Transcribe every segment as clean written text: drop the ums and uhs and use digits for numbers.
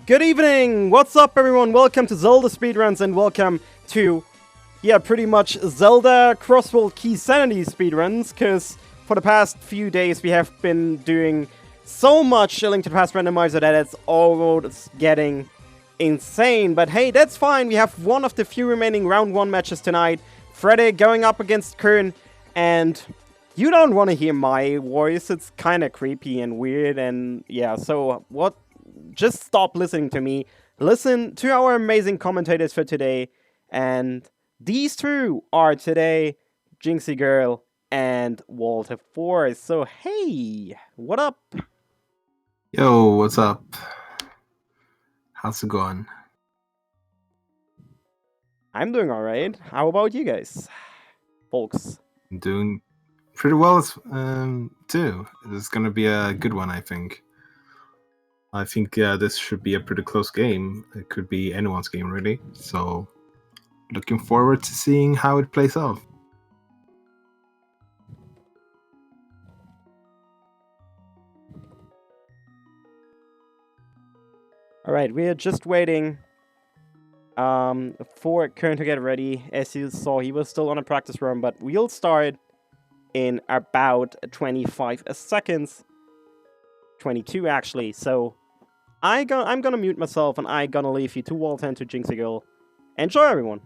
Good evening! What's up, everyone? Welcome to Zelda Speedruns and welcome to, pretty much Zelda Crossworld Keysanity speedruns, because for the past few days we have been doing so much Link to the Past randomizer that it's almost getting insane. But hey, that's fine. We have one of the few remaining round 1 matches tonight. Freddeh going up against Qirn, and you don't want to hear my voice. It's kind of creepy and weird, and yeah, so what? Just stop listening to me. Listen to our amazing commentators for today. And these two are today Jinxie Girl and ALttPR. So hey, what up? Yo, what's up? How's it going? I'm doing alright. How about you guys, folks? I'm doing pretty well too. It's gonna be a good one, I think. I think this should be a pretty close game. It could be anyone's game, really. So, looking forward to seeing how it plays out. Alright, we are just waiting for Qirn to get ready. As you saw, he was still on a practice run, but we'll start in about 25 seconds. 22 actually, so I'm gonna mute myself and I'm gonna leave you to Walt and to Jinxie Girl. Enjoy, everyone!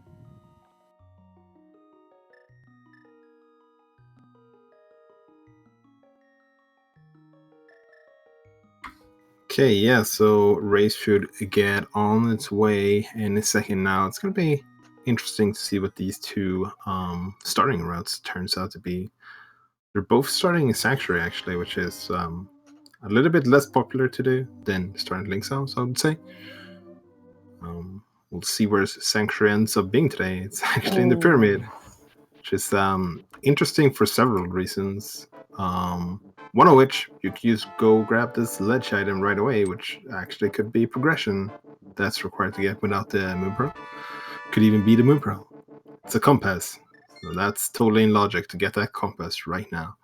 Okay, yeah, so race should get on its way in a second now. It's gonna be interesting to see what these two starting routes turns out to be. They're both starting in Sanctuary, actually, which is a little bit less popular to do than starting Link's House, I would say. We'll see where Sanctuary ends up being today. It's actually in the pyramid, which is interesting for several reasons. One of which, you could just go grab this ledge item right away, which actually could be progression that's required to get without the Moon Pearl. Could even be the Moon Pearl. It's a compass. So that's totally in logic to get that compass right now.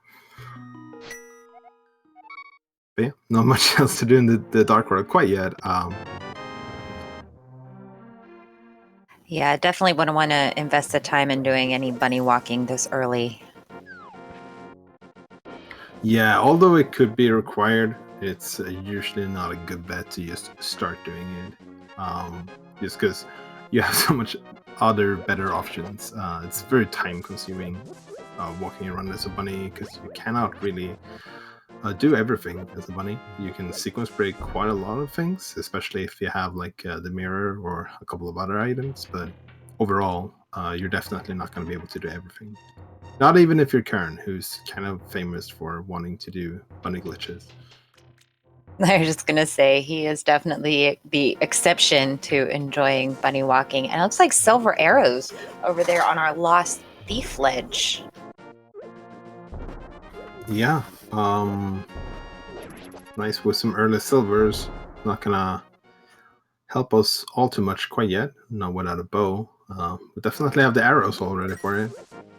But yeah, not much else to do in the Dark World quite yet. Yeah, definitely wouldn't want to invest the time in doing any bunny walking this early. Yeah, although it could be required, it's usually not a good bet to just start doing it. Just because you have so much other better options. It's very time consuming walking around as a bunny because you cannot really do everything as a bunny. You can sequence break quite a lot of things, especially if you have like the mirror or a couple of other items, but overall, you're definitely not going to be able to do everything. Not even if you're Qirn, who's kind of famous for wanting to do bunny glitches. I was just going to say, he is definitely the exception to enjoying bunny walking. And it looks like silver arrows over there on our lost thief ledge. Yeah, nice with some early silvers. Not gonna help us all too much quite yet, not without a bow. We definitely have the arrows all ready for it.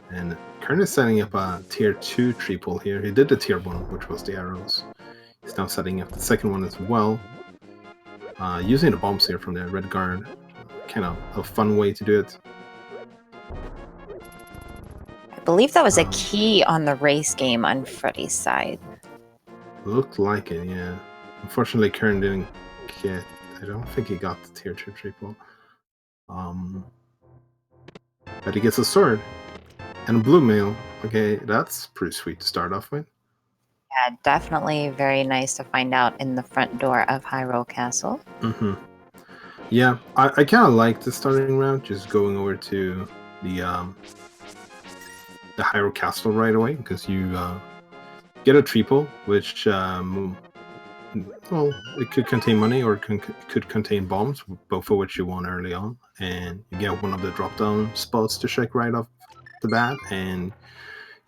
And Qirn is setting up a tier 2 triple here. He did the tier 1, which was the arrows. He's now setting up the second one as well. Using the bombs here from the red guard. Kind of a fun way to do it. I believe that was a key on the race game on Freddie's side. Looked like it, yeah. Unfortunately, Qirn didn't get... I don't think he got the tier 2 triple. But he gets a sword. And a blue mail. Okay, that's pretty sweet to start off with. Yeah, definitely very nice to find out in the front door of Hyrule Castle. Mm-hmm. Yeah, I kind of like the starting route, just going over to the Hyrule Castle right away, because you get a triple, which, well, it could contain money or it could contain bombs, both of which you want early on, and you get one of the drop-down spots to check right off the bat, and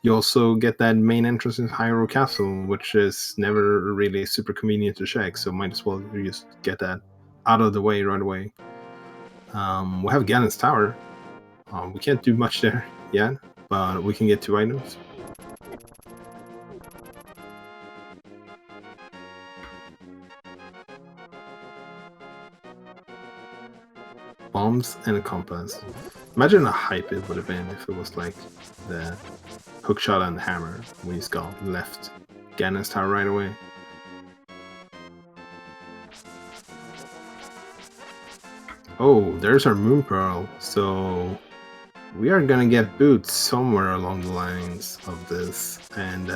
you also get that main entrance in Hyrule Castle, which is never really super convenient to check, so might as well just get that out of the way right away. We have Ganon's Tower. We can't do much there yet, but we can get 2 items. bombs and a compass. Imagine how hype it would have been if it was like the hookshot and the hammer. We just got left Ganon's tower right away. Oh, there's our Moon Pearl. So we are gonna get boots somewhere along the lines of this, and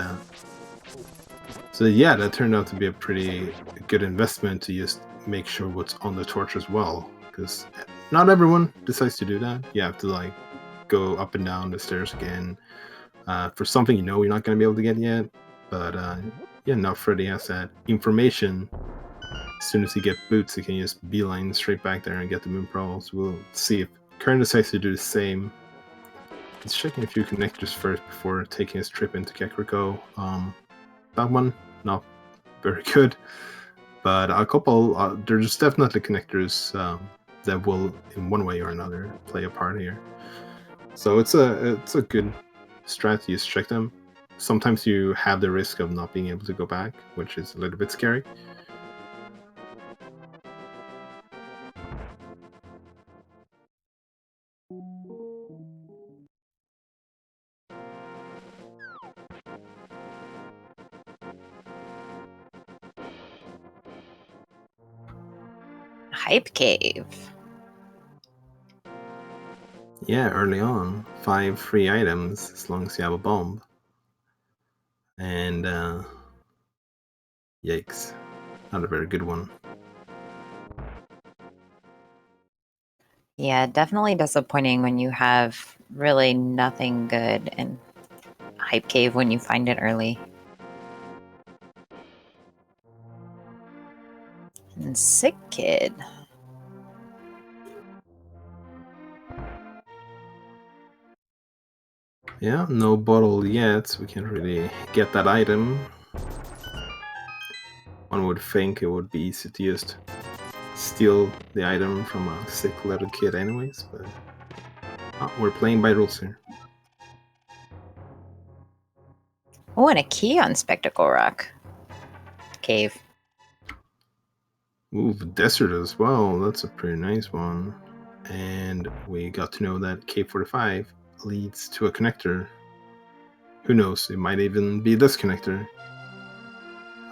so yeah, that turned out to be a pretty good investment to just make sure what's on the torch as well, because not everyone decides to do that. You have to like go up and down the stairs again for something you know you're not gonna be able to get yet. But yeah, now Freddeh has that information. As soon as he gets boots, he can just beeline straight back there and get the Moon Pearls. We'll see if Qirn decides to do the same. He's checking a few connectors first before taking his trip into Kakariko. That one, not very good, but a couple, there's definitely connectors that will, in one way or another, play a part here. So it's a good strategy to check them. Sometimes you have the risk of not being able to go back, which is a little bit scary. Hype cave. Yeah, early on, 5 free items as long as you have a bomb. And yikes, not a very good one. Yeah, definitely disappointing when you have really nothing good in Hype Cave when you find it early. And Sick Kid. Yeah, no bottle yet, so we can't really get that item. One would think it would be easy to just steal the item from a sick little kid anyways, but we're playing by rules here. Oh, and a key on Spectacle Rock Cave. Ooh, the desert as well, that's a pretty nice one. And we got to know that K45 leads to a connector. Who knows, it might even be this connector.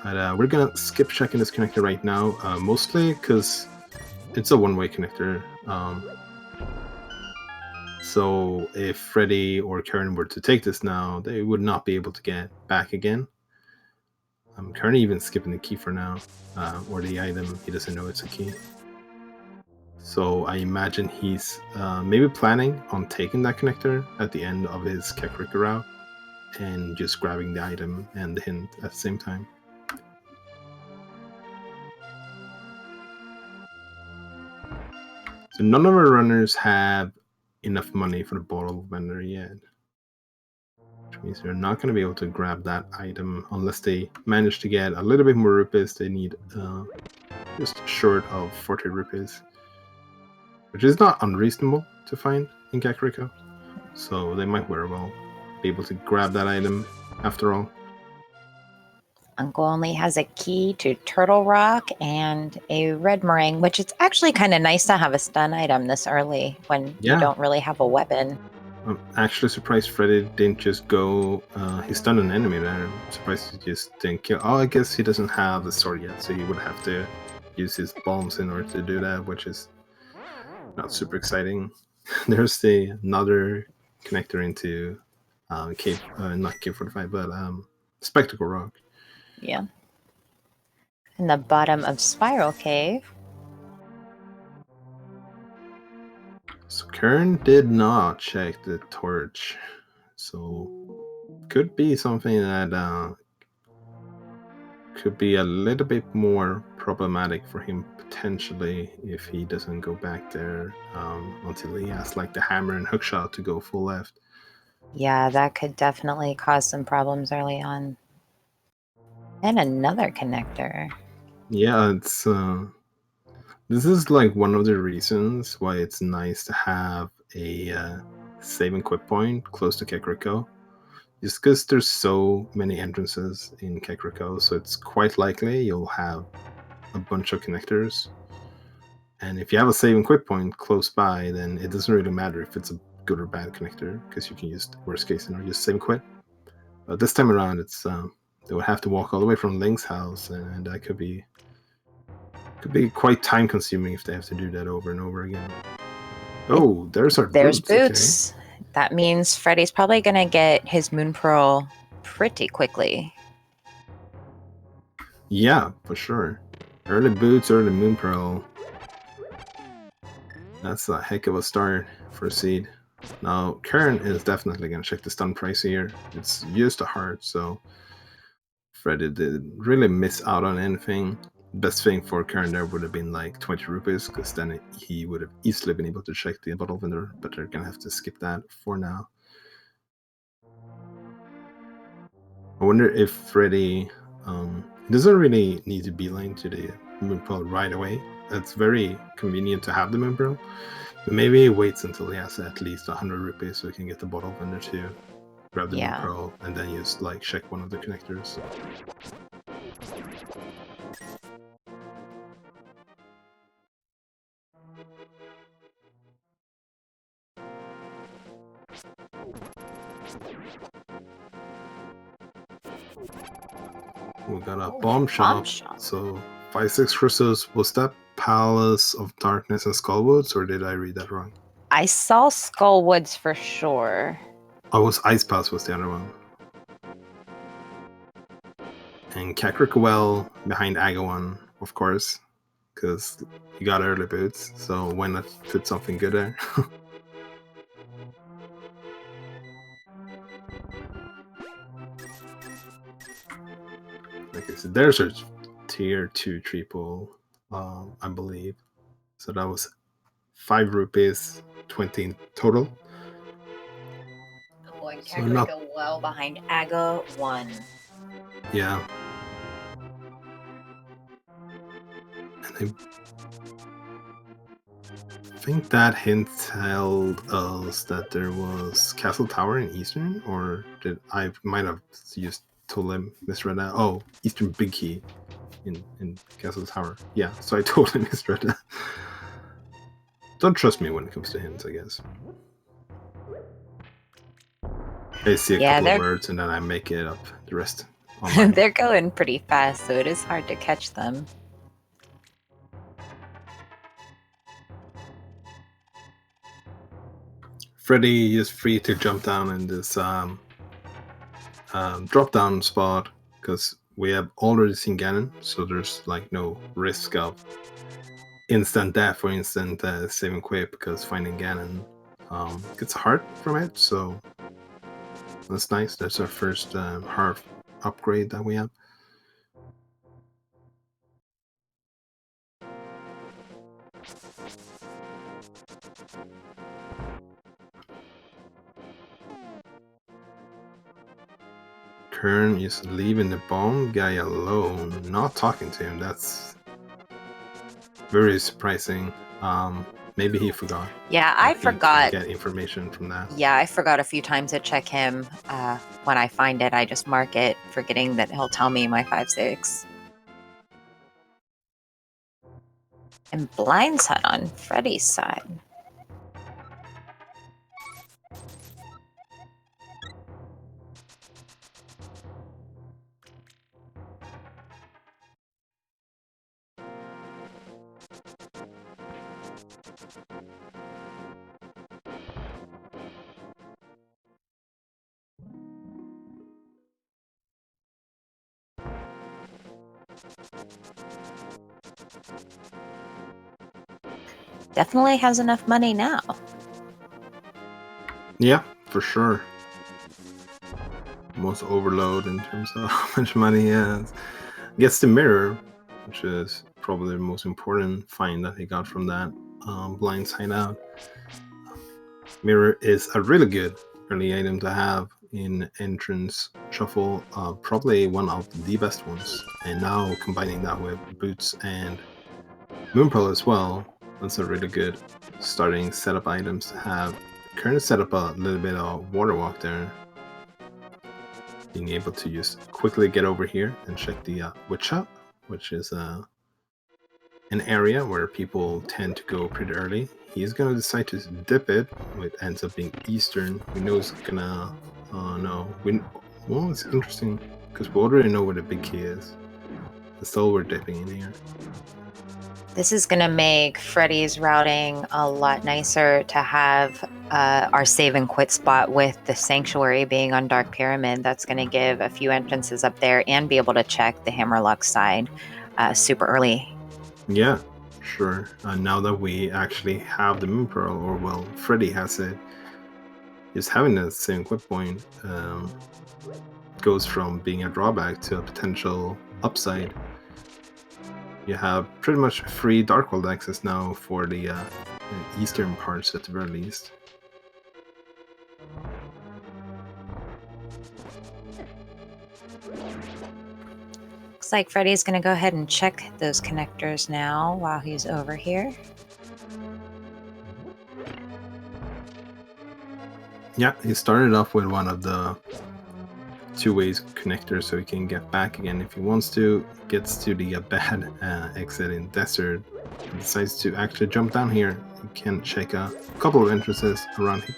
But we're gonna skip checking this connector right now, mostly because it's a one-way connector. So if Freddeh or Qirn were to take this now, they would not be able to get back again. Qirn even skipping the key for now, or the item, he doesn't know it's a key. So I imagine he's maybe planning on taking that connector at the end of his Kakariko route and just grabbing the item and the hint at the same time. So none of our runners have enough money for the bottle vendor yet, which means they're not going to be able to grab that item unless they manage to get a little bit more rupees. They need just short of 40 rupees, which is not unreasonable to find in Kakariko. So they might very well be able to grab that item after all. Uncle only has a key to Turtle Rock and a red meringue, which it's actually kind of nice to have a stun item this early when you don't really have a weapon. I'm actually surprised Freddeh didn't just go, he stunned an enemy there. I'm surprised he just didn't kill. Oh, I guess he doesn't have the sword yet, so he would have to use his bombs in order to do that, which is not super exciting. There's another connector into not K45, but Spectacle Rock. Yeah. In the bottom of Spiral Cave. So Qirn did not check the torch, so could be something that could be a little bit more problematic for him potentially if he doesn't go back there until he has like the hammer and hookshot to go full left. Yeah, that could definitely cause some problems early on. And another connector. Yeah, it's this is like one of the reasons why it's nice to have a save and quit point close to Kakariko. Just because there's so many entrances in Kakariko, so it's quite likely you'll have a bunch of connectors. And if you have a save and quit point close by, then it doesn't really matter if it's a good or bad connector, because you can use the worst case scenario, just save and quit. But this time around, it's they would have to walk all the way from Link's house, and that could be quite time consuming if they have to do that over and over again. Oh, there's our There's boots. Okay. That means Freddie's probably going to get his Moon Pearl pretty quickly. Yeah, for sure. Early boots, early Moon Pearl. That's a heck of a start for Seed. Now, Qirn is definitely going to check the stun price here. It's used a heart, so Freddeh didn't really miss out on anything. Best thing for Qirn there would have been like 20 rupees, because then he would have easily been able to check the bottle vendor, but they're going to have to skip that for now. I wonder if Freddeh doesn't really need to beeline to the Moon Pearl right away. It's very convenient to have the Moon Pearl, but maybe he waits until he has at least 100 rupees so he can get the bottle vendor to grab the Moon Pearl and then just like check one of the connectors. We got a bomb shop. So 5-6 crystals. Was that Palace of Darkness and Skullwoods, or did I read that wrong? I saw Skullwoods for sure. Oh, it was Ice Palace was the other one. And Kakrik Well behind Agawan, of course, because you got early boots, so why not put something good there? Okay, so there's our tier 2 triple, I believe. So that was 5 rupees, 20 in total. Going Kakrik Well behind Agawan. Yeah. And I think that hint told us that there was Castle Tower in Eastern, or did I might have used totally misread that? Oh, Eastern Big Key in Castle Tower. Yeah, so I totally misread that. Don't trust me when it comes to hints, I guess. I see a couple of words and then I make it up the rest. They're going pretty fast, so it is hard to catch them. Freddeh is free to jump down in this drop down spot because we have already seen Ganon, so there's like no risk of instant death or instant save and quit, because finding Ganon gets a heart from it, so that's nice. That's our first heart upgrade that we have. Qirn is leaving the bomb guy alone, not talking to him. That's very surprising. Maybe he forgot. Yeah, I forgot. Get information from that. Yeah, I forgot a few times to check him. When I find it, I just mark it, forgetting that he'll tell me my 5-6. And Blind's Hut on Freddie's side. Definitely has enough money now. Yeah, for sure. Most overload in terms of how much money he has. Gets the mirror, which is probably the most important find that he got from that blind side out. Mirror is a really good early item to have in entrance shuffle, probably one of the best ones. And now combining that with boots and Moon Pearl as well, that's a really good starting setup items to have. Qirn set up a little bit of water walk there, being able to just quickly get over here and check the witch hut, which is an area where people tend to go pretty early. He's gonna decide to dip it. It ends up being Eastern. We know it's gonna. No. Well, it's interesting because we already know where the big key is. But still, we're dipping in here. This is going to make Freddie's routing a lot nicer to have our save and quit spot with the sanctuary being on Dark Pyramid. That's going to give a few entrances up there and be able to check the Hammerlock side super early. Yeah, sure. Now that we actually have the Moon Pearl, or well, Freddeh has it, just having that same quit point goes from being a drawback to a potential upside. You have pretty much free Darkworld access now for the eastern parts at the very least. Looks like Freddie's going to go ahead and check those connectors now while he's over here. Yeah, he started off with one of the two-ways connectors so he can get back again if he wants to. Gets to the bad exit in desert and decides to actually jump down here. You can check a couple of entrances around here.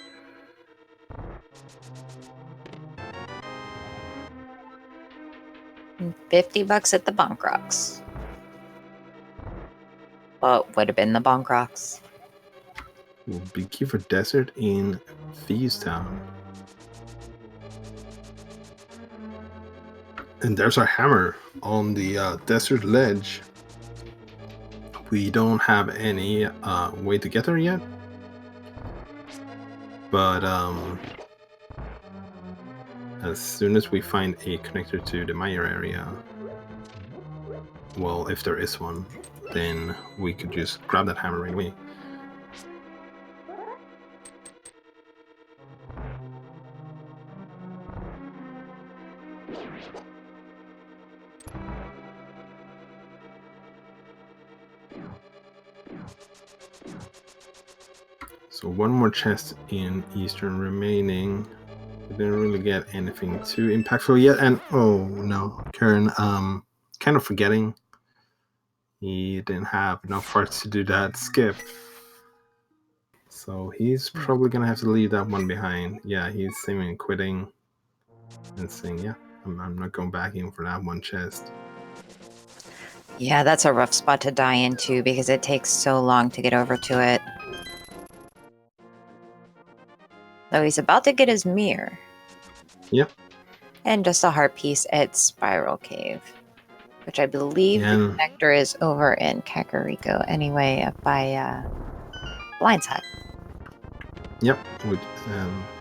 $50 at the Bonk Rocks. Well, would have been the Bonk Rocks. Will be key for desert in Thieves Town. And there's our hammer on the desert ledge. We don't have any way to get there yet. But as soon as we find a connector to the Meyer area, well, if there is one, then we could just grab that hammer right away. So one more chest in Eastern remaining. We didn't really get anything too impactful yet, and oh no, Qirn, kind of forgetting he didn't have enough hearts to do that skip. So he's probably gonna have to leave that one behind. Yeah, he's saving quitting and saying, yeah, I'm not going back in for that one chest. Yeah, that's a rough spot to die into because it takes so long to get over to it. Though he's about to get his mirror. Yep. And just a heart piece at Spiral Cave, which I believe the connector is over in Kakariko anyway, up by Blind's Hut. Yep.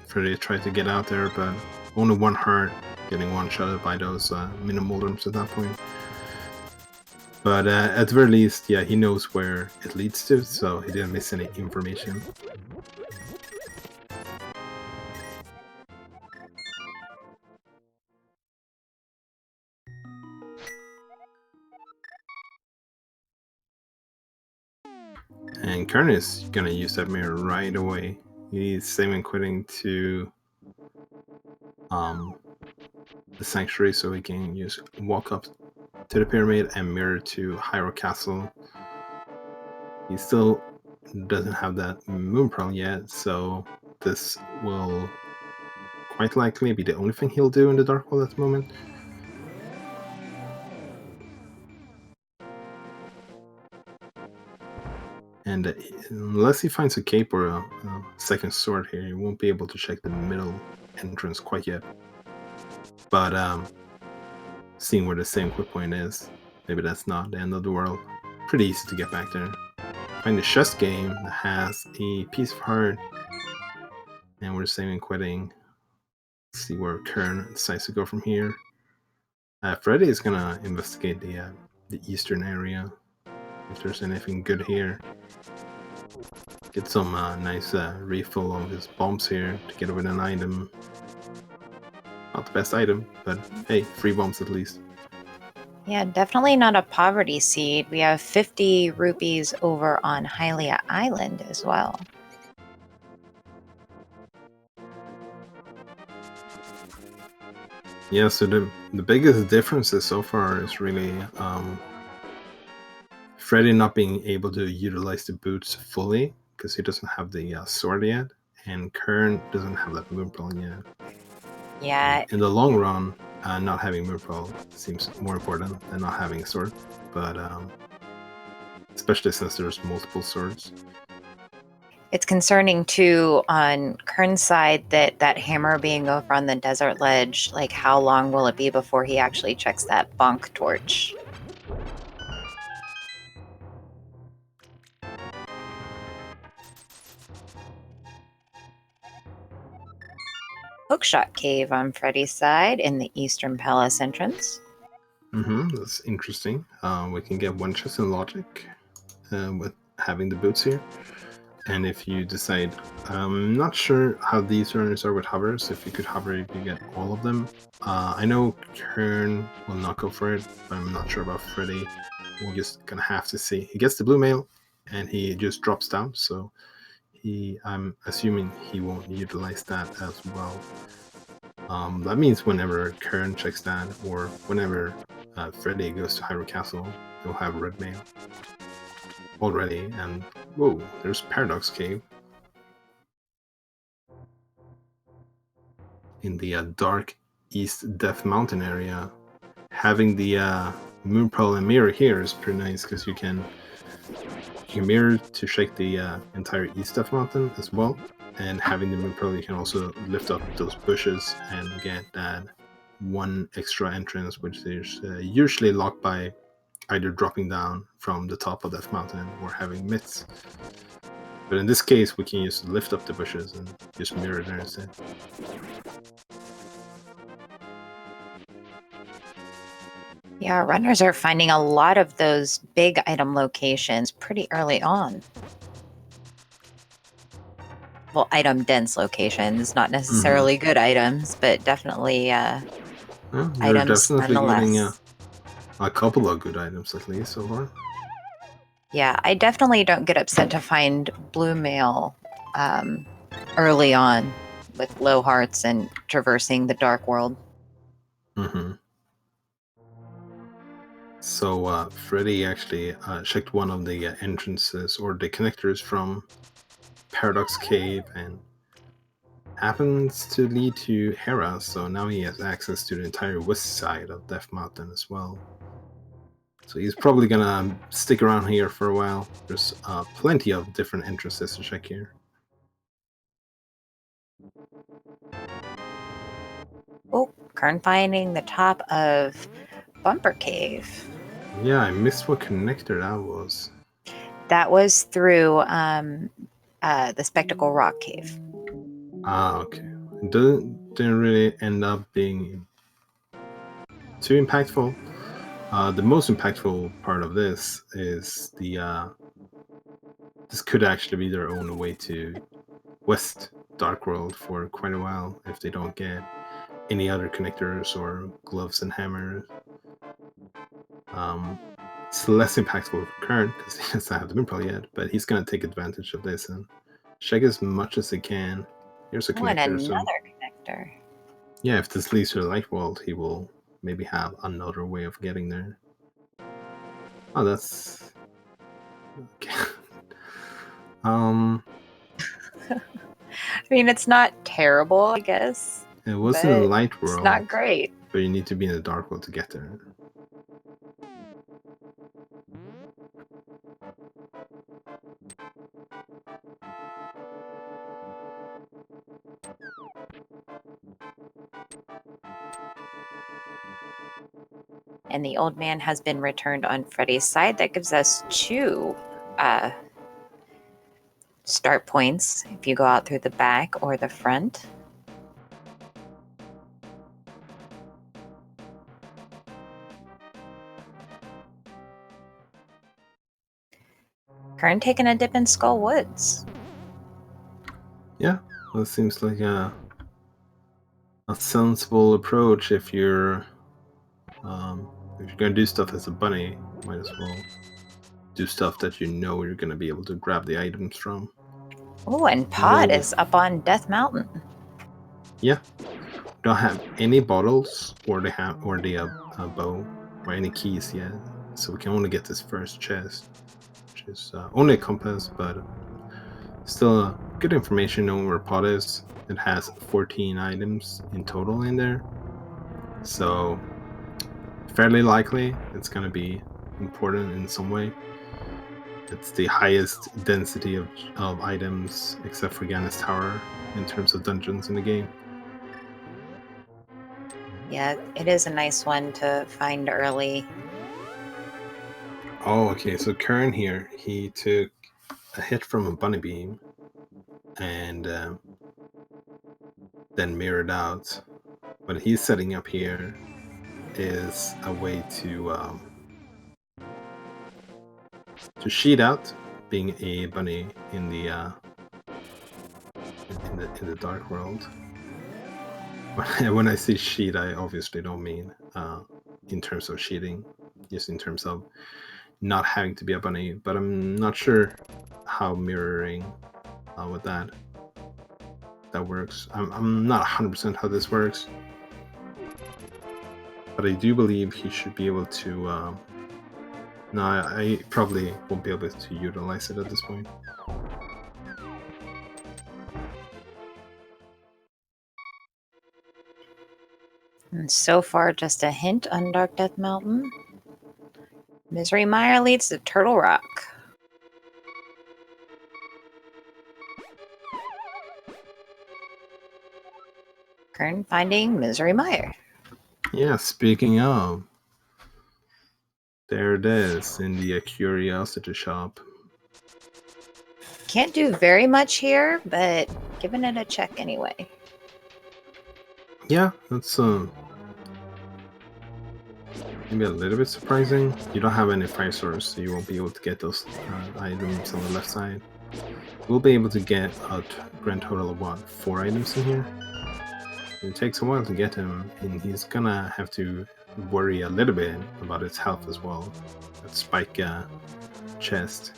Freddeh tried to get out there, but only one heart, getting one-shotted by those Minimoldrums at that point. But at the very least, yeah, he knows where it leads to, so he didn't miss any information. And Qirn is gonna use that mirror right away. He's saving quitting to the sanctuary so he can just walk up to the pyramid and mirror to Hyrule Castle. He still doesn't have that Moon Pearl yet, so this will quite likely be the only thing he'll do in the Dark World at the moment. And unless he finds a cape or a second sword here, he won't be able to check the middle entrance quite yet. But seeing where the same quit point is, maybe that's not the end of the world. Pretty easy to get back there. Find the chess game that has a piece of heart, and we're saving quitting. Let's see where Qirn decides to go from here. Freddeh is gonna investigate the eastern area, if there's anything good here. Get some nice refill of his bombs here to get with an item. Not the best item, but hey, free bombs at least. Yeah, definitely not a poverty seed. We have 50 rupees over on Hylia Island as well. Yeah, so the biggest differences so far is really Freddeh not being able to utilize the boots fully because he doesn't have the sword yet, and Qirn doesn't have that Moonpearl yet. Yeah. In the long run, not having Moonpearl seems more important than not having a sword, but especially since there's multiple swords. It's concerning too on Qirn's side that hammer being over on the desert ledge, like how long will it be before he actually checks that bonk torch? Hookshot Cave on Freddie's side in the Eastern Palace entrance. That's interesting. We can get one chest in logic with having the boots here. And if you decide, I'm not sure how these runners are with hovers. If you could hover, you could get all of them. I know Qirn will not go for it, but I'm not sure about Freddeh. We're just gonna have to see. He gets the blue mail, and he just drops down. So I'm assuming he won't utilize that as well. That means whenever Qirn checks that, or whenever Freddeh goes to Hyrule Castle, he'll have red mail already. And whoa, there's Paradox Cave in the dark East Death Mountain area. Having the Moonpearl and mirror here is pretty nice because you can mirror to shake the entire East Death Mountain as well. And having the Moonpearl, you can also lift up those bushes and get that one extra entrance, which is usually locked by either dropping down from the top of Death Mountain or having mitts. But in this case, we can just lift up the bushes and just mirror there instead. Yeah, runners are finding a lot of those big item locations pretty early on. Well, item dense locations, not necessarily good items, but definitely items definitely nonetheless. getting a couple of good items at least so far. Yeah, I definitely don't get upset to find blue mail early on with low hearts and traversing the dark world. So Freddeh actually checked one of the entrances or the connectors from Paradox Cave and happens to lead to Hera, so now he has access to the entire west side of Death Mountain as well. So he's probably gonna stick around here for a while. There's plenty of different entrances to check here. Oh, Qirn finding the top of Bumper Cave. Yeah, I missed what connector that was. That was through the Spectacle Rock Cave. Ah, okay. It didn't really end up being too impactful. The most impactful part of this is this could actually be their own way to West Dark World for quite a while if they don't get any other connectors or gloves and hammers. It's less impactful for Qirn because he doesn't have the Moonpearl yet, but he's going to take advantage of this and check as much as he can. Here's a connector. Another connector. Yeah, if this leads to the Light World, he will maybe have another way of getting there. Oh, that's... Okay. I mean, it's not terrible, I guess. It was in the Light World. It's not great. But you need to be in the Dark World to get there. And the old man has been returned on Freddie's side. That gives us 2 start points if you go out through the back or the front. Qirn taking a dip in Skull Woods. Yeah, well, it seems like a sensible approach if you're gonna do stuff as a bunny. Might as well do stuff that you know you're gonna be able to grab the items from. Oh, and Pod is up on Death Mountain. Yeah, don't have any bottles or the bow or any keys yet. So we can only get this first chest, which is only a compass, but still good information knowing where pot is. It has 14 items in total in there. So fairly likely it's going to be important in some way. It's the highest density of items, except for Gannis Tower, in terms of dungeons in the game. Yeah, it is a nice one to find early. Oh, okay. So Qirn here, he took a hit from a bunny beam and then mirrored out. What he's setting up here is a way to sheet out, being a bunny in the in the dark world. When I say sheet, I obviously don't mean in terms of cheating, just in terms of not having to be a bunny. But I'm not sure how mirroring with that works. I'm not 100% how this works, but I do believe he should be able to. No, I probably won't be able to utilize it at this point. And so far, just a hint on Dark Death Mountain. Misery Mire leads to Turtle Rock. Qirn finding Misery Mire. Yeah, speaking of, there it is in the curiosity shop. Can't do very much here, but giving it a check anyway. Yeah, that's maybe a little bit surprising. You don't have any fire source, so you won't be able to get those items on the left side. We'll be able to get a grand total of what, 4 items in here? It takes a while to get him, and he's gonna have to worry a little bit about his health as well. That spike chest.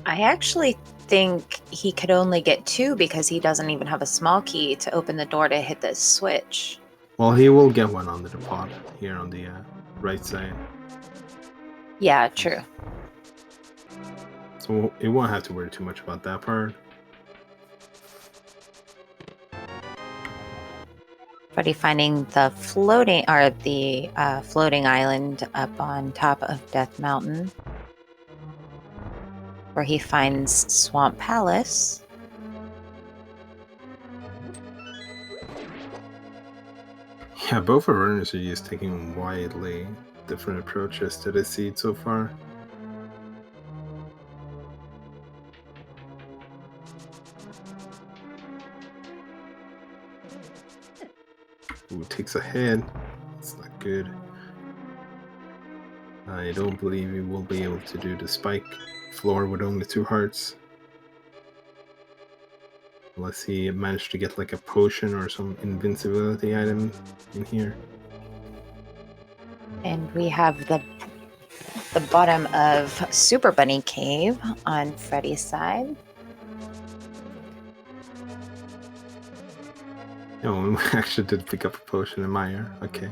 I actually think he could only get 2 because he doesn't even have a small key to open the door to hit this switch. Well, he will get one under the pod here on the right side. Yeah, true. So it won't have to worry too much about that part. Freddeh finding the floating island up on top of Death Mountain, where he finds Swamp Palace. Yeah, both our runners are just taking widely different approaches to this seed so far. Ooh, takes a hit. It's not good. I don't believe he will be able to do the spike floor with only 2 hearts. Unless he managed to get like a potion or some invincibility item in here. And we have the bottom of Super Bunny Cave on Freddie's side. No, we actually did pick up a potion in my ear. Okay.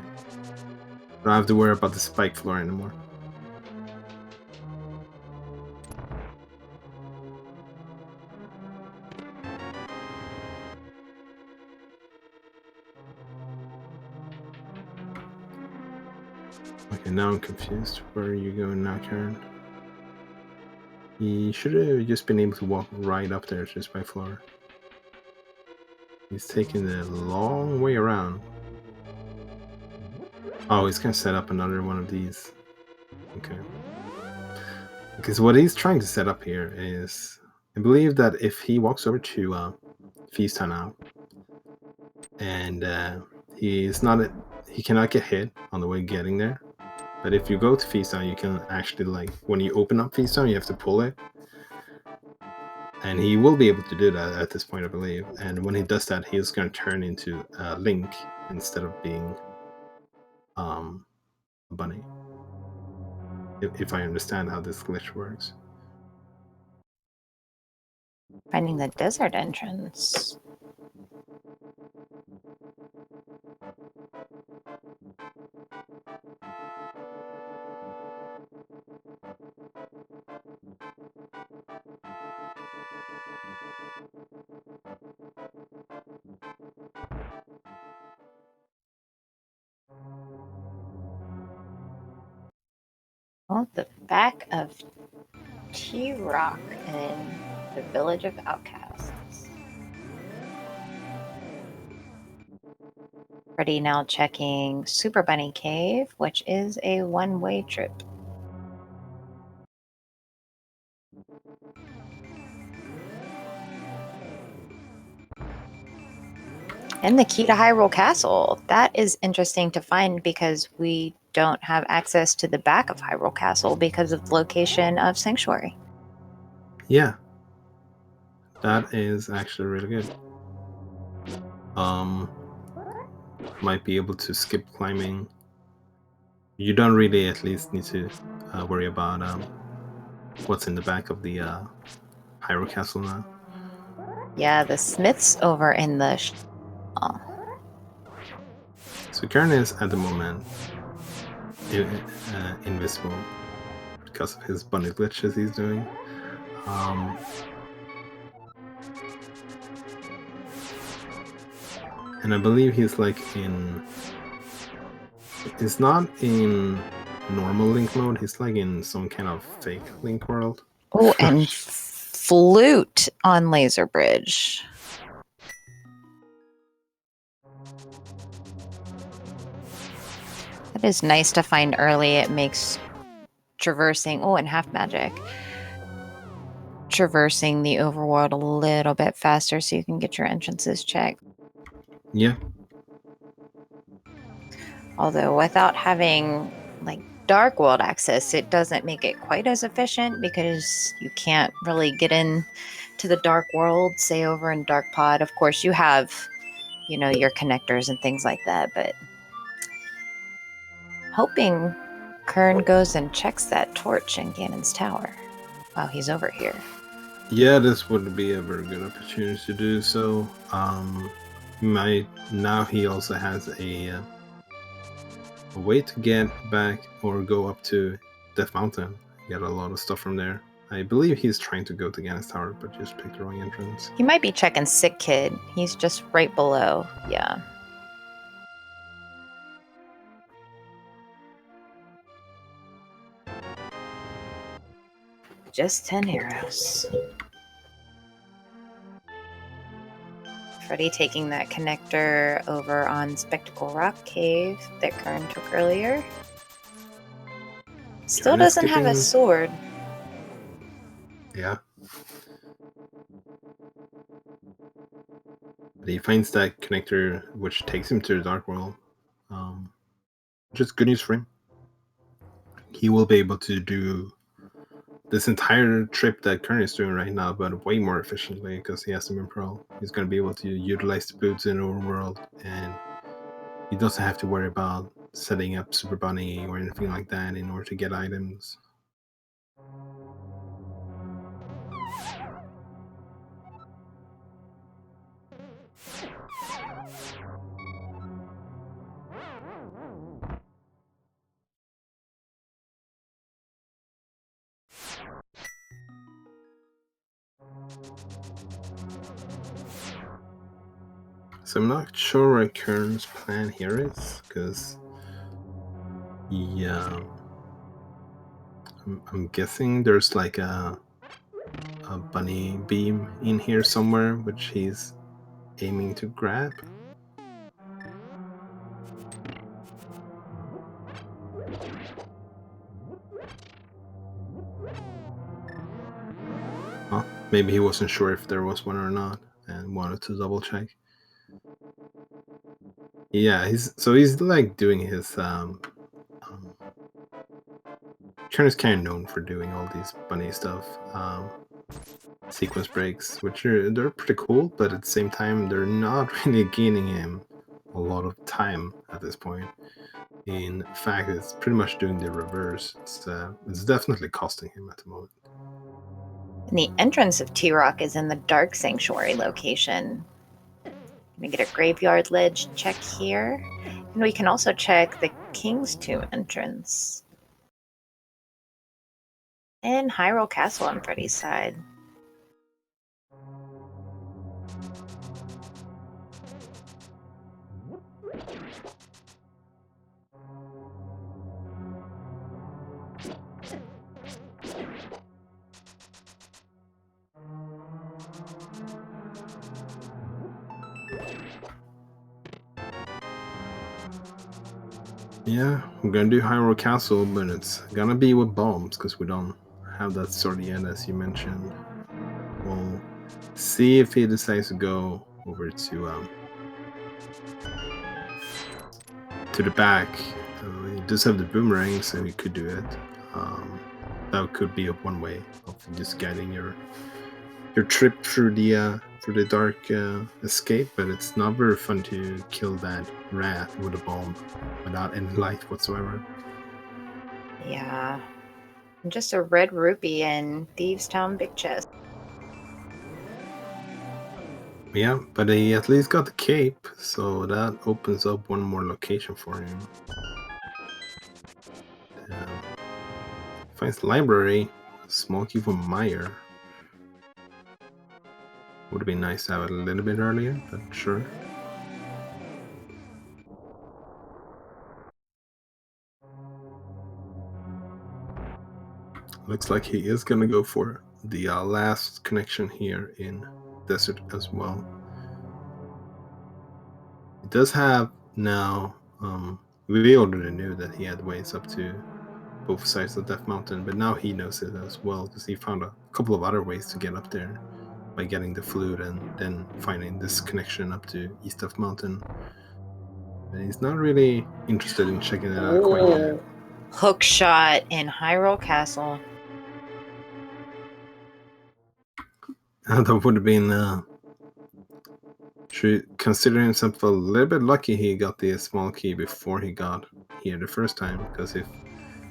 Don't have to worry about the spike floor anymore. Okay, now I'm confused. Where are you going now, Qirn? He should have just been able to walk right up there just by floor. He's taking the long way around. Oh, he's gonna set up another one of these. Okay. Because what he's trying to set up here is, I believe that if he walks over to Feast now, and he cannot get hit on the way getting there. But if you go to Feast you can actually, like, when you open up Feast you have to pull it. And he will be able to do that at this point, I believe. And when he does that, he's going to turn into Link instead of being a bunny. If I understand how this glitch works. Finding the desert entrance. Oh, the back of T-Rock in the Village of Outcasts. Freddeh now checking Super Bunny Cave, which is a one-way trip. And the key to Hyrule Castle. That is interesting to find because we don't have access to the back of Hyrule Castle because of the location of Sanctuary. Yeah. That is actually really good. Might be able to skip climbing. You don't really at least need to worry about what's in the back of the Hyrule Castle now. Yeah, the smith's over in the... So Qirn is at the moment invisible because of his bunny glitches he's doing. And I believe he's like in... He's not in normal Link mode, he's like in some kind of fake Link world. Oh, and flute on Laser Bridge. That is nice to find early. It makes traversing... Oh, and half magic. Traversing the overworld a little bit faster so you can get your entrances checked. Yeah. Although without having like dark world access, it doesn't make it quite as efficient because you can't really get in to the dark world, say over in Dark Pod. Of course, you have, you know, your connectors and things like that, but hoping Qirn goes and checks that torch in Ganon's tower while he's over here. Yeah, this would be a very good opportunity to do so. Now he also has a way to get back or go up to Death Mountain. Get a lot of stuff from there. I believe he's trying to go to Ganon's tower, but just picked the wrong entrance. He might be checking Sick Kid. He's just right below. Yeah. Just 10 arrows. Freddeh taking that connector over on Spectacle Rock Cave that Qirn took earlier. Still doesn't have a sword. Yeah. But he finds that connector which takes him to the Dark World. Which is good news for him. He will be able to do this entire trip that Qirn is doing right now, but way more efficiently because he has the Minpearl. He's going to be able to utilize the boots in the overworld, and he doesn't have to worry about setting up Super Bunny or anything like that in order to get items. So I'm not sure what Qirn's plan here is, because I'm guessing there's like a bunny beam in here somewhere, which he's aiming to grab. Well, maybe he wasn't sure if there was one or not and wanted to double check. Yeah, he's like doing his Qirn is kind of known for doing all these bunny stuff, sequence breaks, which they're pretty cool, but at the same time they're not really gaining him a lot of time at this point. In fact, it's pretty much doing the reverse. It's definitely costing him at the moment. And the entrance of T-Rock is in the Dark Sanctuary location. Gonna get a graveyard ledge check here. And we can also check the King's Tomb entrance. And Hyrule Castle on Freddie's side. Yeah, we're gonna do Hyrule Castle, but it's gonna be with bombs because we don't have that sort yet, as you mentioned. We'll see if he decides to go over to the back. He does have the boomerang, so he could do it. That could be one way of just guiding your trip through the dark escape, but it's not very fun to kill that rat with a bomb without any light whatsoever. Yeah. Just a red rupee and Thieves Town Big Chest. Yeah, but he at least got the cape, so that opens up one more location for him. Finds the library, small key from Meyer. Would have been nice to have it a little bit earlier, but sure. Looks like he is gonna go for the last connection here in Desert as well. He does have now, we already knew that he had ways up to both sides of Death Mountain, but now he knows it as well because he found a couple of other ways to get up there by getting the flute and then finding this connection up to East Death Mountain. But he's not really interested in checking it out quite yet. Hook shot in Hyrule Castle. That would have been considering himself a little bit lucky he got the small key before he got here the first time, because if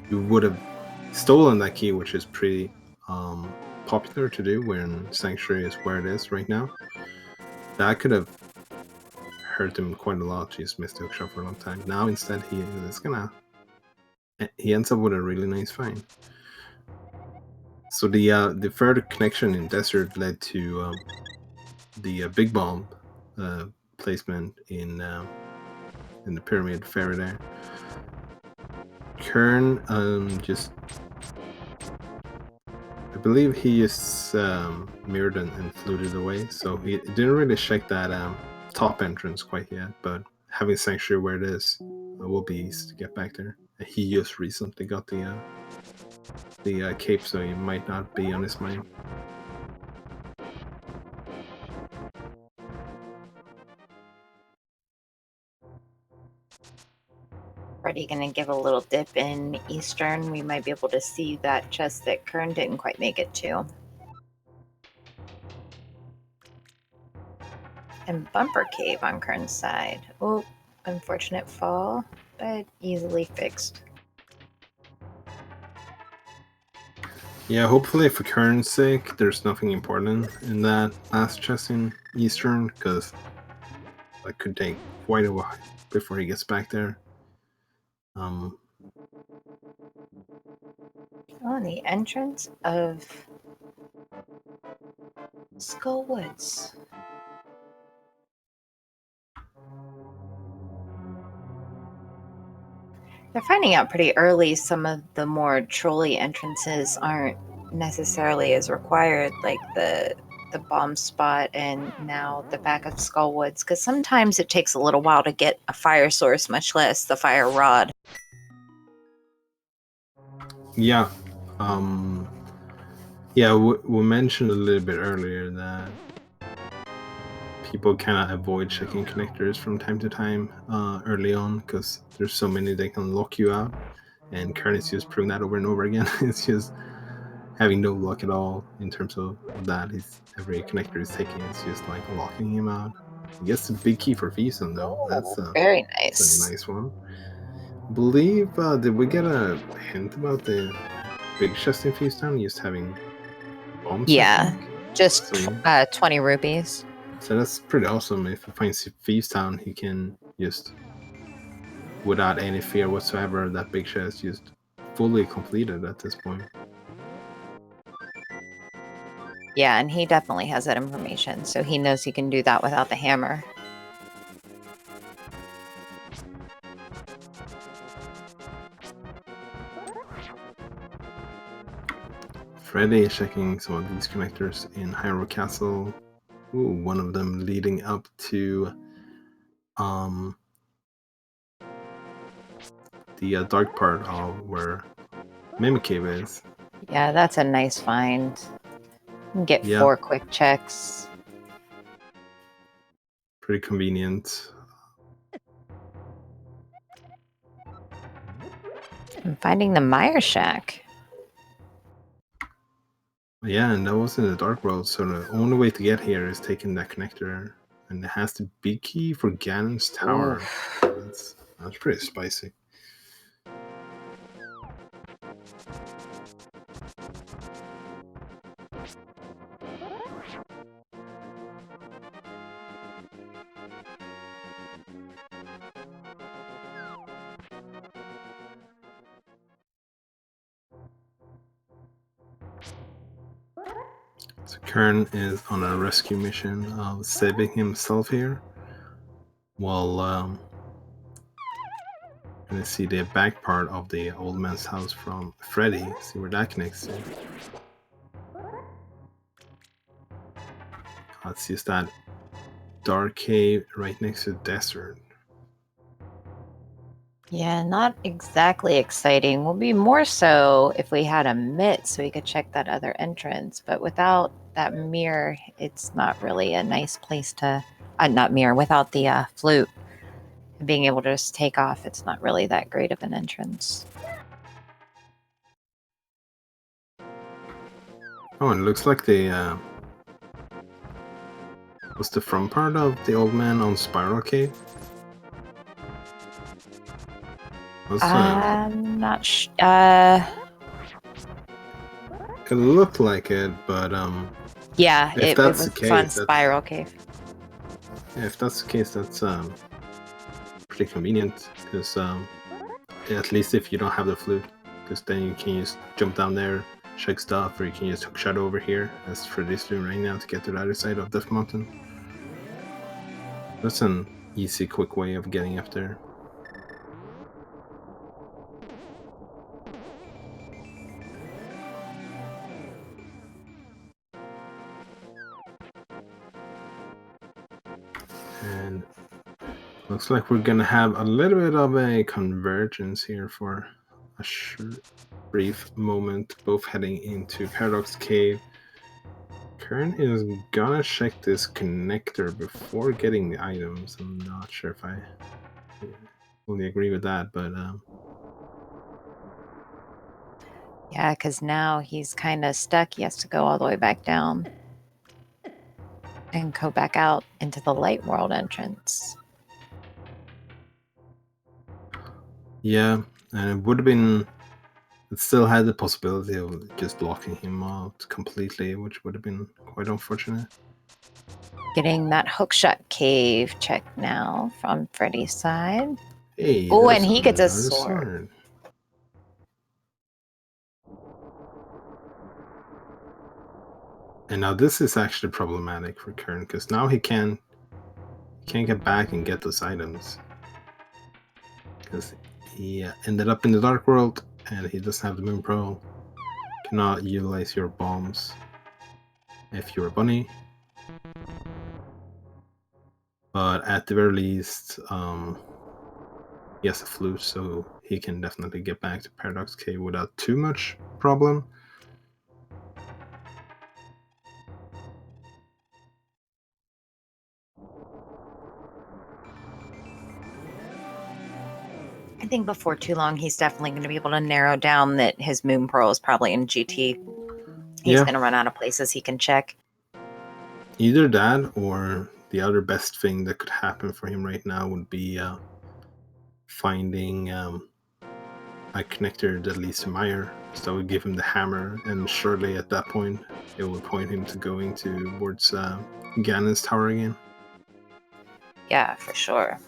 you would have stolen that key, which is pretty popular to do when Sanctuary is where it is right now, that could have hurt him quite a lot. He's missed the hook shot for a long time. Now instead he ends up with a really nice find. So the further connection in Desert led to the big bomb placement in the pyramid Freddeh. Qirn I believe he just mirrored and fluted away, so he didn't really check that top entrance quite yet, but having Sanctuary where it is will be easy to get back there. He just recently got the cape, so he might not be on his mind. Freddie gonna give a little dip in Eastern. We might be able to see that chest that Qirn didn't quite make it to. And Bumper Cave on Qirn's side. Oh, unfortunate fall, but easily fixed. Yeah, hopefully for Qirn's sake, there's nothing important in that last chest in Eastern, because that could take quite a while before he gets back there. On the entrance of Skull Woods. They're finding out pretty early some of the more trolley entrances aren't necessarily as required, like the bomb spot and now the back of Skull Woods, because sometimes it takes a little while to get a fire source, much less the fire rod. Yeah. Yeah, we mentioned a little bit earlier that people cannot avoid checking connectors from time to time early on, because there's so many that can lock you out, and Qirn is just proving that over and over again. It's just having no luck at all in terms of that. Every connector he's taking is just like locking him out. He gets the big key for Vison though. That's very that's nice. a nice one. I believe did we get a hint about the big chest in Feastown just having bombs? Yeah, just So, 20 rupees. So that's pretty awesome. If he finds Feastown, he can just, without any fear whatsoever, that big chest just fully completed at this point. Yeah, and he definitely has that information, so he knows he can do that without the hammer. Freddeh is checking some of these connectors in Hyrule Castle. Ooh, one of them leading up to the dark part of where Mimic Cave is. Yeah, that's a nice find. You can get 4 quick checks. Pretty convenient. I'm finding the Meyer Shack. Yeah, and that was in the Dark World, so the only way to get here is taking that connector. And it has the big key for Ganon's Tower. That's pretty spicy. So Qirn is on a rescue mission of saving himself here. While gonna see the back part of the old man's house from Freddeh, see where that connects to. Let's use that dark cave right next to the desert. Yeah, not exactly exciting. Will be more so if we had a mitt so we could check that other entrance. But without that mirror, it's not really a nice place to... not mirror, without the flute. Being able to just take off, it's not really that great of an entrance. Oh, and it looks like the... was the front part of the old man on Spiral Cave? I'm not it looked like it, but yeah, if it that's was the case, on Spiral Cave. Yeah, if that's the case, that's pretty convenient, because at least if you don't have the flute, because then you can just jump down there, check stuff, or you can just hook shot over here, as Freddeh's doing right now, to get to the other side of Death Mountain. That's an easy, quick way of getting up there. And looks like we're gonna have a little bit of a convergence here for a brief moment, both heading into Paradox Cave. Qirn is gonna check this connector before getting the items. I'm not sure if I fully agree with that, but Yeah, because now he's kind of stuck. He has to go all the way back down and go back out into the light world entrance. yeah, and it would have been... it still had the possibility of just locking him out completely, which would have been quite unfortunate. Getting that hookshot cave check now from Freddie's side. Hey, Oh, and he gets a sword. And now this is actually problematic for Qirn, because now he can't get back and get those items, because he ended up in the Dark World and he doesn't have the Moon Pearl. Cannot utilize your bombs if you're a bunny, but at the very least he has a flute, so he can definitely get back to Paradox Cave without too much problem. I think before too long, he's definitely going to be able to narrow down that his Moon Pearl is probably in GT. He's going to run out of places he can check. Either that, or the other best thing that could happen for him right now would be finding a connector that leads to Meyer. So that would give him the hammer, and surely at that point, it would point him to going towards Ganon's Tower again. Yeah, for sure.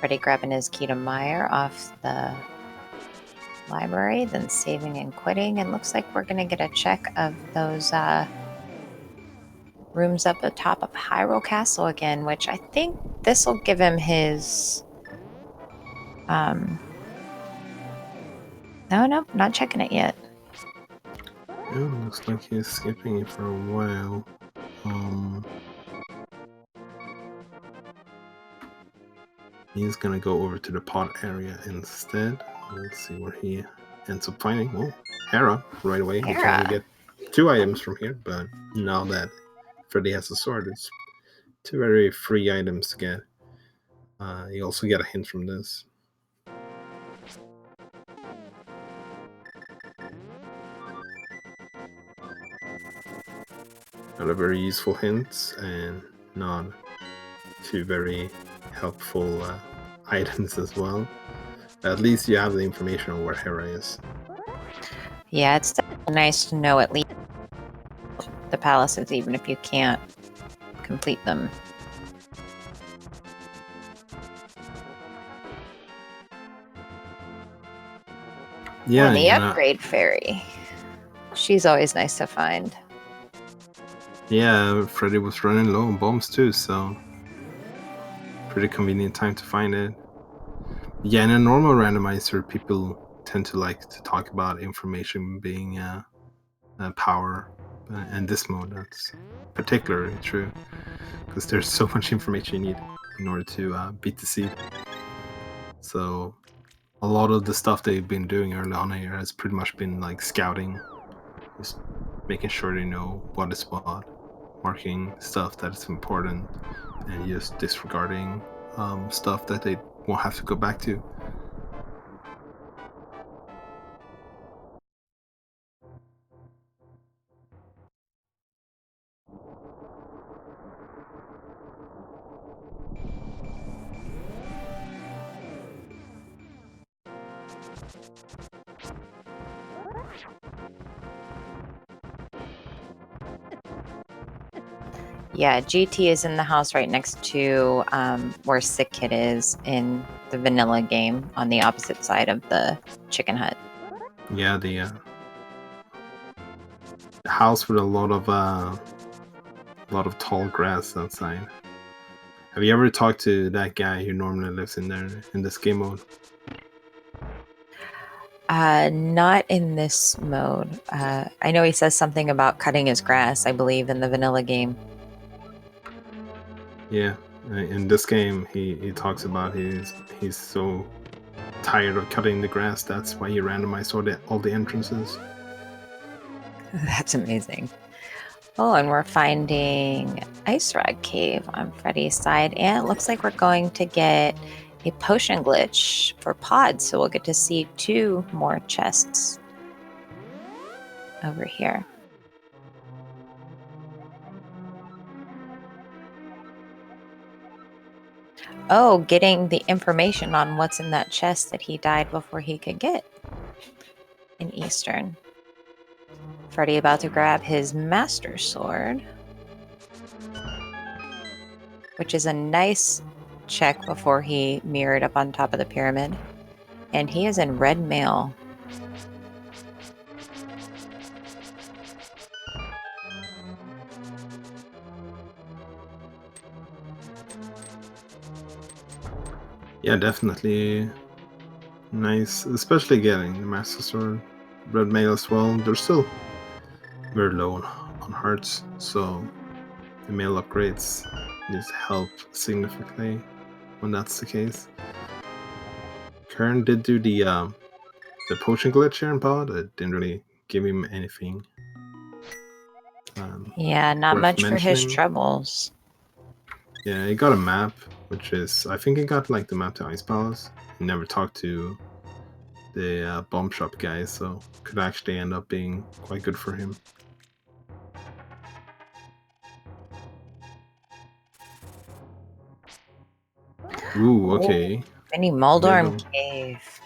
Freddeh grabbing his key to Meyer off the library, then saving and quitting, and looks like we're going to get a check of those rooms up atop of Hyrule Castle again, which I think this will give him his No, nope, not checking it yet. Oh, looks like he's skipping it for a while. He's gonna go over to the pod area instead. Let's see where he ends up finding. Well, Hera right away. He can only Hera. get 2 items from here, but now that Freddeh has a sword, it's 2 very free items to get. You also get a hint from this. Not a very useful hints and not 2 very helpful items as well. At least you have the information on where Hera is. Yeah, it's definitely nice to know at least the palaces, even if you can't complete them. Yeah, and the upgrade fairy. She's always nice to find. Yeah, Freddeh was running low on bombs too, so pretty convenient time to find it. Yeah, in a normal randomizer, people tend to like to talk about information being power. In this mode, that's particularly true because there's so much information you need in order to beat the seed. So a lot of the stuff they've been doing early on here has pretty much been like scouting, just making sure they know what is what, marking stuff that is important, and just disregarding stuff that they won't have to go back to. Yeah, GT is in the house right next to where Sick Kid is in the vanilla game on the opposite side of the chicken hut. Yeah, the house with a lot of tall grass outside. Have you ever talked to that guy who normally lives in there in this game mode? Not in this mode. I know he says something about cutting his grass, I believe, in the vanilla game. Yeah, in this game, he talks about he's so tired of cutting the grass. That's why he randomized all the entrances. That's amazing. Oh, and we're finding Ice Rod Cave on Freddie's side, and it looks like we're going to get a potion glitch for pods, so we'll get to see 2 more chests over here. Oh, getting the information on what's in that chest that he died before he could get in Eastern. Freddie about to grab his Master Sword, which is a nice check before he mirrored up on top of the pyramid. And he is in red mail. Yeah, definitely nice, especially getting the Master Sword, red mail as well. They're still very low on hearts, so the mail upgrades just help significantly when that's the case. Qirn did do the potion glitch here in pod. It didn't really give him anything. Yeah, not worth much for his mentioning. troubles. Yeah, he got a map, which is, I think he got like the map to Ice Palace. He never talked to the bomb shop guy, so could actually end up being quite good for him. Ooh, okay. Mini Moldorm Middle. Cave.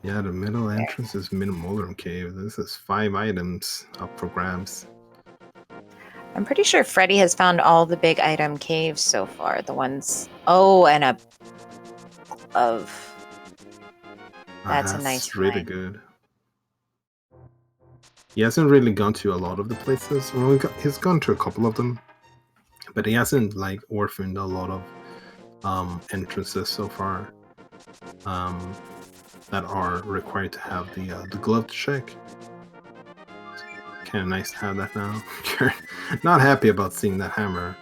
Yeah, the middle entrance is Mini Moldorm Cave. This is 5 items up for grabs. I'm pretty sure Freddie has found all the big item caves so far. The ones... Oh, and a... Of... That's a nice really find. good. He hasn't really gone to a lot of the places. Well, he's gone to a couple of them, but he hasn't like orphaned a lot of entrances so far. that are required to have the glove to check. Kind of nice to have that now. Not happy about seeing that hammer.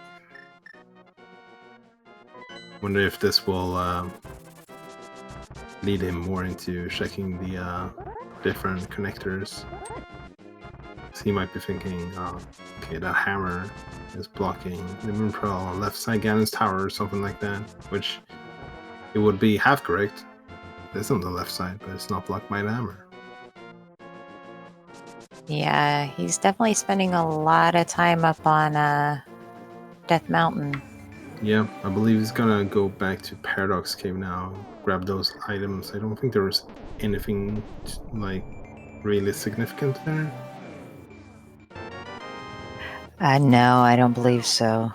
Wonder if this will lead him more into checking the different connectors. So he might be thinking, okay, that hammer is blocking the Moon Pearl on left side Ganon's tower or something like that, which it would be half correct. It's on the left side, but it's not blocked by the hammer. Yeah, he's definitely spending a lot of time up on Death Mountain. Yeah, I believe he's gonna go back to Paradox Cave now, grab those items. I don't think there was anything like really significant there. No, I don't believe so.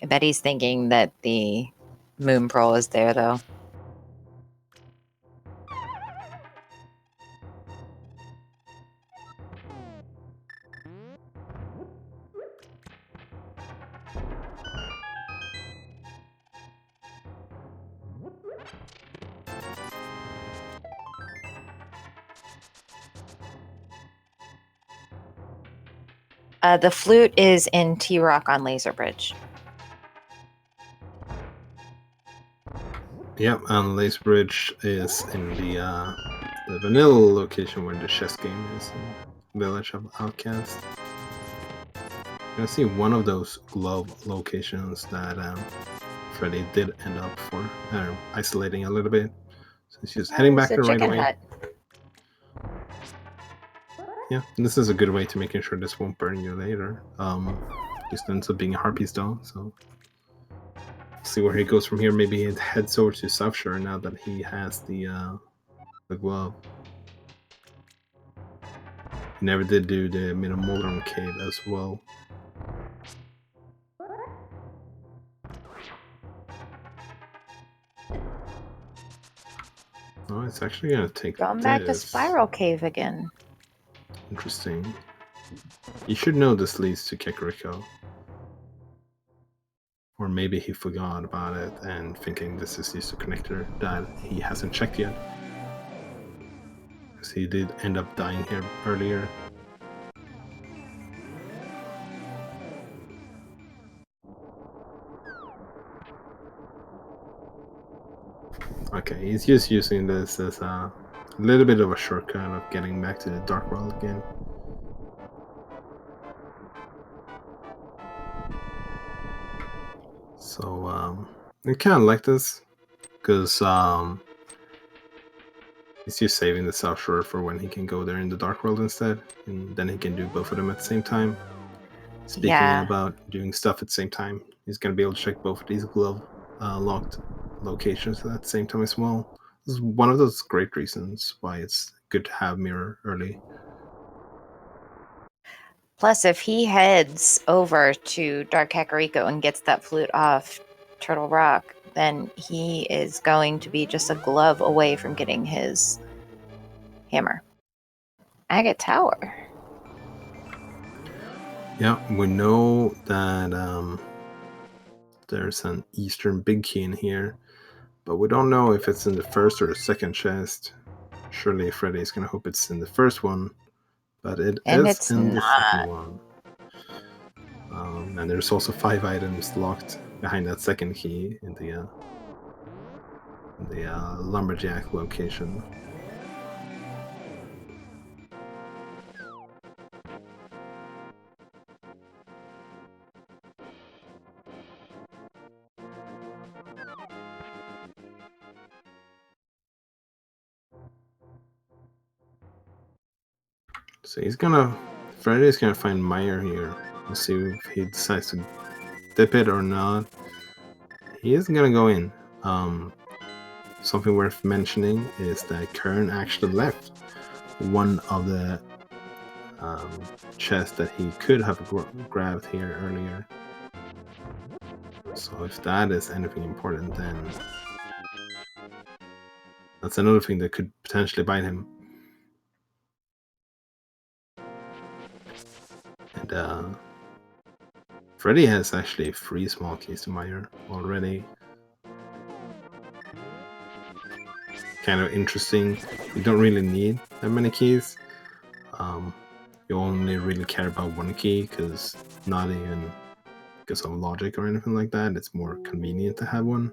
I bet he's thinking that the Moon Pearl is there, though. The flute is in T-Rock on Laser Bridge. Yep, and Lace Bridge is in the vanilla location where the chess game is in Village of Outcast. You're gonna see one of those glove locations that Freddeh did end up isolating a little bit. So she's heading back there right away. Hut. Yeah, and this is a good way to making sure this won't burn you later. Just ends up being a harpies though, so see where he goes from here. Maybe he heads over to South Shore now that he has the glove. He never did do the Minamoldron Cave as well. Oh, it's actually gonna take Going this. back to Spiral Cave again. Interesting. You should know this leads to Kakariko. Or maybe he forgot about it and thinking this is just a connector that he hasn't checked yet. Because he did end up dying here earlier. Okay, he's just using this as a little bit of a shortcut of getting back to the Dark World again. So, I kind of like this because he's just saving the South Shore for when he can go there in the Dark World instead, and then he can do both of them at the same time. Speaking about doing stuff at the same time, he's going to be able to check both of these glove locked locations at the same time as well. This is one of those great reasons why it's good to have Mirror early. Plus, if he heads over to Dark Kakariko and gets that flute off Turtle Rock, then he is going to be just a glove away from getting his hammer. Agate Tower. Yeah, we know that there's an Eastern Big Key in here, but we don't know if it's in the first or the second chest. Surely Freddeh's gonna hope it's in the first one, but it's in the second one. And there's also 5 items locked behind that second key in the lumberjack location. So Freddeh's gonna find Meyer here. We'll see if he decides to dip it or not. He isn't gonna go in. Something worth mentioning is that Qirn actually left one of the chests that he could have grabbed here earlier. So if that is anything important, then that's another thing that could potentially bite him. And Freddeh has actually 3 small keys to Meyer already. kind of interesting. You don't really need that many keys. You only really care about one key, because not even because of logic or anything like that. It's more convenient to have one.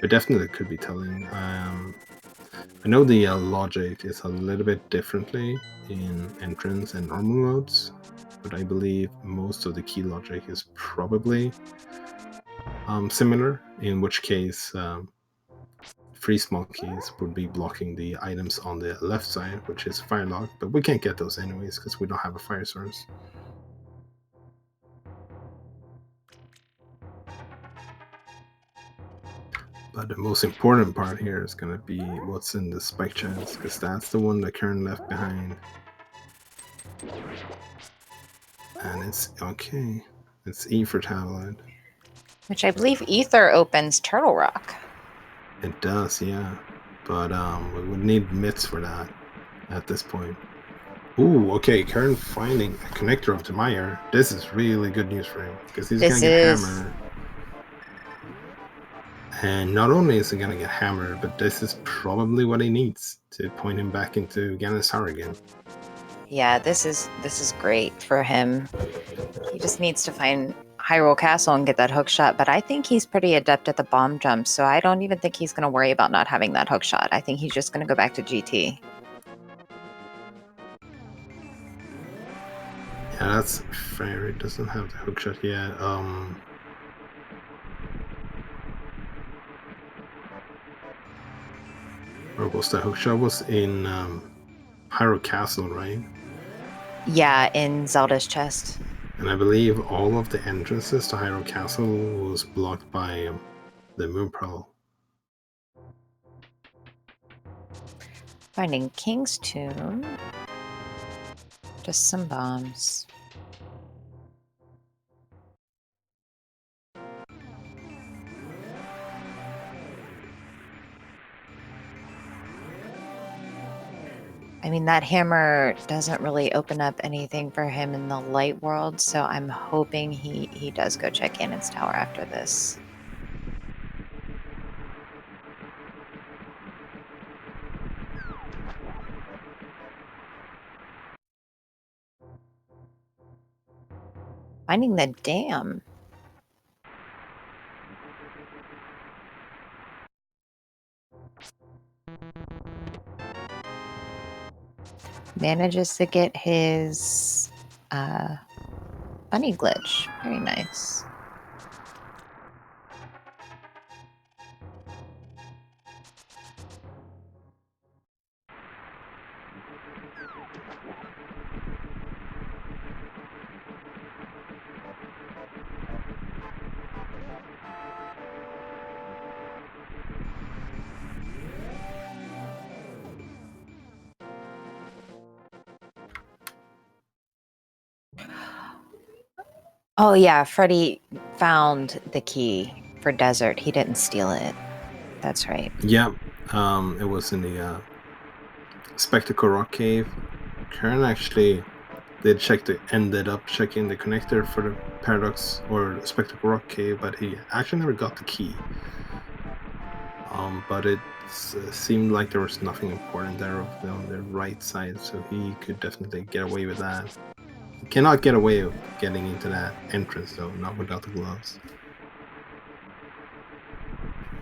But definitely could be telling. I know the logic is a little bit differently in entrance and normal modes, but I believe most of the key logic is probably similar, in which case 3 small keys would be blocking the items on the left side, which is fire lock, but we can't get those anyways because we don't have a fire source. But the most important part here is going to be what's in the spike chest, because that's the one that Qirn left behind. And it's okay. It's E for tablet. Which I believe Ether opens Turtle Rock. It does, yeah. But we would need mitts for that at this point. Ooh, okay, Qirn finding a connector of Meyer. This is really good news for him, because he's gonna get hammered. And not only is he gonna get hammered, but this is probably what he needs to point him back into Ganasar again. Yeah, this is great for him. He just needs to find Hyrule Castle and get that hook shot, but I think he's pretty adept at the bomb jump, so I don't even think he's going to worry about not having that hook shot. I think he's just going to go back to GT. Yeah, that's fair. He doesn't have the hook shot yet. Where was the hook shot? Was in Hyrule Castle, right? Yeah, in Zelda's chest. And I believe all of the entrances to Hyrule Castle was blocked by the Moon Pearl. Finding King's Tomb. Just some bombs. I mean, that hammer doesn't really open up anything for him in the light world, so I'm hoping he does go check Ganon's Tower after this. Finding the dam. Manages to get his bunny glitch. Very nice. Oh yeah, Freddeh found the key for desert. He didn't steal it. That's right. Yeah, it was in the Spectacle Rock Cave. Qirn actually ended up checking the connector for the Paradox or Spectacle Rock Cave, but he actually never got the key. But it seemed like there was nothing important there on the right side, so he could definitely get away with that. He cannot get away with getting into that entrance, though, not without the gloves.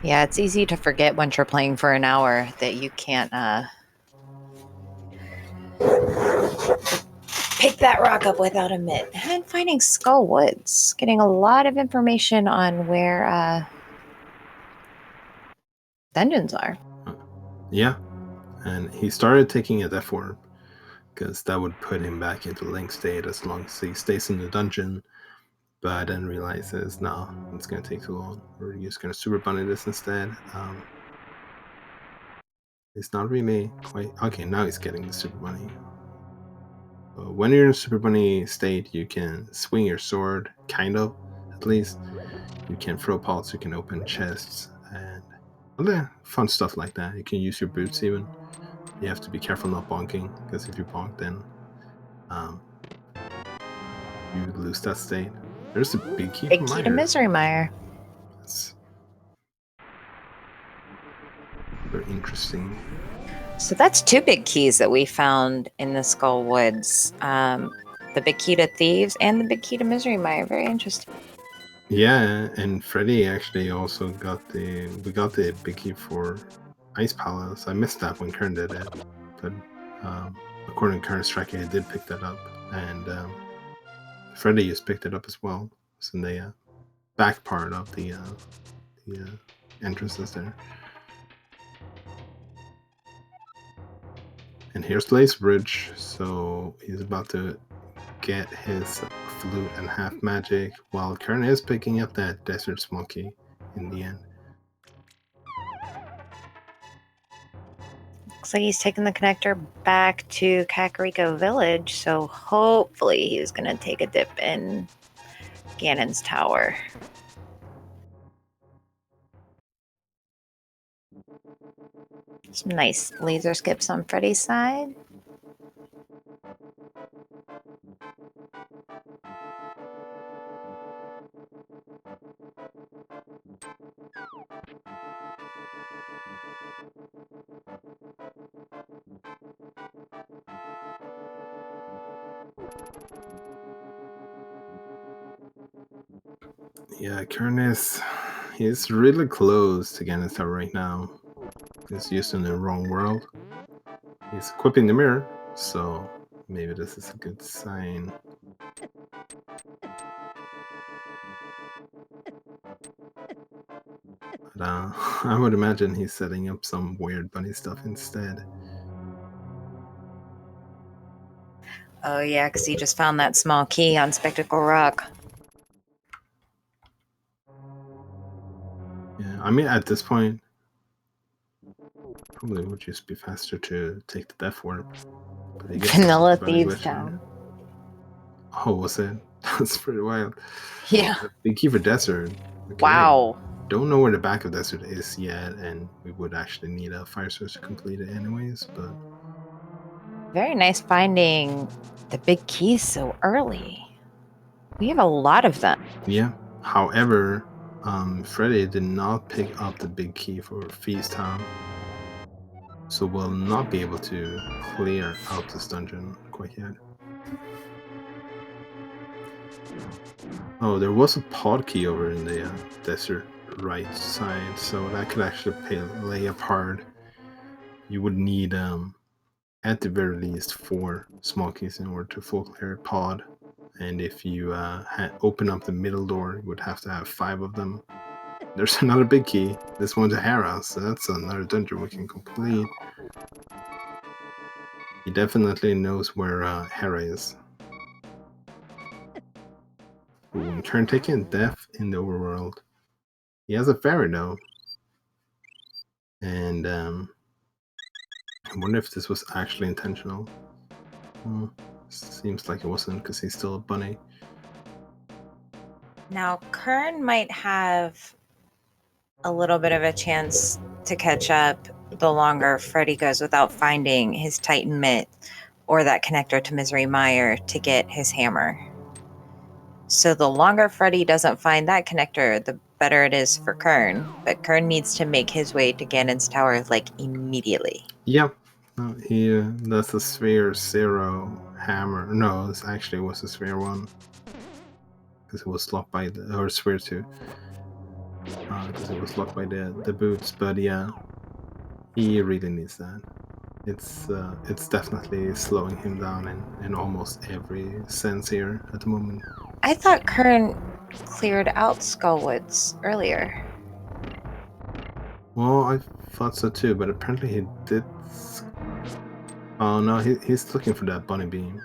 Yeah, it's easy to forget once you're playing for an hour that you can't pick that rock up without a mitt. And finding Skull Woods, getting a lot of information on where dungeons are. Yeah, and he started taking a death orb, because that would put him back into Link state as long as he stays in the dungeon. But then realizes, no, it's going to take too long. We're just going to Super Bunny this instead. It's not really quite... Okay, now he's getting the Super Bunny. When you're in Super Bunny state, you can swing your sword, kind of, at least. You can throw pots, you can open chests, and other fun stuff like that. You can use your boots even. You have to be careful not bonking, because if you bonk, then you lose that state. There's a big key Big from key to Mire. Misery Mire. interesting. So that's 2 big keys that we found in the Skull Woods. The big key to Thieves and the big key to Misery Mire. Very interesting. Yeah, and Freddie actually also got the big key for Ice Palace. I missed that when Qirn did it, but according to Qirn's tracker, he did pick that up, and Freddie just picked it up as well. It's in the back part of the entrances there. And here's Blaze Bridge, so he's about to get his flute and half magic, while Qirn is picking up that desert smoky in the end. Looks like he's taking the connector back to Kakariko Village, so hopefully he's going to take a dip in Ganon's Tower. Some nice laser skips on Freddie's side. Yeah, Qirn he's really close to Ganon's Tower right now. He's used in the wrong world. He's equipping the mirror, so maybe this is a good sign. But I would imagine he's setting up some weird bunny stuff instead. Oh yeah, because he just found that small key on Spectacle Rock. Yeah, I mean, at this point, probably would just be faster to take the Death Warp. But he gets Vanilla the bunny Thieves glitch Town. in. Oh, was it? That's pretty wild. Yeah. Big key for Desert. Okay. Wow. Don't know where the back of Desert is yet, and we would actually need a fire source to complete it anyways, but... Very nice finding the big keys so early. We have a lot of them. Yeah. However, Freddeh did not pick up the big key for Feast Town, so we'll not be able to clear out this dungeon quite yet. Oh, there was a pod key over in the desert right side, so that could actually play a part. You would need, at the very least, 4 small keys in order to full clear pod. And if you open up the middle door, you would have to have 5 of them. There's another big key. This one's a Hera, so that's another dungeon we can complete. He definitely knows where Hera is. Ooh, and Qirn taking Death in the overworld. He has a fairy though. And I wonder if this was actually intentional. Seems like it wasn't, because he's still a bunny. Now, Qirn might have a little bit of a chance to catch up the longer Freddie goes without finding his Titan Mitt or that connector to Misery Mire to get his hammer. So the longer Freddie doesn't find that connector, the better it is for Qirn. But Qirn needs to make his way to Ganon's Tower, like, immediately. Yep. That's the Sphere 0 hammer. No, this actually was the Sphere 1. Because it was locked by the... Or Sphere 2. Because it was locked by the boots. But yeah, he really needs that. It's definitely slowing him down in almost every sense here at the moment. I thought Qirn cleared out Skullwoods earlier. Well, I thought so too, but apparently he did... Oh no, he's looking for that bunny beam.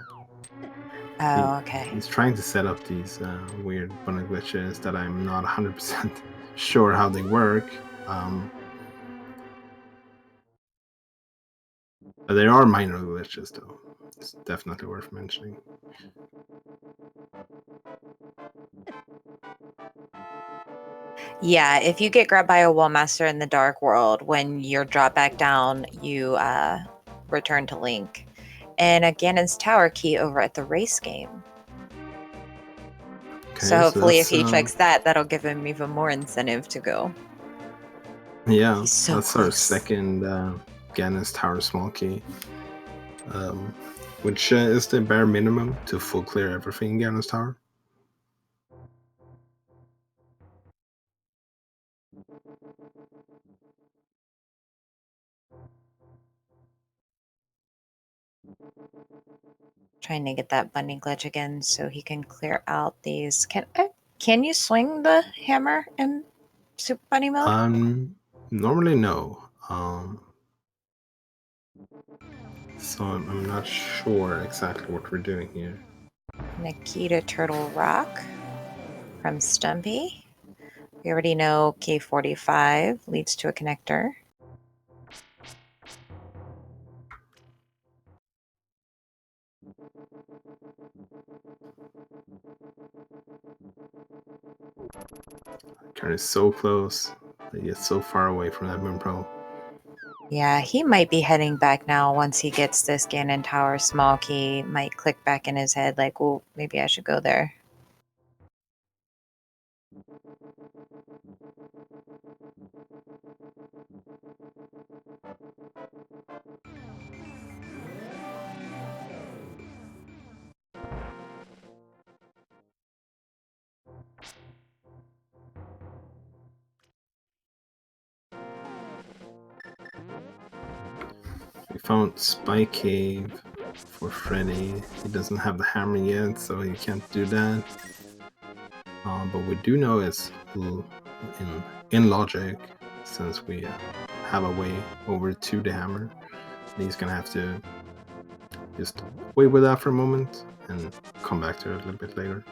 Oh, okay. He's trying to set up these weird bunny glitches that I'm not 100% sure how they work. But there are minor glitches though. It's definitely worth mentioning. Yeah, if you get grabbed by a wall master in the Dark World, when you're dropped back down, you return to Link. And a Ganon's Tower key over at the race game. Okay, so hopefully if he checks that, that'll give him even more incentive to go. Yeah, He's so that's our close. second Gannis Tower small key. Which is the bare minimum to full clear everything in Gannis Tower. Trying to get that bunny glitch again so he can clear out these. Can you swing the hammer in Super Bunny mode? Normally no. So I'm not sure exactly what we're doing here. Nikita Turtle Rock from Stumpy. We already know K45 leads to a connector. Qirn is so close, but yet so far away from that Moon Pro. Yeah, he might be heading back now once he gets this Ganon Tower small key. Might click back in his head like, oh, maybe I should go there. We found Spy Cave for Freddeh. He doesn't have the hammer yet, so he can't do that. But we do know it's in logic, since we have a way over to the hammer. He's gonna have to just wait with that for a moment and come back to it a little bit later.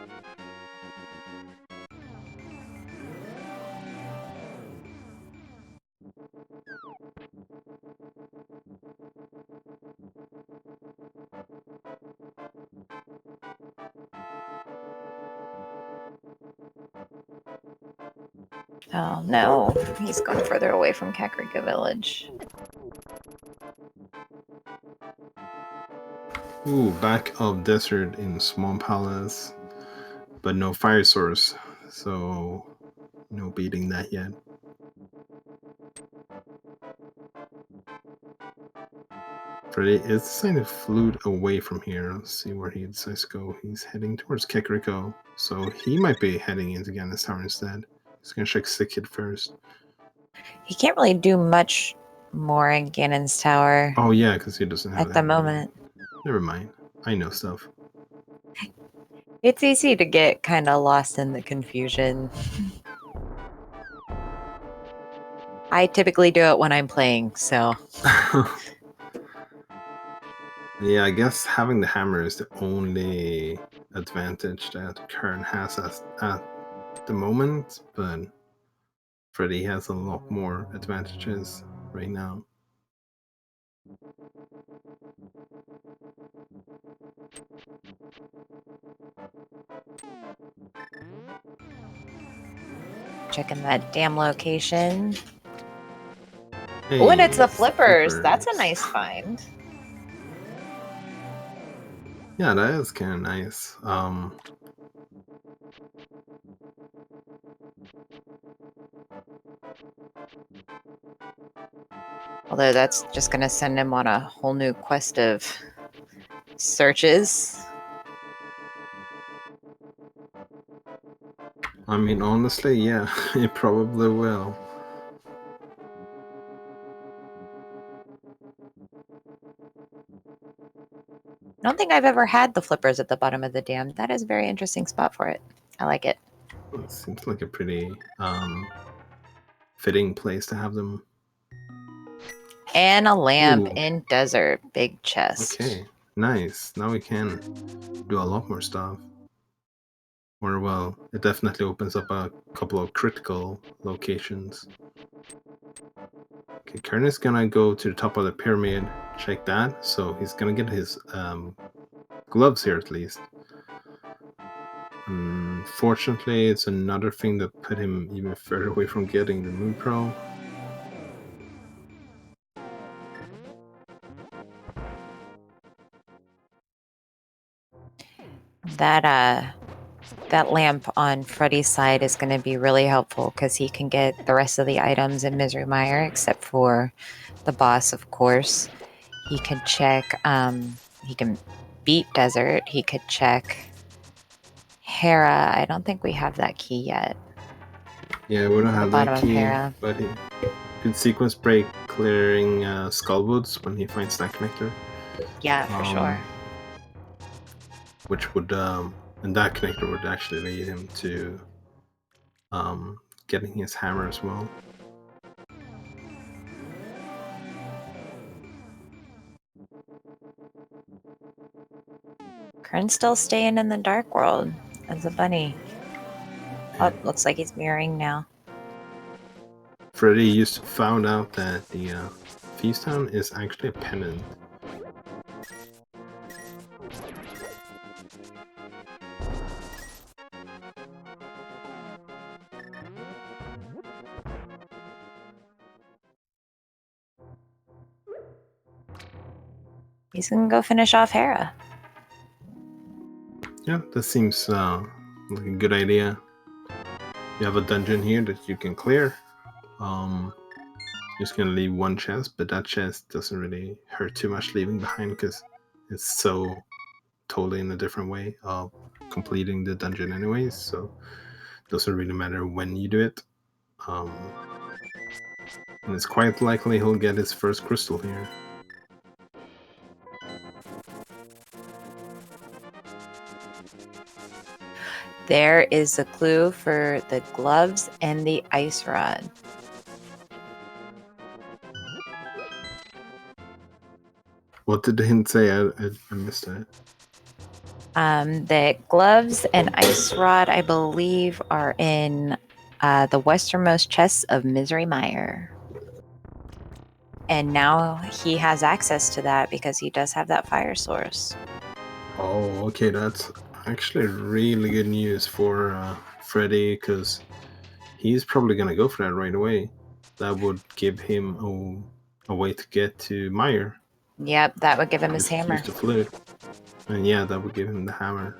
Oh no, he's gone further away from Kakarika Village. Ooh, back of desert in Swamp Palace, but no fire source, so no beating that yet. Freddeh is deciding to flute away from here. Let's see where he decides to go. He's heading towards Kakariko, so he might be heading into Gannis Tower instead. He's gonna check Sick first. He can't really do much more in Ganon's Tower Oh yeah, because he doesn't have at the hammer yet. moment. Never mind. I know stuff. It's easy to get kind of lost in the confusion. I typically do it when I'm playing, so. Yeah, I guess having the hammer is the only advantage that Qirn has at the moment, but Freddeh has a lot more advantages right now. Checking that damn location. Hey, Oh, and it's the flippers. That's a nice find. Yeah, that is kind of nice. Although that's just going to send him on a whole new quest of searches. I mean, honestly, yeah, it probably will. I don't think I've ever had the flippers at the bottom of the dam. That is a very interesting spot for it. I like it. It seems like a pretty fitting place to have them. And a lamp Ooh. in desert. Big chest. Okay, nice. Now we can do a lot more stuff. Or, well, it definitely opens up a couple of critical locations. Okay, Qirn is gonna go to the top of the pyramid, check that, so he's gonna get his gloves here at least. Unfortunately, it's another thing that put him even further away from getting the Moon Pro. That That lamp on Freddie's side is going to be really helpful because he can get the rest of the items in Misery Mire, except for the boss, of course. He could check, he can beat Desert. He could check Hera. I don't think we have that key yet. Yeah, we don't have that bottom of key, Hera. but he could sequence break clearing Skullwoods when he finds that connector. Yeah, for sure. Which would, and that connector would actually lead him to getting his hammer as well. Qirn's still staying in the Dark World as a bunny. Oh, looks like he's mirroring now. Freddeh used to found out that the Feast Town is actually a pendant. He's gonna go finish off Hera. Yeah, that seems like a good idea. You have a dungeon here that you can clear. Just gonna leave one chest, but that chest doesn't really hurt too much leaving behind because it's so totally in a different way of completing the dungeon anyways, so it doesn't really matter when you do it. And it's quite likely he'll get his first crystal here. There is a clue for the gloves and the ice rod. What did the hint say? I missed it. The gloves and ice rod, I believe, are in the westernmost chests of Misery Mire. And now he has access to that because he does have that fire source. Oh, okay, that's actually really good news for Freddeh, because he's probably gonna go for that right away. That would give him a way to get to Mire. Yep, that would give him his Just hammer. use the flute. And yeah, that would give him the hammer.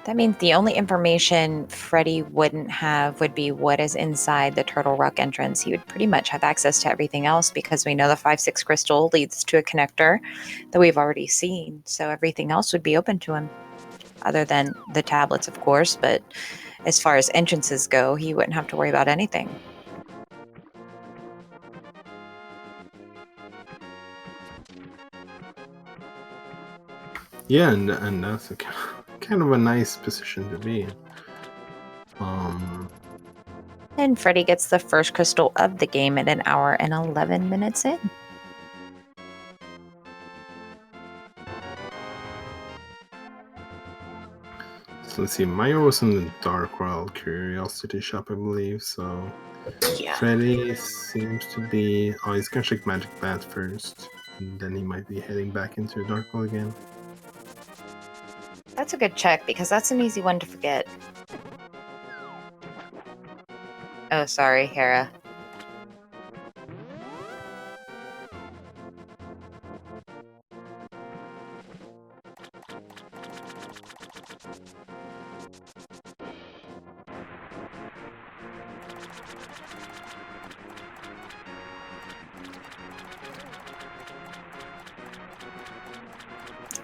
That means the only information Freddeh wouldn't have would be what is inside the Turtle Rock entrance. He would pretty much have access to everything else because we know the 5-6 crystal leads to a connector that we've already seen. So everything else would be open to him, other than the tablets, of course. But as far as entrances go, he wouldn't have to worry about anything. Yeah, and that's a kind of a nice position to be in. And Freddeh gets the first crystal of the game at 1 hour and 11 minutes in. So let's see, Mire was in the Dark World Curiosity Shop, I believe, so Yeah. Freddeh seems to be... Oh, he's gonna check Magic Bat first, and then he might be heading back into the Dark World again. That's a good check because that's an easy one to forget. Oh, sorry, Hera.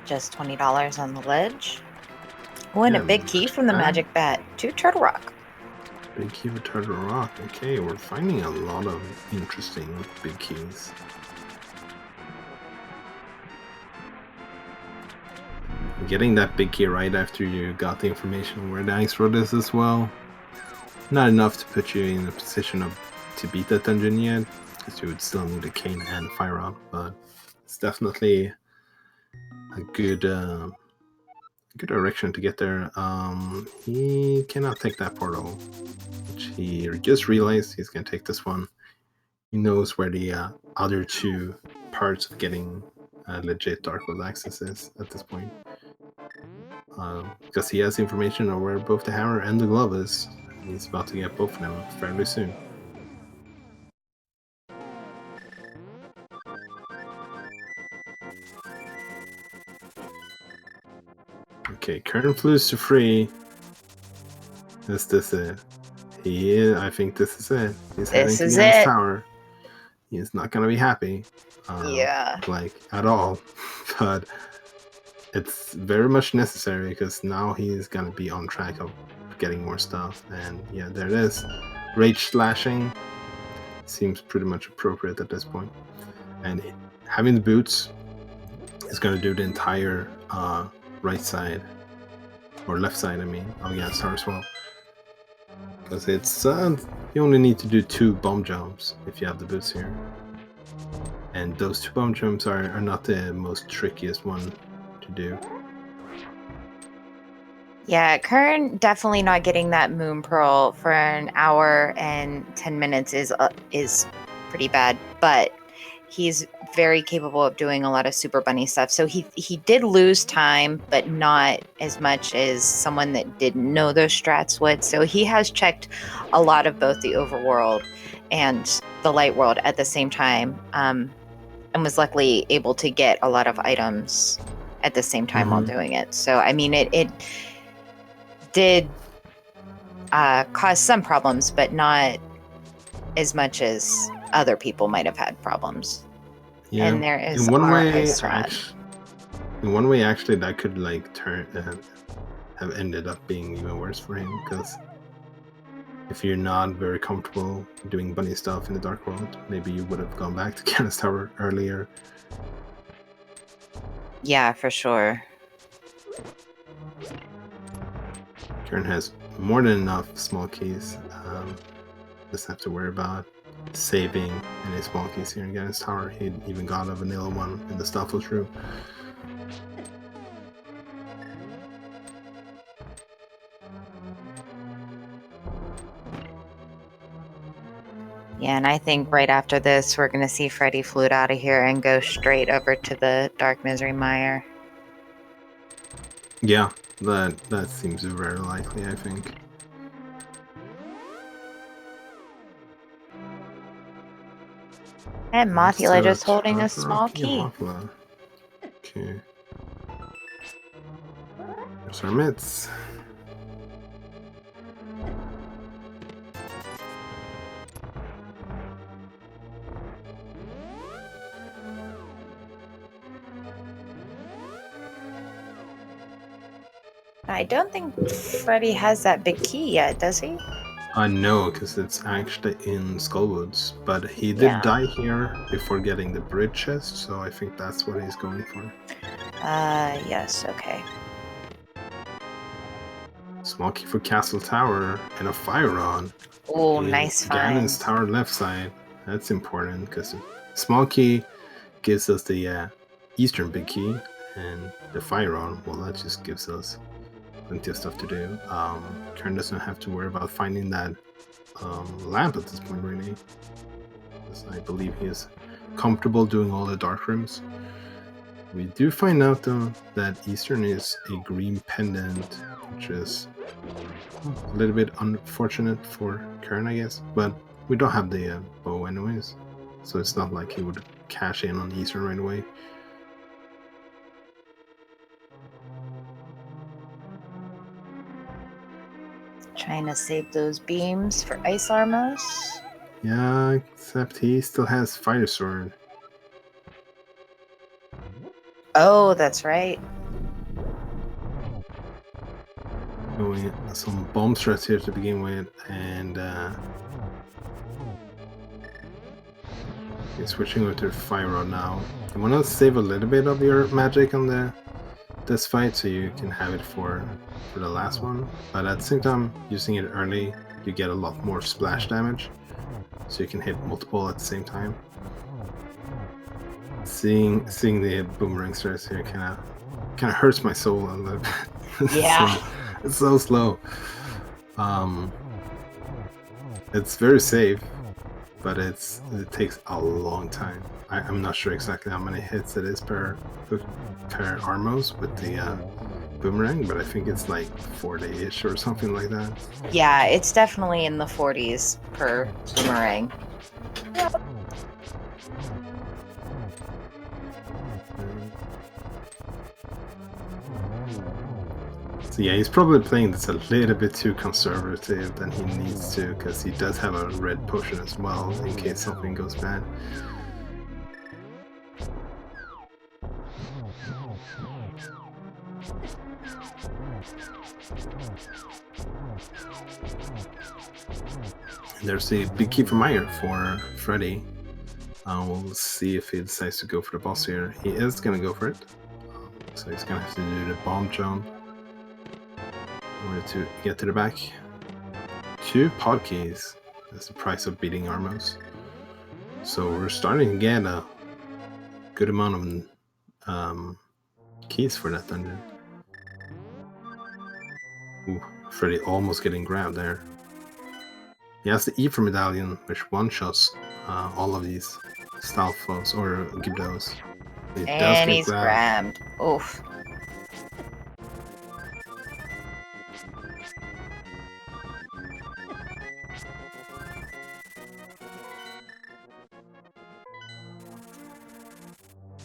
Just $20 on the ledge. Oh, and a big key from the Magic Bat to Turtle Rock. Big key for Turtle Rock. Okay, we're finding a lot of interesting big keys. Getting that big key right after you got the information where the ice road is as well. Not enough to put you in a position to beat that dungeon yet, because you would still need a cane and fire rod, but it's definitely a good direction to get there. He cannot take that portal, which he just realized. He's gonna take this one. He knows where the other two parts of getting legit Dark World access is at this point. because he has information on where both the hammer and the glove is. He's about to get both of them fairly soon. Okay, Qirn flews to free. Is this it? I think this is it. He's heading to Gannon's tower. He's not gonna be happy. Like, at all. But it's very much necessary because now he's gonna be on track of getting more stuff. And yeah, there it is. Rage slashing seems pretty much appropriate at this point. And having the boots is gonna do the entire right side, or left side, I mean, of Gannon's tower as well. Because it's you only need to do 2 bomb jumps if you have the boots here, and those 2 bomb jumps are not the most trickiest one to do. Yeah, Qirn definitely not getting that Moon Pearl for an hour and 10 minutes is pretty bad, but he's very capable of doing a lot of Super Bunny stuff. So he did lose time, but not as much as someone that didn't know those strats would. So he has checked a lot of both the overworld and the light world at the same time, and was luckily able to get a lot of items at the same time while doing it. So I mean, it did cause some problems, but not as much as other people might have had problems. Yeah. And there is in one way, actually, that could like have ended up being even worse for him, because if you're not very comfortable doing bunny stuff in the dark world, maybe you would have gone back to Gannon's tower earlier. Yeah, for sure. Qirn has more than enough small keys. Doesn't have to worry about saving any small keys here in Gannon's tower. He even got a vanilla one in the Staffels room. Yeah, and I think right after this, we're going to see Freddeh flute out of here and go straight over to the Dark Misery Mire. Yeah, that seems very likely, I think. And Mothula just holding a small key. Mothula. Okay. There's our mitts. I don't think Freddeh has that big key yet, does he? No, because it's actually in Skullwoods, but he did die here before getting the bridge chest, so I think that's what he's going for. Yes, okay. Small key for Castle Tower and a fire rod. Oh, nice find. Gannon's tower left side. That's important because small key gives us the eastern big key, and the fire rod, well, that just gives us plenty of stuff to do. Qirn doesn't have to worry about finding that lamp at this point, really, because I believe he is comfortable doing all the dark rooms. We do find out, though, that Eastern is a green pendant, which is a little bit unfortunate for Qirn, I guess, but we don't have the bow anyways, so it's not like he would cash in on Eastern right away. Trying to save those beams for Ice Armos. Yeah, except he still has Fire Sword. Oh, that's right. Going some bomb threats here to begin with, and he's switching over to Fire Rod now. You want to save a little bit of your magic on this fight so you can have it for the last one, but at the same time, using it early, you get a lot more splash damage, so you can hit multiple at the same time. Seeing the boomerang stress here kind of hurts my soul a little bit. Yeah. It's so slow. It's very safe, but it takes a long time. I'm not sure exactly how many hits it is per Armos with the Boomerang, but I think it's like 40-ish or something like that. Yeah, it's definitely in the 40s per Boomerang. So yeah, he's probably playing this a little bit too conservative than he needs to, because he does have a red potion as well in case something goes bad. And there's a big key for Meyer for Freddeh. We'll see if he decides to go for the boss here. He is going to go for it. So he's going to have to do the bomb jump in order to get to the back. 2 pod keys. That's the price of beating Armos. So we're starting to get a good amount of keys for that dungeon. Ooh, Freddeh almost getting grabbed there. He has the Ether Medallion, which one-shots all of these stealth foes, or Gibdos. He And he's grabbed. Oof.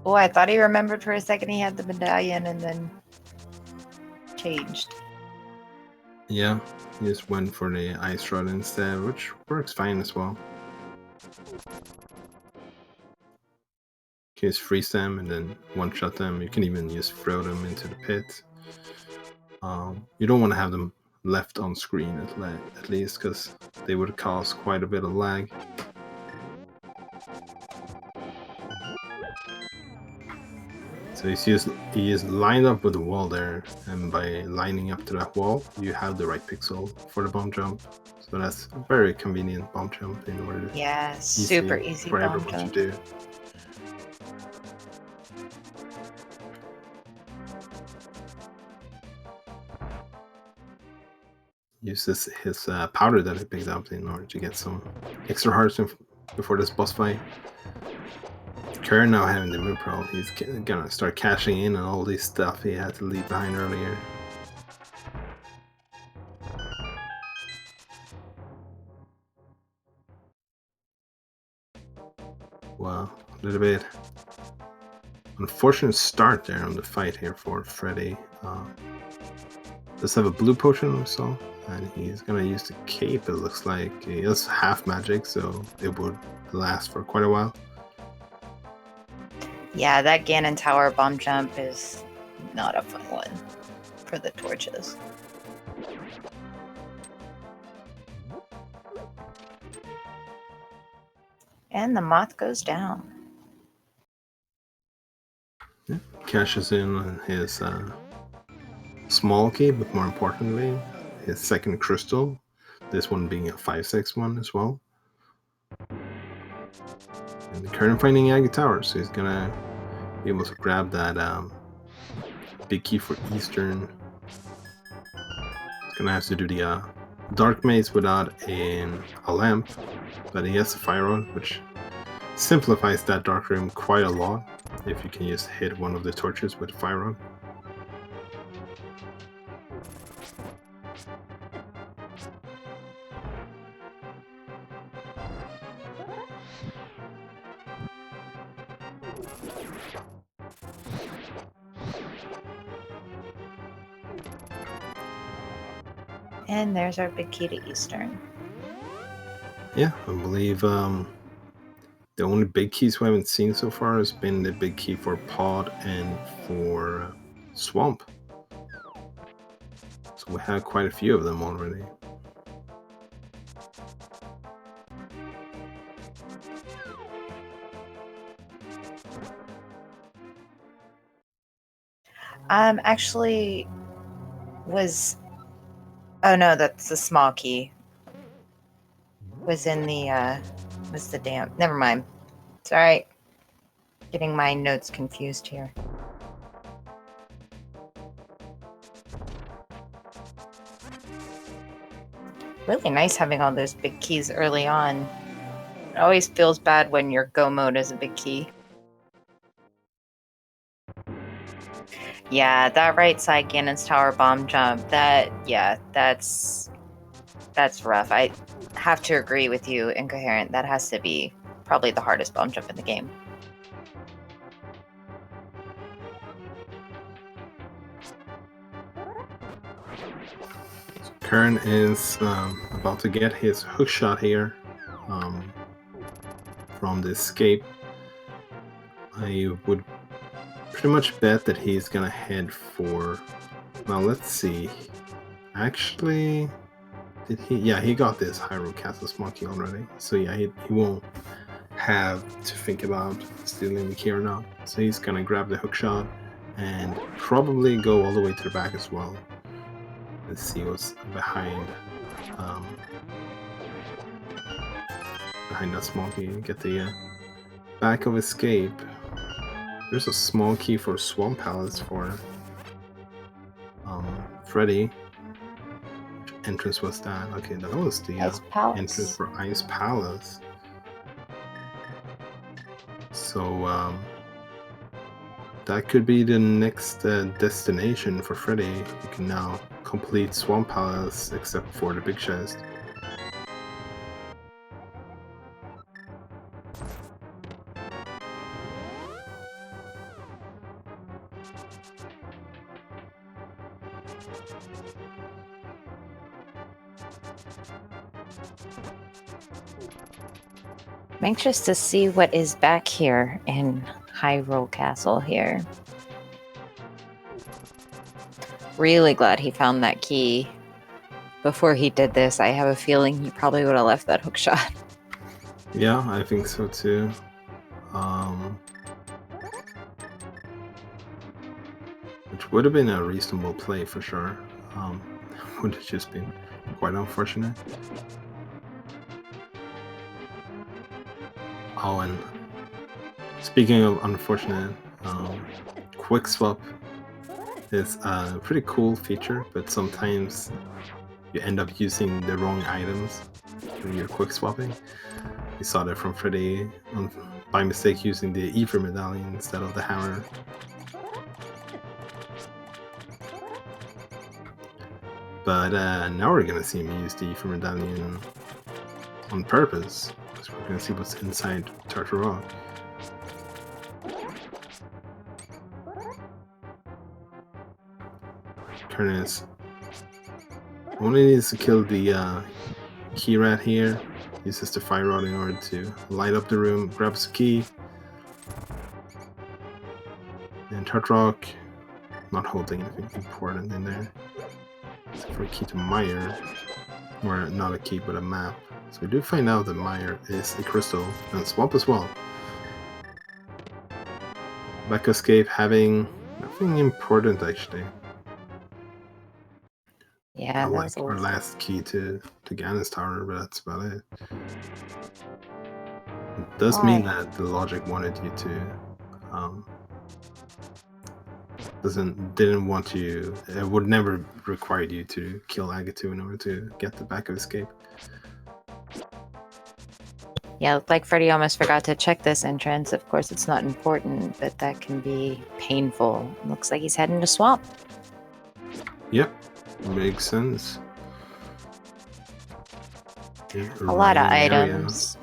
Oh, I thought he remembered for a second he had the medallion and then changed. Yeah, he just went for the Ice Rod instead, which works fine as well. You can just freeze them and then one-shot them. You can even just throw them into the pit. You don't want to have them left on screen at least, because they would cause quite a bit of lag. So he is lined up with the wall there, and by lining up to that wall, you have the right pixel for the bomb jump. So that's a very convenient bomb jump in order to super easy for bomb everyone jump. to do. Uses his powder that he picked up in order to get some extra hearts before this boss fight. Qirn now having the move pro, he's gonna start cashing in on all this stuff he had to leave behind earlier. Wow, a little bit unfortunate start there on the fight here for Freddeh. Does have a blue potion also, and he's gonna use the cape. It looks like he has half magic, so it would last for quite a while. Yeah, that Ganon Tower bomb jump is not a fun one for the torches. And the moth goes down. Yeah, cashes in on his small key, but more importantly, his second crystal. This one being a 5/6 one as well. And the Qirn finding Agate Tower, so he's gonna be able to grab that big key for Eastern. He's gonna have to do the Dark Maze without a lamp, but he has a Fire Rod, which simplifies that Dark Room quite a lot if you can just hit one of the torches with a Fire Rod. And there's our big key to Eastern. Yeah, I believe the only big keys we haven't seen so far has been the big key for Pod and for Swamp. So we have quite a few of them already. Actually was... Oh no, that's the small key. Was in the, was the damn... Never mind. It's alright. Getting my notes confused here. Really nice having all those big keys early on. It always feels bad when your go mode is a big key. Yeah, that right side Ganon's Tower bomb jump, that's rough. I have to agree with you, Incoherent. That has to be probably the hardest bomb jump in the game. Qirn is about to get his hook shot here from the escape. I would pretty much bet that he's gonna head for. Well, let's see. Actually, did he? Yeah, he got this Hyrule Castle Monkey already. So yeah, he won't have to think about stealing the key or not. So he's gonna grab the hook shot and probably go all the way to the back as well. Let's see what's behind that small key. Get the back of escape. There's a small key for Swamp Palace for Freddeh. Which entrance was that? Okay, that was the entrance for Ice Palace. So that could be the next destination for Freddeh. You can now complete Swamp Palace except for the big chest. I'm anxious to see what is back here in Hyrule Castle here. Really glad he found that key. Before he did this, I have a feeling he probably would have left that hook shot. Yeah, I think so too. Which would have been a reasonable play for sure. Would have just been quite unfortunate. Oh, and speaking of unfortunate, quick swap is a pretty cool feature, but sometimes you end up using the wrong items when you're quick swapping. We saw that from Freddeh by mistake using the Ether medallion instead of the hammer. But now we're gonna see him use the Ether medallion on purpose. So we're gonna see what's inside Tartar Rock. Qirn only needs to kill the key rat here. Uses the fire rod in order to light up the room, grabs the key. And Tartar Rock not holding anything important in there. Except for a key to Meyer. Or not a key, but a map. So we do find out that Meyer is a crystal and Swamp as well. Back escape having nothing important actually. Yeah, like our last key to Ganon's Tower, but that's about it. It does mean that the logic wanted you to didn't want you. It would never require you to kill Agatu in order to get the back of escape. Yeah, like Freddeh almost forgot to check this entrance. Of course, it's not important, but that can be painful. Looks like he's heading to Swamp. Yep, makes sense. A lot of items.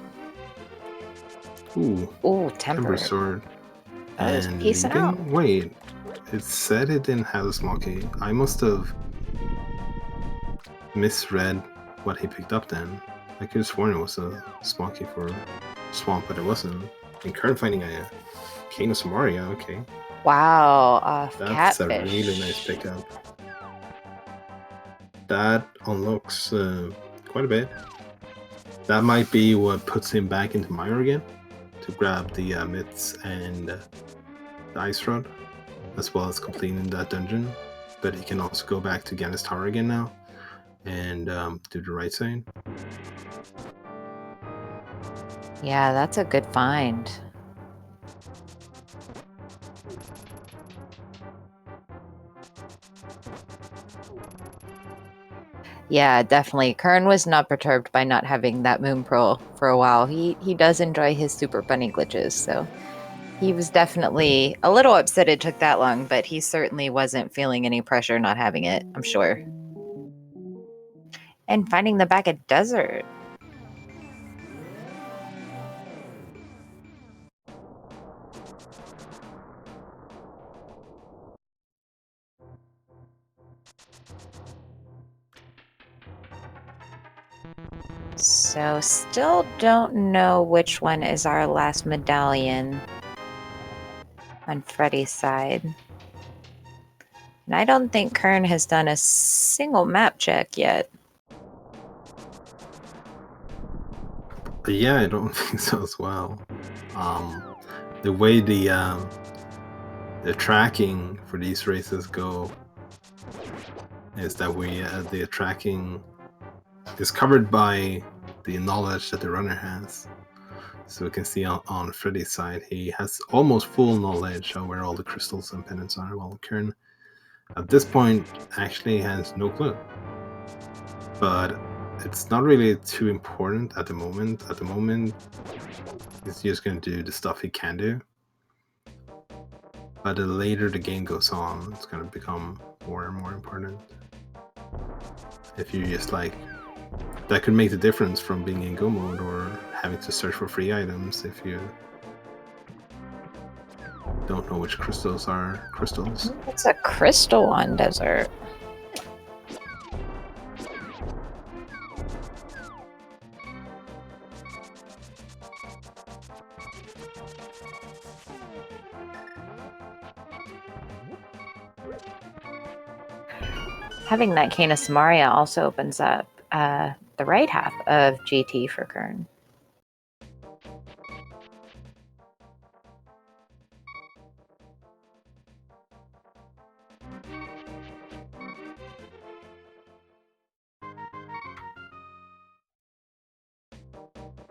Ooh, Temper Sword. And peace out. Wait, it said it didn't have a small key. I must have misread what he picked up then. I could have sworn it was a small key for Swamp, but it wasn't. And Qirn finding a Cane of Samaria, okay. Wow, that's catfish. A really nice pickup. That unlocks quite a bit. That might be what puts him back into Meyer again to grab the mitts and the ice rod, as well as completing that dungeon. But he can also go back to Ganon's Tower again now and do the right side. Yeah, that's a good find. Yeah, definitely. Qirn was not perturbed by not having that Moon Pearl for a while. He does enjoy his Super Bunny glitches, so He was definitely a little upset it took that long, but he certainly wasn't feeling any pressure not having it, I'm sure. And finding the bag of desert. So still don't know which one is our last medallion on Freddie's side. And I don't think Qirn has done a single map check yet. Yeah, I don't think so as well. The way the tracking for these races go is that the tracking is covered by the knowledge that the runner has. So we can see on Freddie's side, he has almost full knowledge of where all the crystals and pendants are, while Qirn at this point actually has no clue. But it's not really too important at the moment. At the moment, he's just going to do the stuff he can do. But the later the game goes on, it's going to become more and more important. If you just like, that could make the difference from being in go mode or having to search for free items if you don't know which crystals are crystals. It's a crystal on desert. Having that Cane of Samaria also opens up the right half of GT for Qirn.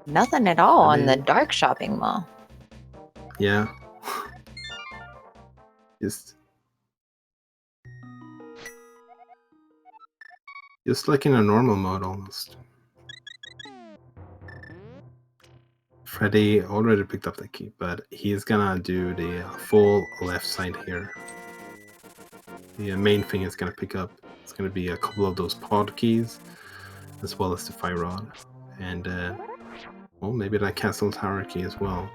Nothing at all on the dark shopping mall. Yeah. Just like in a normal mode almost. Freddeh already picked up the key, but he's gonna do the full left side here. The main thing is gonna pick up, it's gonna be a couple of those pod keys, as well as the fire rod, and well, maybe that castle tower key as well.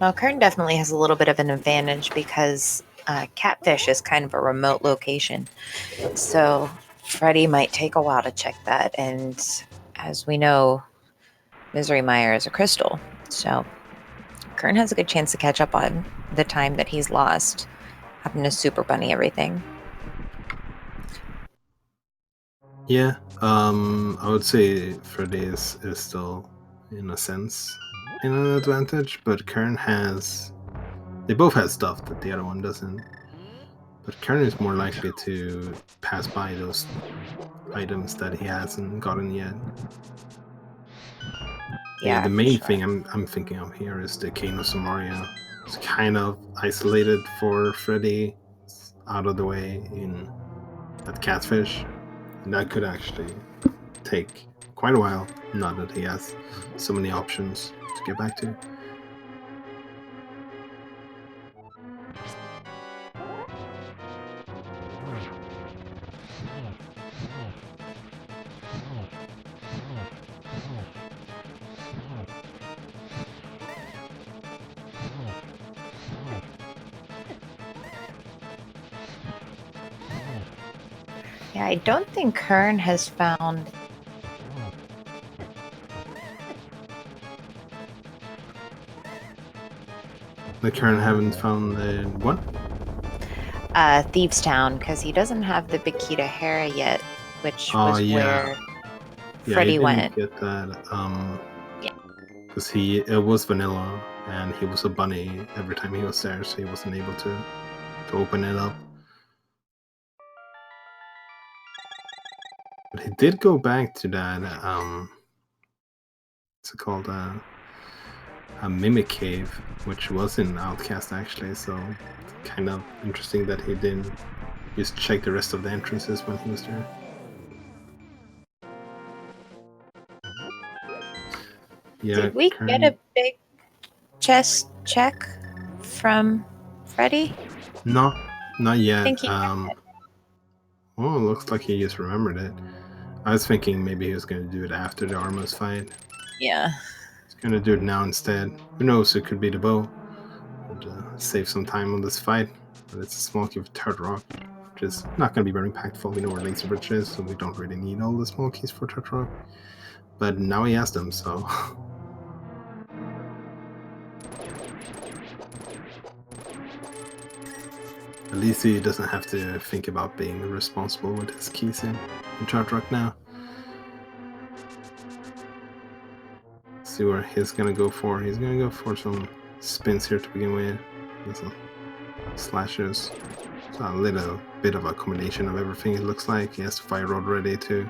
Well, Qirn definitely has a little bit of an advantage because Catfish is kind of a remote location. So Freddeh might take a while to check that. And as we know, Misery Mire is a crystal. So Qirn has a good chance to catch up on the time that he's lost having to super bunny everything. Yeah, I would say Freddeh is still, in a sense, in an advantage, but Qirn has... They both have stuff that the other one doesn't. But Qirn is more likely to pass by those items that he hasn't gotten yet. Yeah, the main thing I'm thinking of here is the Cane of Samaria. It's kind of isolated for Freddeh. It's out of the way in that Catfish. And that could actually take quite a while, now that he has so many options to get back to. Yeah, I don't think Qirn has found... The Qirn haven't found the what? Thieves Town, because he doesn't have the big key to Hera yet, which was where Freddeh went. Get that. Yeah. Because it was vanilla, and he was a bunny every time he was there, so he wasn't able to open it up. But he did go back to that. What's it called? a mimic cave, which was in Outcast actually, so kind of interesting that he didn't just check the rest of the entrances when he was there. Yeah, Did we get a big chest check from Freddeh? No, not yet. I think he Well, it looks like he just remembered it. I was thinking maybe he was going to do it after the Armos fight. Yeah. He's going to do it now instead. Who knows, it could be the bow. Would save some time on this fight. But it's a small key of Third Rock, which is not going to be very impactful. We know where Laser Bridge is, so we don't really need all the small keys for Third Rock. But now he has them, so... At least he doesn't have to think about being responsible with his keys in Third Rock now. See where he's gonna go for. He's gonna go for some spins here to begin with. And some slashes. So a little bit of a combination of everything it looks like. He has the fire rod ready too.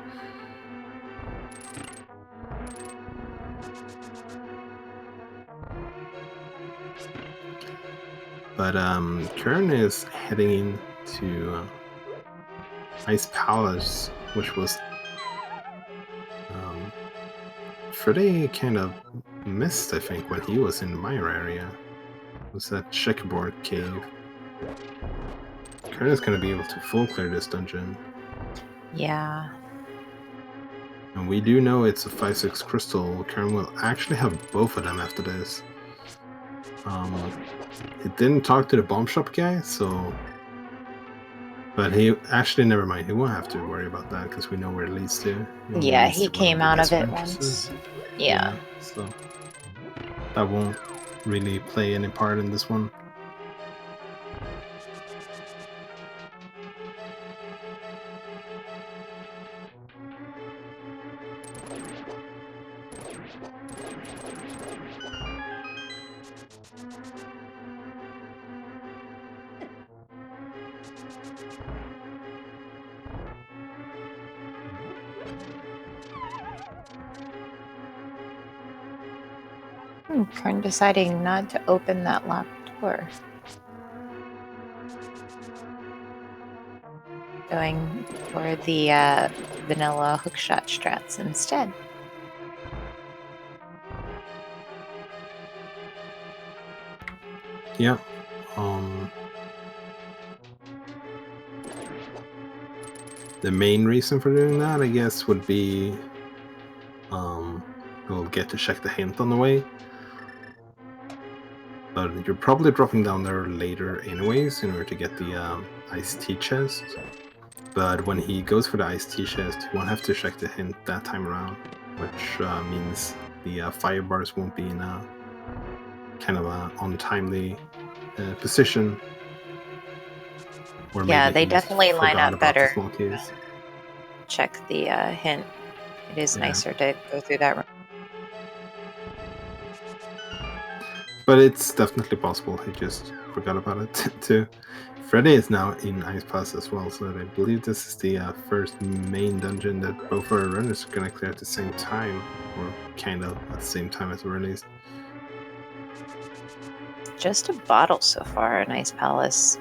But Qirn is heading into Ice Palace, which was Freddeh kind of missed, I think, when he was in the Mire area. It was that checkerboard cave. Qirn is going to be able to full clear this dungeon. Yeah. And we do know it's a 5-6 crystal. Qirn will actually have both of them after this. It didn't talk to the bomb shop guy, so... But he... Actually, never mind. He won't have to worry about that, because we know where it leads to. Yeah, he came out of it once. Yeah. So... That won't really play any part in this one. Qirn deciding not to open that locked door. Going for the vanilla hookshot strats instead. Yeah. The main reason for doing that, I guess, would be we'll get to check the hint on the way. But you're probably dropping down there later anyways in order to get the iced tea chest. But when he goes for the iced tea chest, he won't have to check the hint that time around, which means the fire bars won't be in a kind of a untimely position. Or Yeah, maybe they he definitely line forgot up about the better. small keys. Check the hint. It is Yeah. nicer to go through that room. But it's definitely possible he just forgot about it too. Freddeh is now in Ice Pass as well, so I believe this is the first main dungeon that both our runners are gonna clear at the same time, or kind of at the same time as we're released. Just a bottle so far, a nice palace.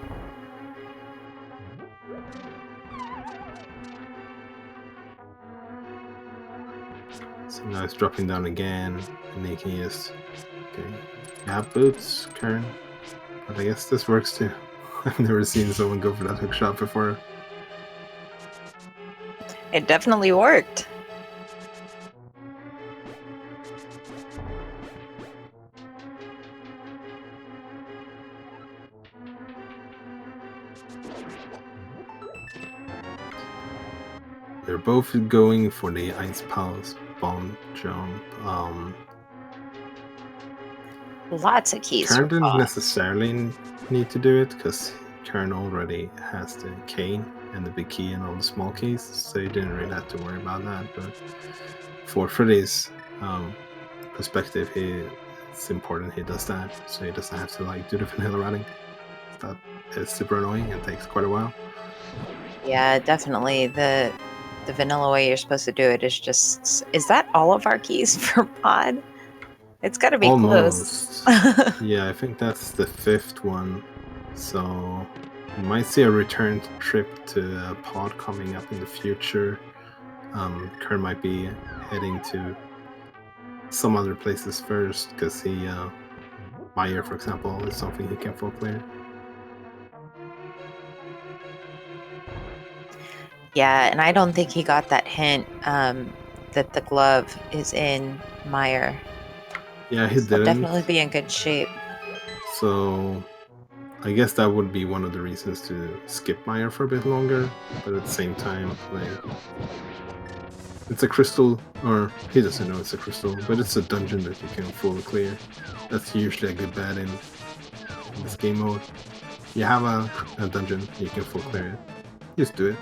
So now it's dropping down again, and he can just okay. Yeah, boots, Qirn. But I guess this works too. I've never seen someone go for that hook shot before. It definitely worked. They're both going for the Ice Palace bomb jump. Lots of keys. Qirn for didn't Paw. necessarily need to do it because Qirn already has the cane and the big key and all the small keys, so he didn't really have to worry about that. But for Freddeh's perspective, it's important he does that, so he doesn't have to like do the vanilla routing. That is super annoying and takes quite a while. Yeah, definitely. The vanilla way you're supposed to do it is just... Is that all of our keys for pod? It's got to be close. Almost. Yeah, I think that's the 5th one. So you might see a return trip to Pod coming up in the future. Qirn might be heading to some other places first because Meyer, for example, is something he can full clear. Yeah, and I don't think he got that hint that the glove is in Meyer. Yeah, he He'll didn't. definitely be in good shape. So I guess that would be one of the reasons to skip Meyer for a bit longer, but at the same time, like, it's a crystal, or he doesn't know it's a crystal, but it's a dungeon that you can fully clear. That's usually a good bet in this game mode. You have a dungeon, you can full clear it. Just do it.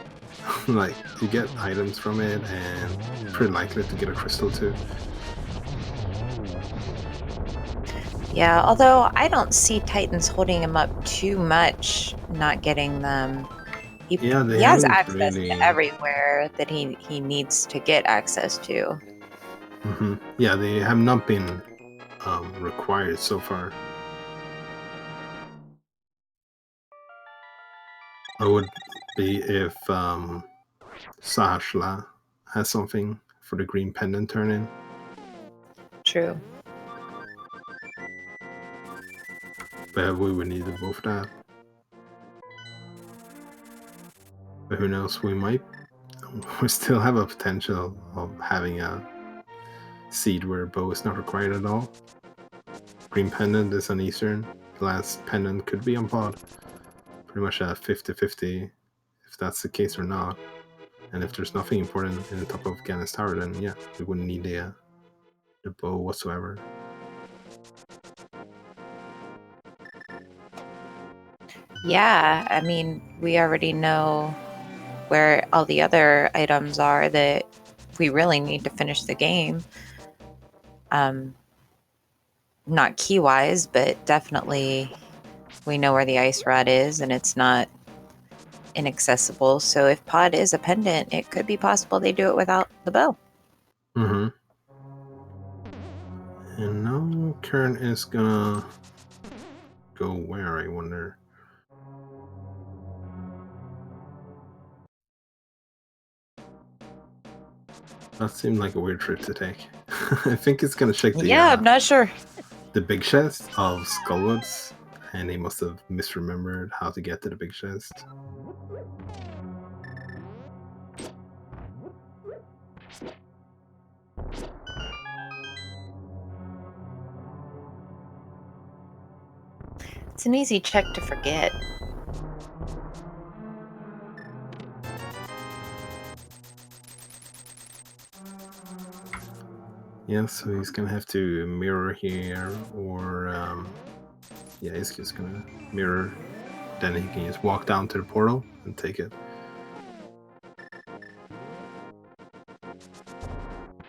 Like, you get items from it, and pretty likely to get a crystal too. Yeah, although I don't see Titans holding him up too much, not getting them. He they has haven't access really. to everywhere that he needs to get access to. Yeah, they have not been required so far. It would be if Sahashla has something for the green pendant turn in. True. But we would need both that. But who knows, we still have a potential of having a seed where bow is not required at all. Green pendant is on Eastern. Last pendant could be on Pod. Pretty much a 50-50 if that's the case or not. And if there's nothing important in the top of Gannis Tower, then yeah, we wouldn't need the bow whatsoever. Yeah, I mean, we already know where all the other items are that we really need to finish the game. Not key-wise, but definitely we know where the ice rod is, and it's not inaccessible. So if Pod is a pendant, it could be possible they do it without the bow. And now Qirn is gonna go where, I wonder? That seemed like a weird trip to take. I think it's gonna check the Yeah, I'm not sure. the big chest of Skullwoods, and he must have misremembered how to get to the big chest. It's an easy check to forget. Yeah, so he's gonna have to mirror here, or yeah, he's just gonna mirror. Then he can just walk down to the portal and take it.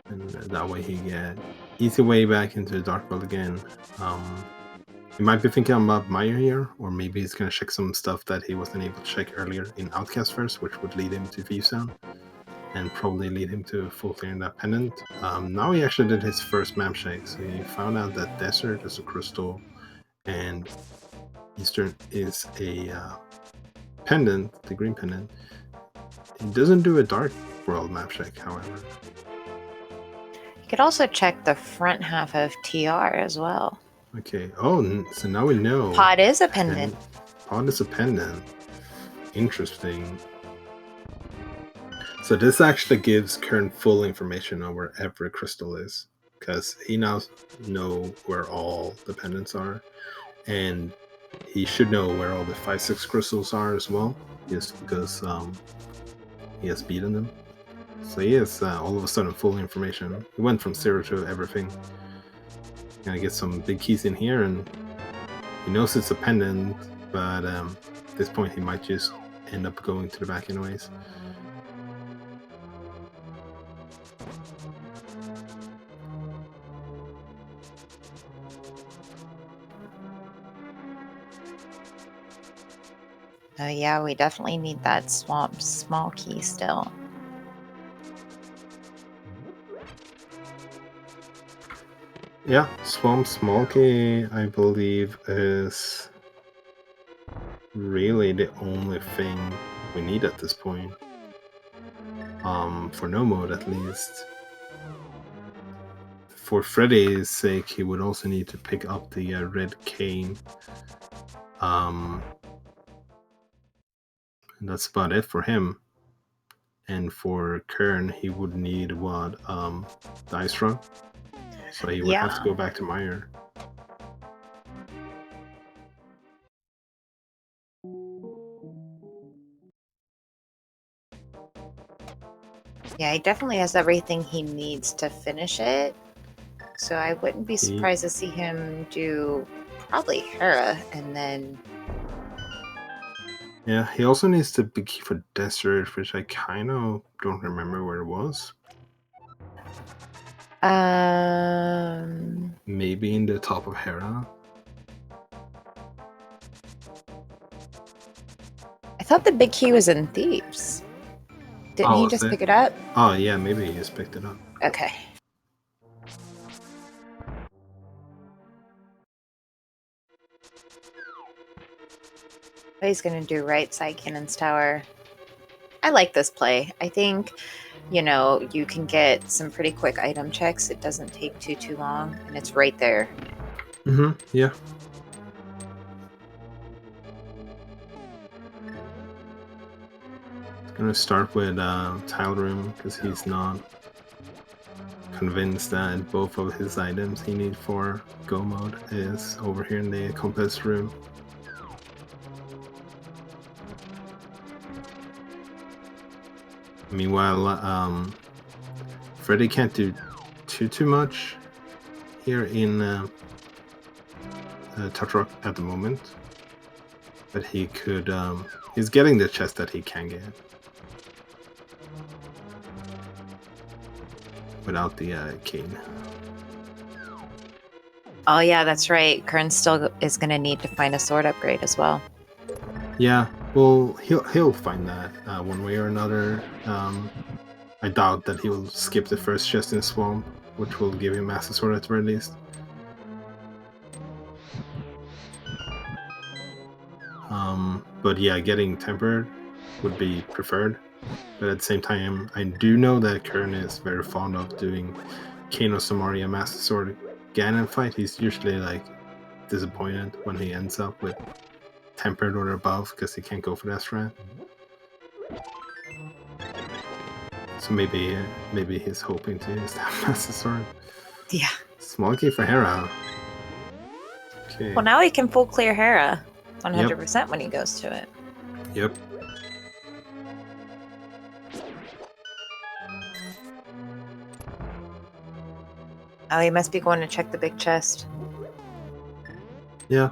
And that way he get easy way back into the Dark World again. He might be thinking about Meyer here, or maybe he's gonna check some stuff that he wasn't able to check earlier in Outcast first, which would lead him to Thief Zone, and probably lead him to full clearing that pendant. Now he actually did his first map shake, so he found out that Desert is a crystal, and Eastern is a pendant, the green pendant. He doesn't do a Dark World map shake, however. You could also check the front half of TR as well. Okay. Oh, so now we know. Pod is a pendant. Pod is a pendant. Interesting. So this actually gives Qirn full information on where every crystal is, because he now knows where all the pendants are, and he should know where all the 5-6 crystals are as well, just because he has beaten them. So he has all of a sudden full information. He went from 0 to everything. Gonna get some big keys in here, and he knows it's a pendant, but at this point he might just end up going to the back anyways. Yeah, we definitely need that swamp small key still. Yeah, Swamp Smolky, I believe, is really the only thing we need at this point. For no mode at least. For Freddeh's sake, he would also need to pick up the red cane. And that's about it for him. And for Qirn, he would need what? Dice Run. So he would have to go back to Meyer. Yeah, he definitely has everything he needs to finish it. So I wouldn't be surprised to see him do probably Hera and then... Yeah, he also needs the big key for Desert, which I kind of don't remember where it was. Maybe in the top of Hera. I thought the big key was in Thieves. Didn't he just pick it up? Oh, yeah, maybe he just picked it up. Okay. What he's going to do right side Cannon's Tower. I like this play. I think, you know, you can get some pretty quick item checks. It doesn't take too long, and it's right there. Yeah. Gonna start with Tile Room because he's not convinced that both of his items he needs for Go mode is over here in the Compass Room. Meanwhile, Freddeh can't do too much here in Touch Rock at the moment, but he could. He's getting the chest that he can get without the cane. Oh yeah, that's right. Qirn still is going to need to find a sword upgrade as well. Yeah, well, he'll find that one way or another. I doubt that he'll skip the first chest in Swamp, which will give him Master Sword at the very least. But yeah, getting Tempered would be preferred. But at the same time, I do know that Qirn is very fond of doing Kano Samaria Master Sword Ganon fight. He's usually like disappointed when he ends up with Tempered or above because he can't go for that strat. So maybe he's hoping to use that Master Sword. Yeah. Small key for Hera. Okay. Well, now he can full clear Hera 100% when he goes to it. Yep. Oh, he must be going to check the big chest. Yeah.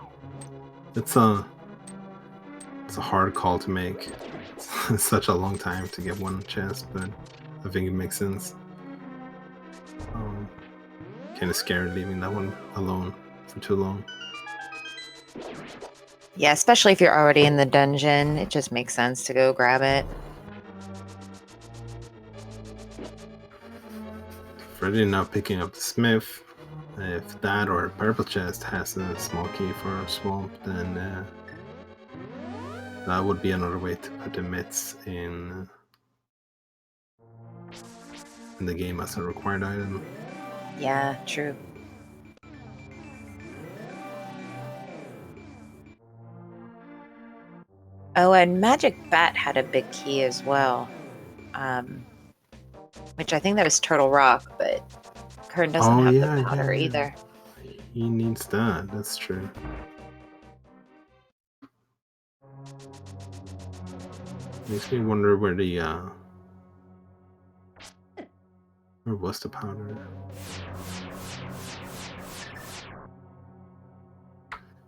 It's a hard call to make. It's such a long time to get one chest, but I think it makes sense. Kind of scared leaving that one alone for too long. Yeah, especially if you're already in the dungeon, it just makes sense to go grab it. Freddeh now picking up the Smith. If that or a purple chest has a small key for Swamp, then that would be another way to put the mitts in the game as a required item. Yeah, true. Oh, and Magic Bat had a big key as well. Which I think that was Turtle Rock, but Qirn doesn't have the powder either. He needs that, that's true. Makes me wonder where the where was the powder?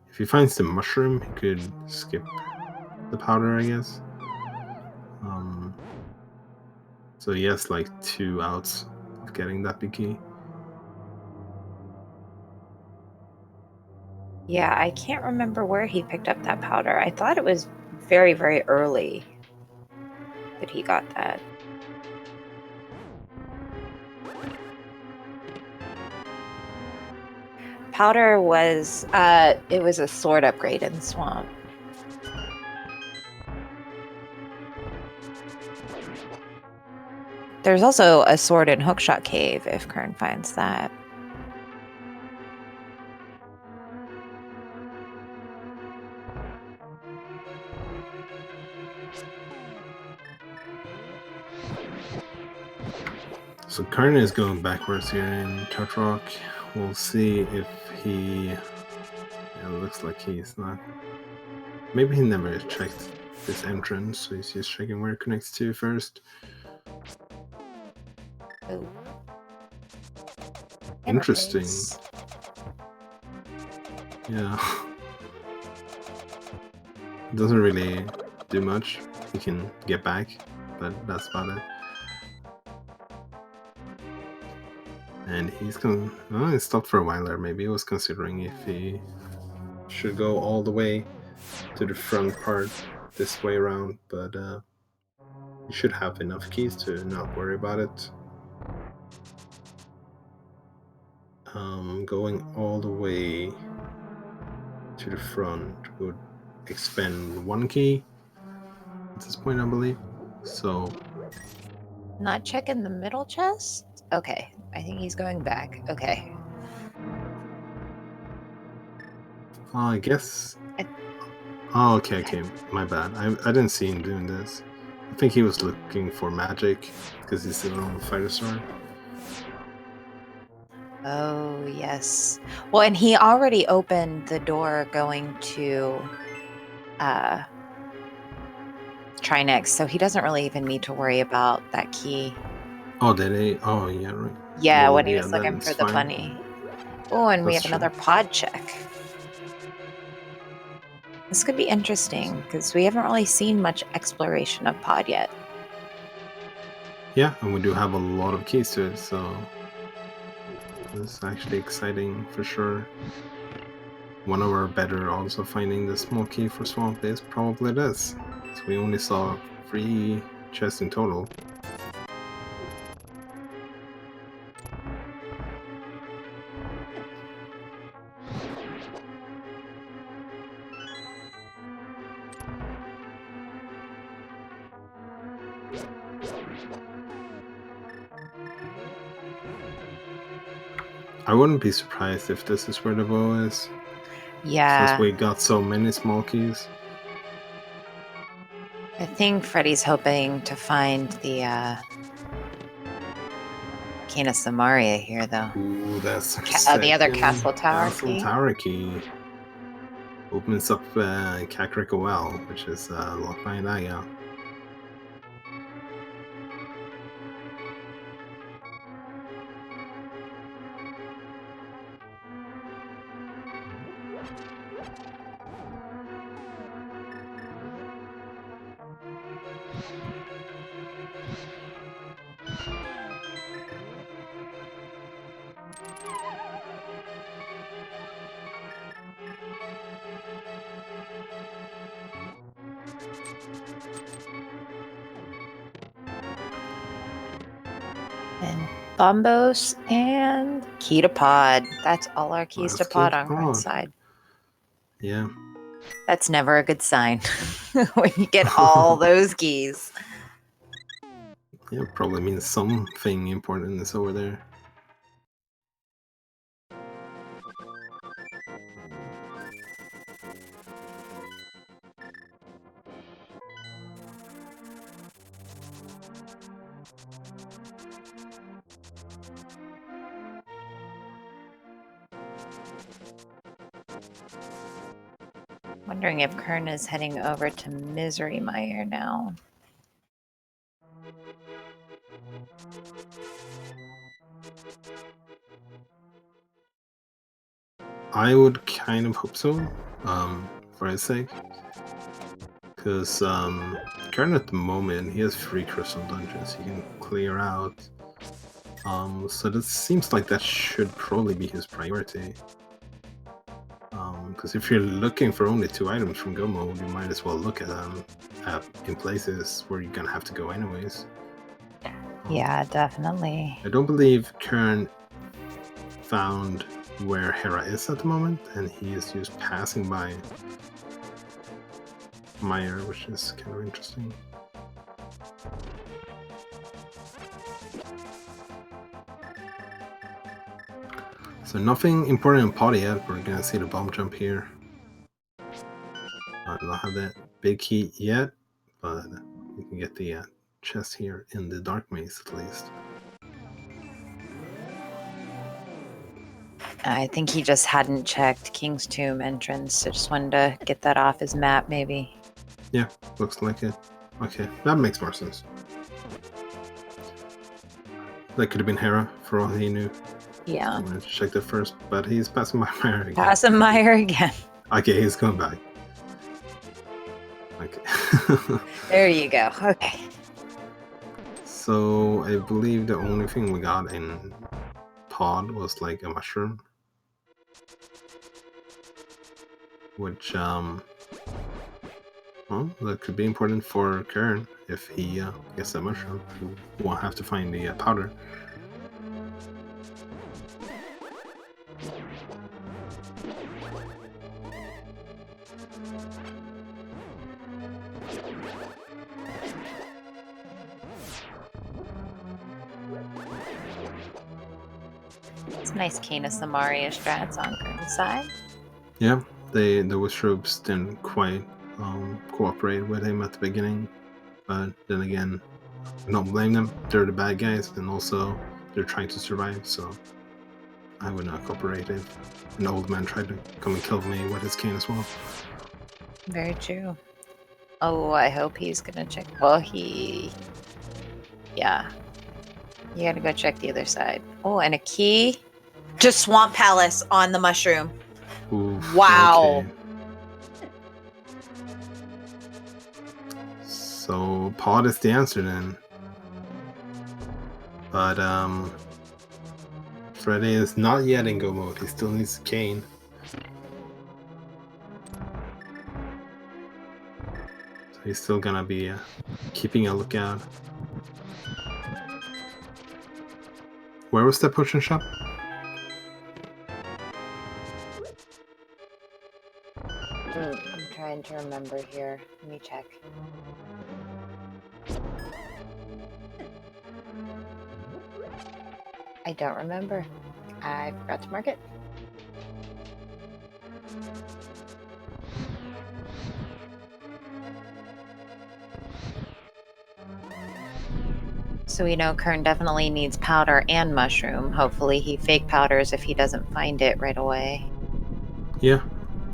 If he finds the mushroom, he could skip the powder, I guess. So he has like 2 outs of getting that big key. Yeah, I can't remember where he picked up that powder. I thought it was very, very early that he got that. powder was it was a sword upgrade in the swamp. There's also a sword in Hookshot Cave if Qirn finds that. So Qirn is going backwards here in Tart Rock. We'll see if he... Yeah, it looks like he's not... Maybe he never checked this entrance, so he's just checking where it connects to first. Oh. Interesting. Yeah. It doesn't really do much. He can get back, but that's about it. And he's gonna... Oh, he stopped for a while there. Maybe he was considering if he should go all the way to the front part this way around, but you should have enough keys to not worry about it. Going all the way to the front would expend 1 key at this point, I believe. So... Not checking the middle chest? Okay, I think he's going back. Okay. I guess... Oh, okay, my bad. I didn't see him doing this. I think he was looking for magic, because he's still on the fighter sword. Oh, yes. Well, and he already opened the door going to Trinex, so he doesn't really even need to worry about that key. Oh, did he? Oh, yeah, right. Yeah, Well, when he yeah, was looking then for it's the fine. bunny. Oh, and we That's have true. another pod check. This could be interesting, because we haven't really seen much exploration of pod yet. Yeah, and we do have a lot of keys to it, so it's actually exciting for sure. One of our better odds of finding the small key for Swamp is probably this. So we only saw 3 chests in total. I wouldn't be surprised if this is where the bow is. Yeah. Since we got so many small keys. I think Freddie's hoping to find the Kana Samaria here, though. Ooh, that's The other Castle Tower Castle key. Tower key. Opens up Kakariko Well, which is locked by Naya. And Bombos and key to pod. That's all our keys to That's pod key to on Qirn's pod. side. Yeah. That's never a good sign when you get all those keys. Yeah, probably means something important is over there. Wondering if Qirn is heading over to Misery Mire now. I would kind of hope so, for his sake. Because Qirn at the moment, he has 3 crystal dungeons he can clear out. So it seems like that should probably be his priority. Because if you're looking for only 2 items from Go Mode, you might as well look at them in places where you're gonna have to go anyways. Yeah, definitely. I don't believe Qirn found where Hera is at the moment, and he is just passing by Meyer, which is kind of interesting. So nothing important in pot yet. We're gonna see the bomb jump here. I don't have that big heat yet, but we can get the chest here in the dark maze at least. I think he just hadn't checked King's Tomb entrance, so just wanted to get that off his map, maybe. Yeah, looks like it. Okay, that makes more sense. That could have been Hera, for all he knew. Yeah. I'm gonna check that first, but he's passing by Meyer again. Passing Meyer again. Okay, he's coming back. Okay. There you go. Okay. So I believe the only thing we got in pod was like a mushroom, which well, that could be important for Qirn if he gets that mushroom. He won't have to find the powder. It's a nice Canis Samaria strats on Qirn's side. Yeah, the Wishrobes didn't quite cooperate with him at the beginning, but then again, I don't blame them. They're the bad guys, and also they're trying to survive, so I would not cooperate if an old man tried to come and kill me with his cane as well. Very true. Oh, I hope he's gonna check. Well, yeah. You gotta go check the other side. Oh, and a key. Just Swamp Palace on the mushroom. Oof, Wow. okay. So pod is the answer then. But Freddeh is not yet in go mode. He still needs the cane. So he's still gonna be keeping a lookout. Where was that potion shop? I'm trying to remember here. Let me check. I don't remember. I forgot to mark it. So we know Qirn definitely needs powder and mushroom. Hopefully he fake powders if he doesn't find it right away. Yeah,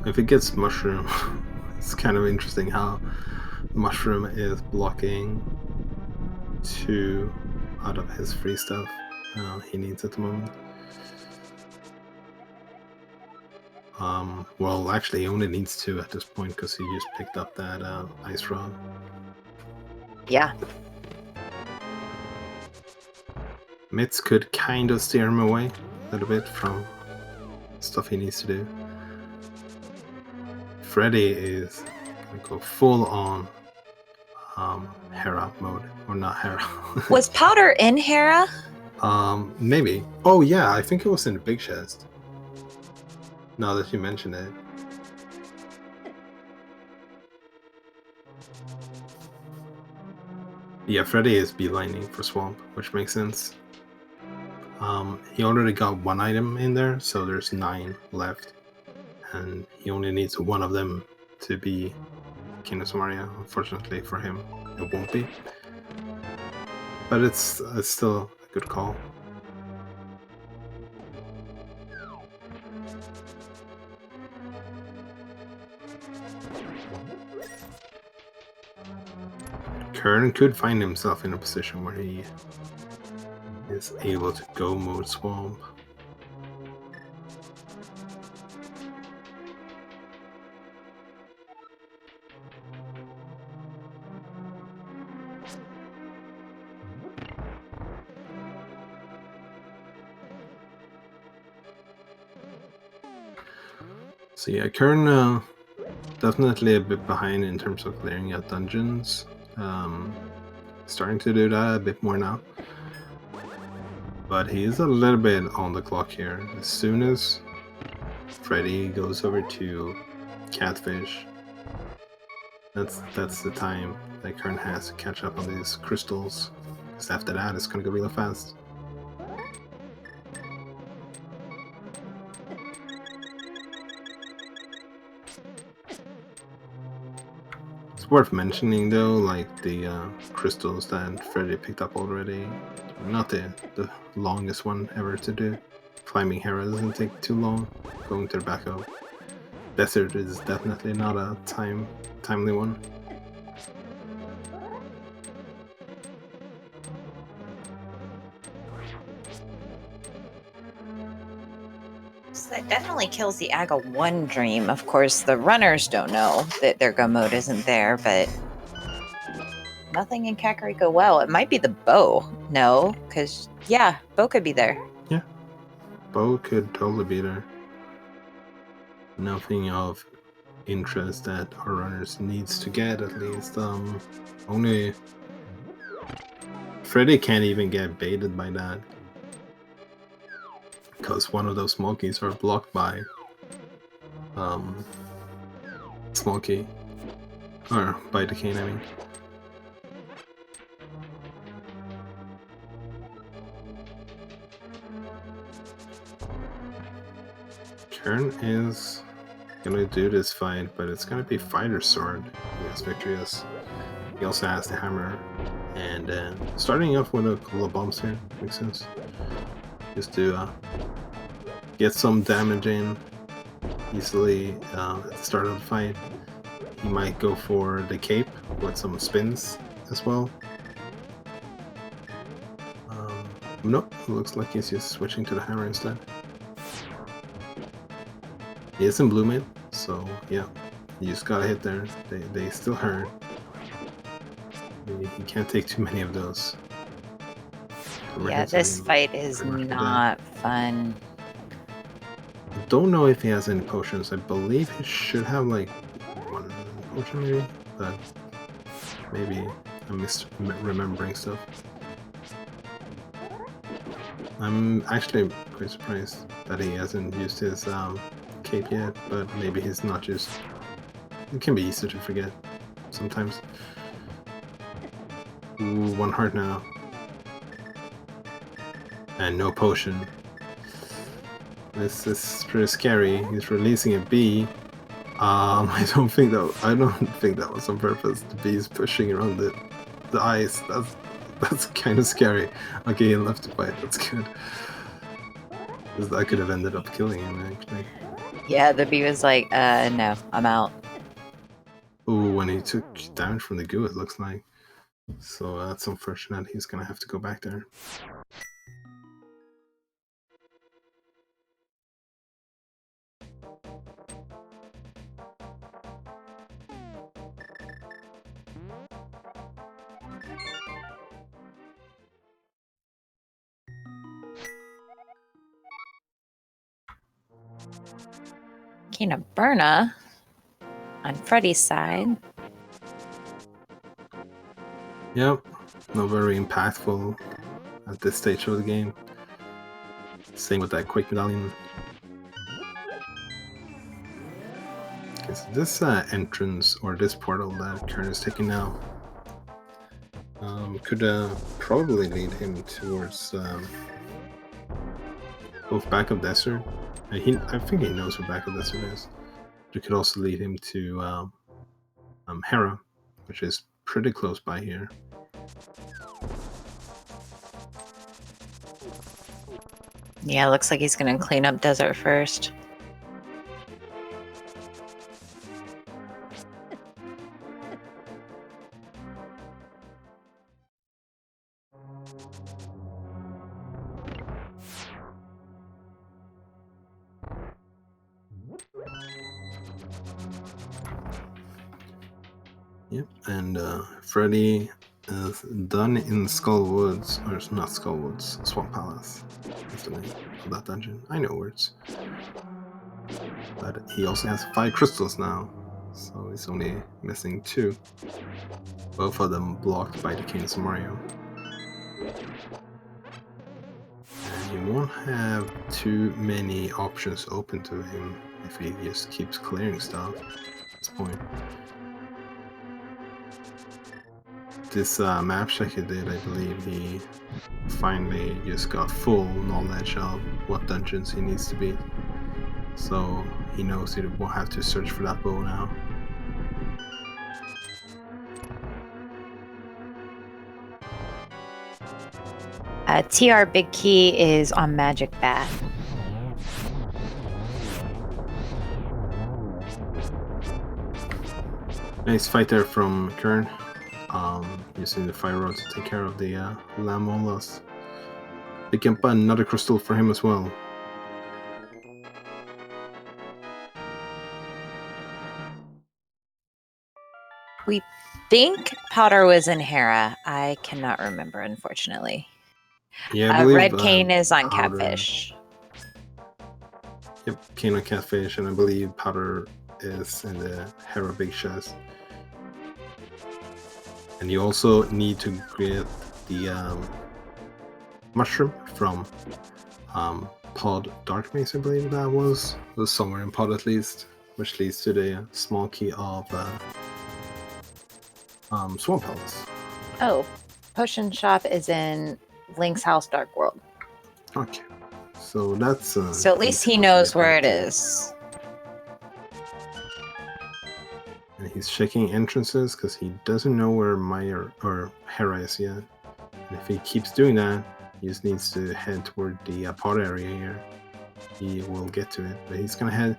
if it gets mushroom, it's kind of interesting how mushroom is blocking 2 out of his free stuff he needs at the moment. Well, actually, he only needs 2 at this point because he just picked up that ice rod. Yeah. Mitz could kind of steer him away a little bit from stuff he needs to do. Freddeh is gonna go full on Hera mode, or not Hera. Was powder in Hera? Maybe. Oh yeah, I think it was in the big chest. Now that you mention it. Yeah, Freddeh is beelining for Swamp, which makes sense. He already got 1 item in there, so there's 9 left. And he only needs 1 of them to be King of Samaria. Unfortunately for him, it won't be. But it's still a good call. Qirn could find himself in a position where he is able to go mode Swamp. So yeah, Qirn definitely a bit behind in terms of clearing out dungeons. Starting to do that a bit more now. But he's a little bit on the clock here. As soon as Freddeh goes over to Catfish, that's the time that Qirn has to catch up on these crystals. Because after that, it's gonna go really fast. It's worth mentioning though, like the crystals that Freddeh picked up already. Not the longest one ever to do. Climbing Hera doesn't take too long. Going to the back of Desert is definitely not a timely one. So that definitely kills the Aga 1 dream. Of course, the runners don't know that their go mode isn't there, but nothing in Kakariko well. It might be the bow. No, because, yeah, bow could be there. Yeah, bow could totally be there. Nothing of interest that our runners needs to get, at least. Only Freddeh can't even get baited by that. Because one of those smokies are blocked by Smoky. Or by the Qirn, I mean. Qirn is gonna do this fight, but it's gonna be Fighter Sword. Yes, victorious. He also has the hammer. And starting off with a couple of bombs here makes sense. Just to get some damage in easily at the start of the fight. He might go for the cape with some spins as well. Nope, it looks like he's just switching to the hammer instead. He is in blue mid, so yeah, you just gotta hit there. They still hurt. You can't take too many of those. Yeah, this fight is not fun. I don't know if he has any potions. I believe he should have like one potion maybe, but maybe I'm misremembering stuff. I'm actually quite surprised that he hasn't used his cape yet, but maybe he's not just... It can be easy to forget sometimes. Ooh, 1 heart now. And no potion. This is pretty scary. He's releasing a bee. I don't think that was on purpose. The bee is pushing around the ice. That's kind of scary. Okay, he left the fight. That's good. I could have ended up killing him actually. Yeah, the bee was like, no, I'm out. Ooh, when he took damage from the goo, it looks like. So that's unfortunate. He's gonna have to go back there. Burna on Freddie's side. Yep, not very impactful at this stage of the game. Same with that quick medallion. Okay, so this entrance, or this portal that Qirn is taking now, could probably lead him towards both Back of Desert. I think he knows where Back of Desert is. It could also lead him to Hera, which is pretty close by here. Yeah, looks like he's gonna clean up Desert first. Yep, and Freddeh is done in Skull Woods, or it's not Skull Woods, Swamp Palace. That's the name of that dungeon. I know words. But he also has 5 crystals now, so he's only missing 2. Both of them blocked by the Kings of Mario. And he won't have too many options open to him if he just keeps clearing stuff at this point. This map check he did, I believe he finally just got full knowledge of what dungeons he needs to beat. So he knows he won't have to search for that bow now. TR Big Key is on Magic Bath. Nice fight there from Qirn. Using the fire rod to take care of the Lamolas. Picking up another crystal for him as well. We think Powder was in Hera. I cannot remember, unfortunately. Yeah, I believe Red Cane is on Powder... Catfish. Yep, Cane on Catfish, and I believe Powder is in the Hera Big Chest. And you also need to get the mushroom from Pod Dark Maze, I believe that was. It was somewhere in Pod at least, which leads to the small key of Swamp Palace. Oh, Potion Shop is in Link's House Dark World. Okay, so that's... so at least he knows where it is. And he's checking entrances because he doesn't know where Maya or Hera is yet. And if he keeps doing that, he just needs to head toward the pod area here. He will get to it, but he's gonna head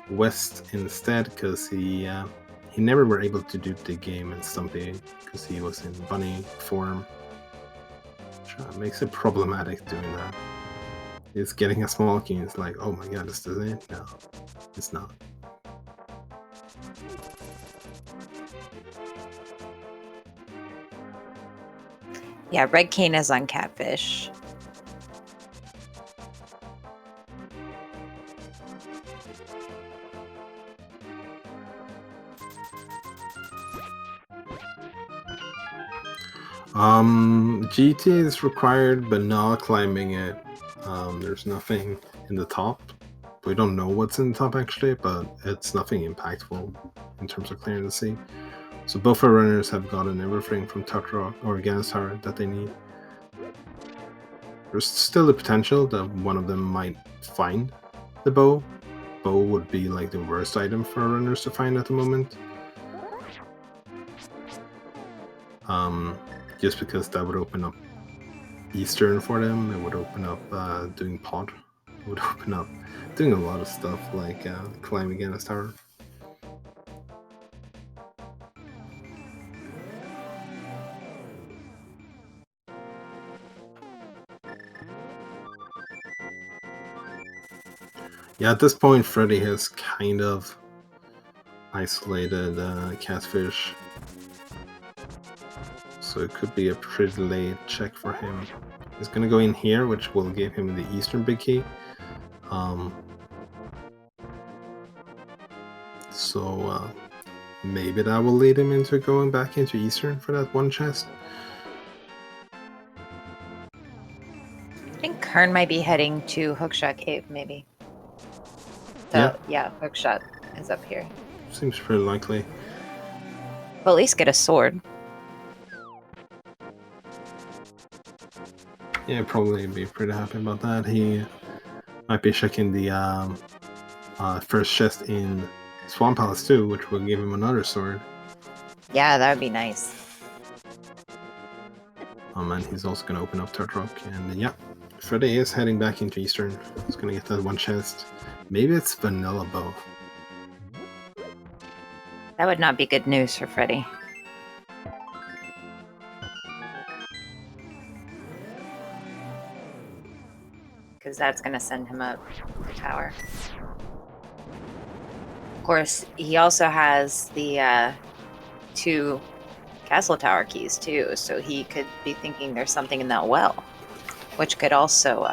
west instead because he never were able to dupe the game in Stumpy because he was in bunny form. Which makes it problematic doing that. He's getting a small key and it's like, oh my god, this is it? No, it's not. Yeah, Red Cane is on Catfish. GT is required, but not climbing it. There's nothing in the top. We don't know what's in the top actually, but it's nothing impactful in terms of clearing the sea. So both our runners have gotten everything from Tutrock or Tower that they need. There's still the potential that one of them might find the bow. Bow would be like the worst item for our runners to find at the moment. Just because that would open up Eastern for them, it would open up doing pod, it would open up doing a lot of stuff like climbing against Tower. Yeah, at this point, Freddeh has kind of isolated Catfish. So it could be a pretty late check for him. He's gonna go in here, which will give him the Eastern Big Key. So maybe that will lead him into going back into Eastern for that one chest. I think Qirn might be heading to Hookshot Cave, maybe. So, yeah, Hookshot is up here. Seems pretty likely. Well, at least get a sword. Yeah, probably be pretty happy about that. He might be checking the first chest in Swamp Palace too, which will give him another sword. Yeah, that would be nice. And he's also going to open up Tutrock. And yeah, Freddeh is heading back into Eastern. He's going to get that one chest. Maybe it's Vanilla Bow. That would not be good news for Freddeh. Because that's going to send him up the tower. Of course, he also has the 2 castle tower keys too, so he could be thinking there's something in that well, which could also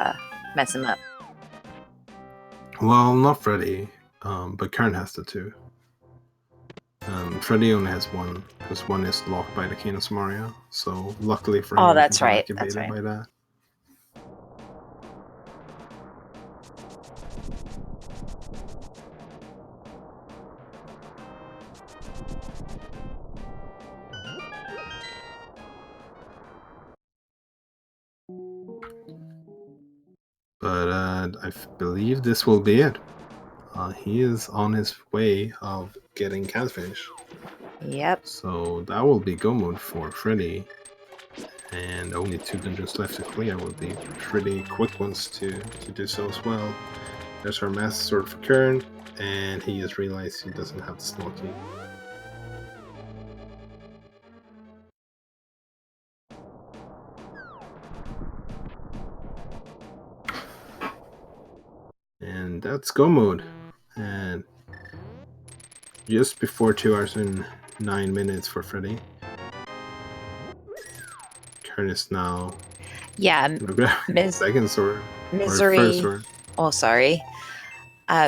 mess him up. Well, not Freddeh, but Qirn has the 2. Freddeh only has 1, because 1 is locked by the King of Samaria. So luckily for him, that's he can right. activate That's it right. by that. But I believe this will be it. He is on his way of getting Catfish. Yep. So that will be go mode for Freddeh. And only 2 dungeons left to clear will be pretty quick ones to do so as well. There's our Master Sword for Qirn, and he has realized he doesn't have the small key. And that's go mode. And just before 2 hours and 9 minutes for Freddeh. Qirn is now second sword. Misery. Or first sword. Oh, sorry.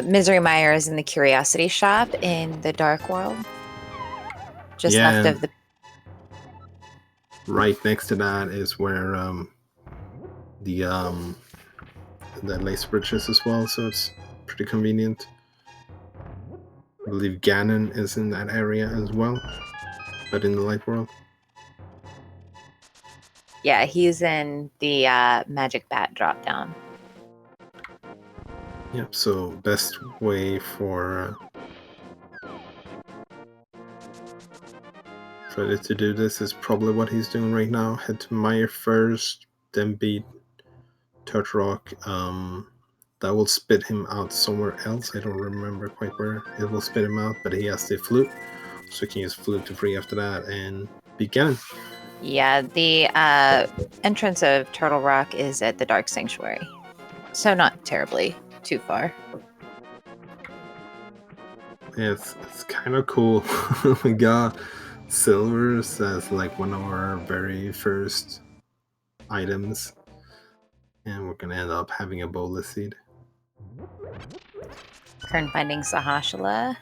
Misery Meyer is in the Curiosity Shop in the Dark World. Just left of the. Right next to that is where the lace bridge is as well, so it's pretty convenient. I believe Ganon is in that area as well, but in the light world. Yeah, he's in the Magic Bat drop down. Yep, so best way for Freddeh to do this is probably what he's doing right now. Head to Meyer first, then beat Turtle Rock. That will spit him out somewhere else. I don't remember quite where it will spit him out, but he has the flute, so he can use flute to free after that and beat Ganon. Yeah, the entrance of Turtle Rock is at the Dark Sanctuary, so not terribly too far. Yeah, it's kind of cool. We got silvers as like one of our very first items, and we're gonna end up having a bolus seed. Qirn finding Sahashala.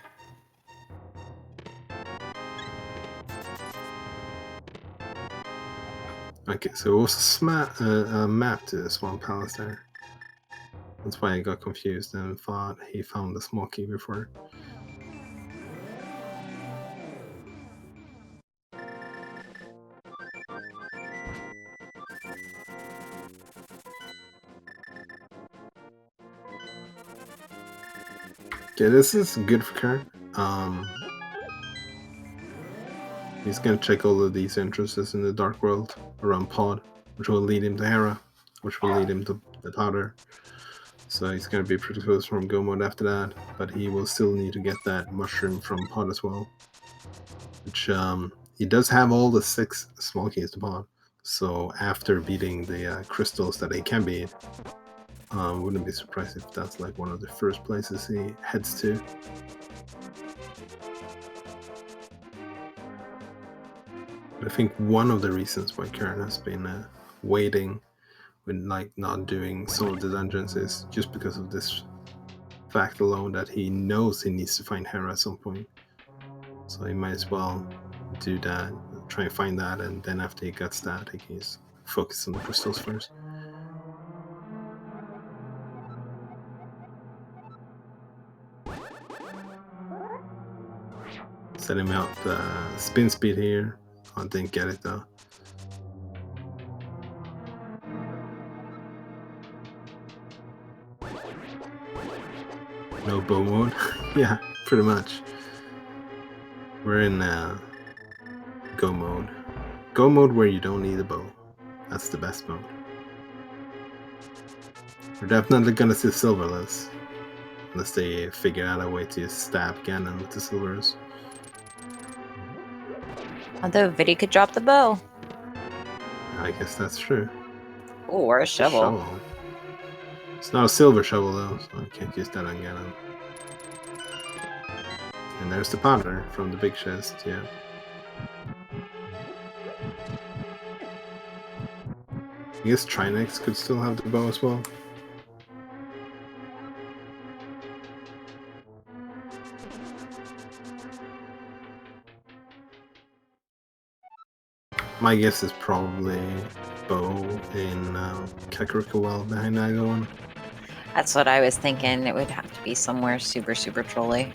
Okay, so it was a map to the Swamp Palace there. That's why I got confused and thought he found the small key before. Okay, this is good for Qirn. He's gonna check all of these entrances in the Dark World around Pod, which will lead him to Hera, which will lead him to the Powder. So he's gonna be pretty close from Go mode after that, but he will still need to get that mushroom from Pod as well. Which he does have all the 6 small keys to Pod. So after beating the crystals that he can beat, wouldn't be surprised if that's like one of the first places he heads to. I think one of the reasons why Qirn has been waiting with like not doing some of the dungeons is just because of this fact alone that he knows he needs to find Hera at some point. So he might as well do that, try and find that, and then after he gets that, he can just focus on the crystals first. Setting me up spin speed here. I didn't get it though. No bow mode? Yeah, pretty much. We're in go mode. Go mode where you don't need a bow. That's the best mode. We're definitely gonna see silverless. Unless they figure out a way to stab Ganon with the silvers. Although Viddy could drop the bow. I guess that's true. Or a shovel. It's not a silver shovel though, so I can't use that on Ganon. And there's the powder from the big chest, yeah. I guess Trinex could still have the bow as well. My guess is probably bow in Kakariko Well behind Naga one. That's what I was thinking. It would have to be somewhere super, super trolly.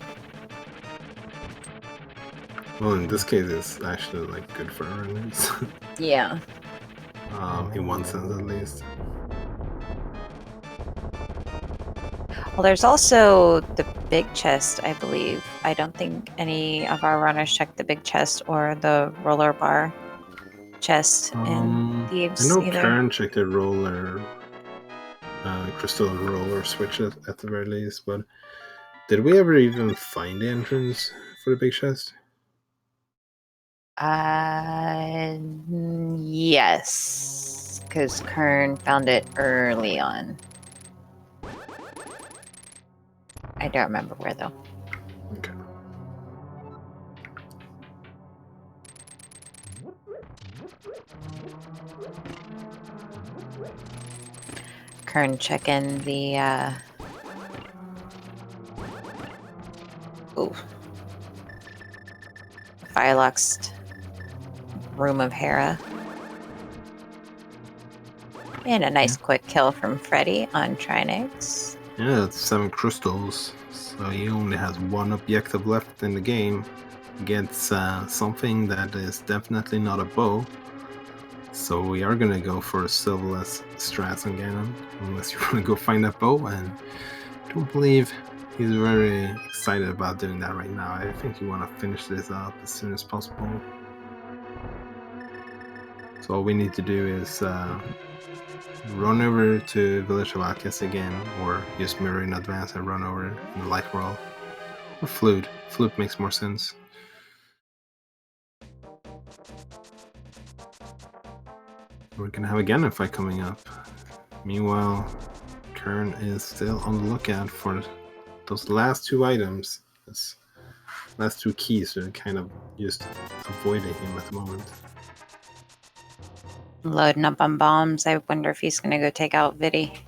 Well, in this case, it's actually like good for earnings. Yeah. In one sense, at least. Well, there's also the big chest, I believe. I don't think any of our runners checked the big chest or the roller bar chest in I Thieves know either. Qirn checked the roller, crystal roller switch at the very least, but did we ever even find the entrance for the big chest? Yes, because Qirn found it early on. I don't remember where though. Okay. Qirn checking the Firelock's room of Hera. And a nice quick kill from Freddeh on Trinex. Yeah, that's 7 crystals. So he only has 1 objective left in the game against something that is definitely not a bow. So we are gonna go for a silverless Stras on Ganon, unless you want to go find that bow. And I don't believe he's very excited about doing that right now. I think you want to finish this up as soon as possible. So all we need to do is run over to Village of Alkes again, or use Mirror in advance and run over in the Light World. Or Flute. Flute makes more sense. We're gonna have a Ganon fight coming up. Meanwhile, Qirn is still on the lookout for those last 2 items. Those last 2 keys are kind of just avoiding him at the moment. Loading up on bombs. I wonder if he's going to go take out Viddy.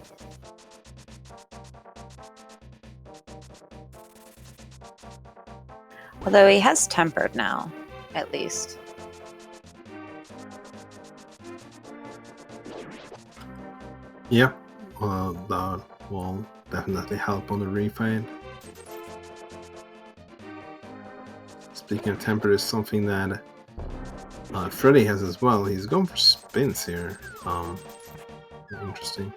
Although he has tempered now, at least. Yeah, well, that will definitely help on the refight. Speaking of temper, is something that Freddeh has as well. He's going for spins here. Interesting.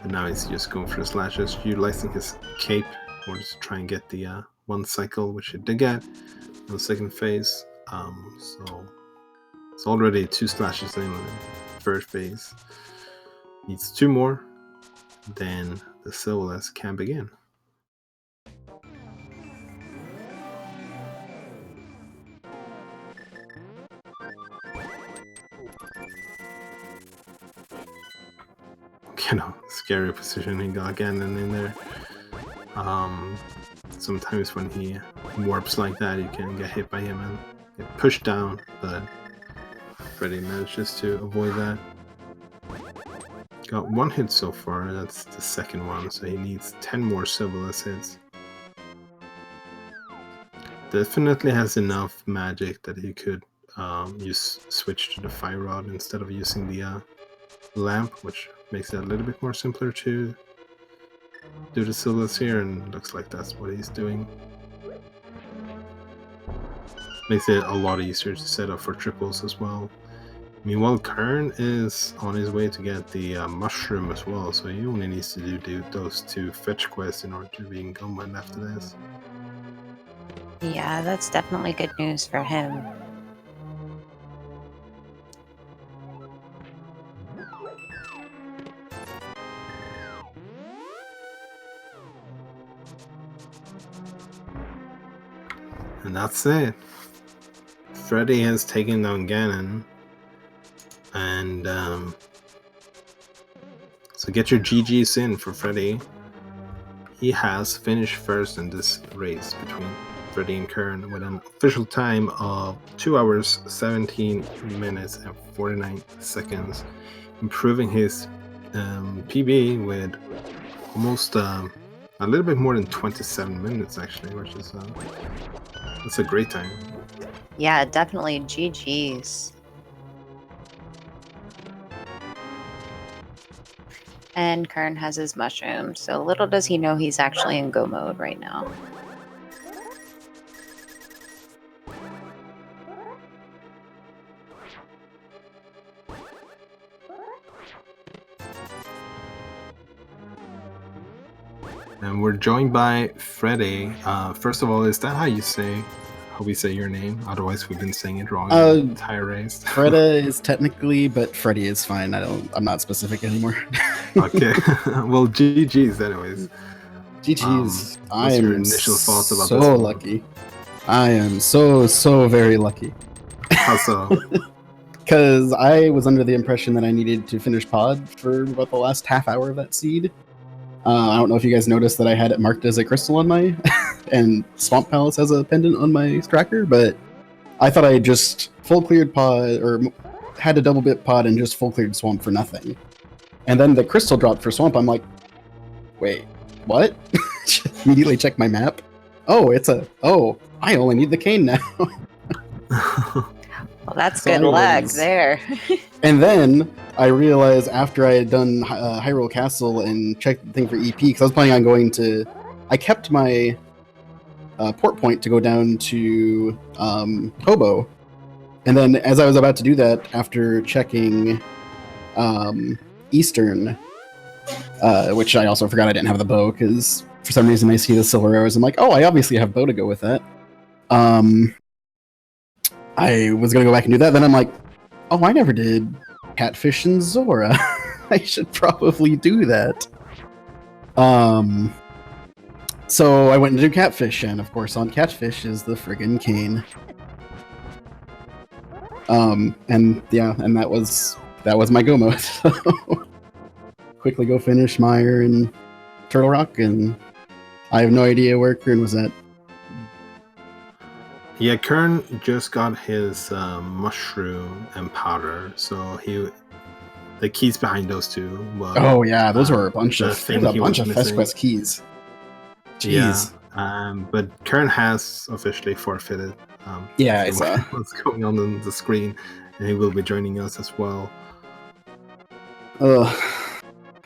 And now he's just going for slashes, utilizing his cape in order to try and get the 1 cycle, which he did get in the second phase. So it's already 2 slashes in the first phase. Needs 2 more, then the silverless can begin. You know, scary position he got Ganon in there. Sometimes when he warps like that, you can get hit by him and get pushed down, but Freddeh manages to avoid that. Got 1 hit so far, that's the second one, so he needs 10 more silverless hits. Definitely has enough magic that he could switch to the fire rod instead of using the lamp, which makes it a little bit more simpler to do the silverless here, and looks like that's what he's doing. Makes it a lot easier to set up for triples as well. Meanwhile, Qirn is on his way to get the mushroom as well, so he only needs to do those 2 fetch quests in order to be in Gomund after this. Yeah, that's definitely good news for him. And that's it. Freddeh has taken down Ganon. And so get your GGs in for Freddeh. He has finished first in this race between Freddeh and Qirn with an official time of 2 hours, 17 minutes, and 49 seconds, improving his PB with almost a little bit more than 27 minutes actually, which is that's a great time. Yeah, definitely GG's. And Qirn has his mushroom, so little does he know he's actually in go mode right now. And we're joined by Freddeh. First of all, is that how we say your name? Otherwise, we've been saying it wrong the entire race. Freddeh is technically, but Freddie is fine. I'm not specific anymore. Okay. Well, GG's anyways. GG's. What's your initial thoughts about so this one? lucky. I am so very lucky. How so? Because I was under the impression that I needed to finish pod for about the last half hour of that seed. I don't know if you guys noticed that I had it marked as a crystal on my, and Swamp Palace has a pendant on my tracker, but I thought I just full cleared pod, or had to double bit pod and just full cleared Swamp for nothing. And then the crystal dropped for Swamp, I'm like, wait, what? Immediately check my map. Oh, I only need the cane now. Well, that's good luck there. And then I realized after I had done Hyrule Castle and checked the thing for EP, because I was planning on going to... I kept my port point to go down to Hobo. And then as I was about to do that, after checking Eastern, which I also forgot I didn't have the bow, because for some reason I see the silver arrows. I'm like, oh, I obviously have bow to go with that. I was going to go back and do that. Then I'm like, oh, I never did Catfish and Zora. I should probably do that. So I went to do Catfish, and of course on Catfish is the friggin' cane. And yeah, and that was my go mode. So quickly go finish Meyer and Turtle Rock, and I have no idea where Qirn was at. Yeah, Qirn just got his mushroom and powder, so the keys behind those two. Oh yeah, those were a bunch of Fetch Quest keys. Jeez. Yeah, but Qirn has officially forfeited. Yeah, I saw what's going on the screen, and he will be joining us as well.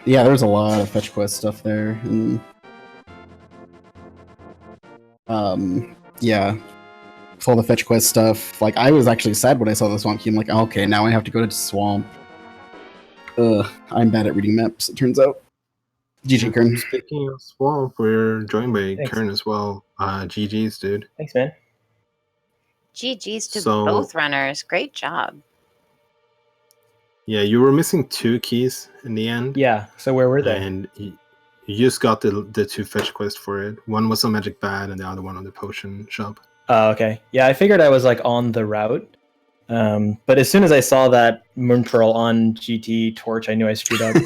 Yeah, there's a lot of Fetch Quest stuff there, and yeah. All the Fetch Quest stuff. Like, I was actually sad when I saw the Swamp Key. I'm like, okay, now I have to go to Swamp. I'm bad at reading maps, it turns out. GG, Qirn. Speaking of Swamp, we're joined by Qirn as well. GG's, dude. Thanks, man. GG's to both runners. Great job. Yeah, you were missing 2 keys in the end. Yeah, so where were they? And you just got the 2 Fetch Quests for it. One was on Magic Bad, and the other one on the Potion Shop. Oh, okay. Yeah, I figured I was like on the route. But as soon as I saw that Moon Pearl on GT Torch, I knew I screwed up.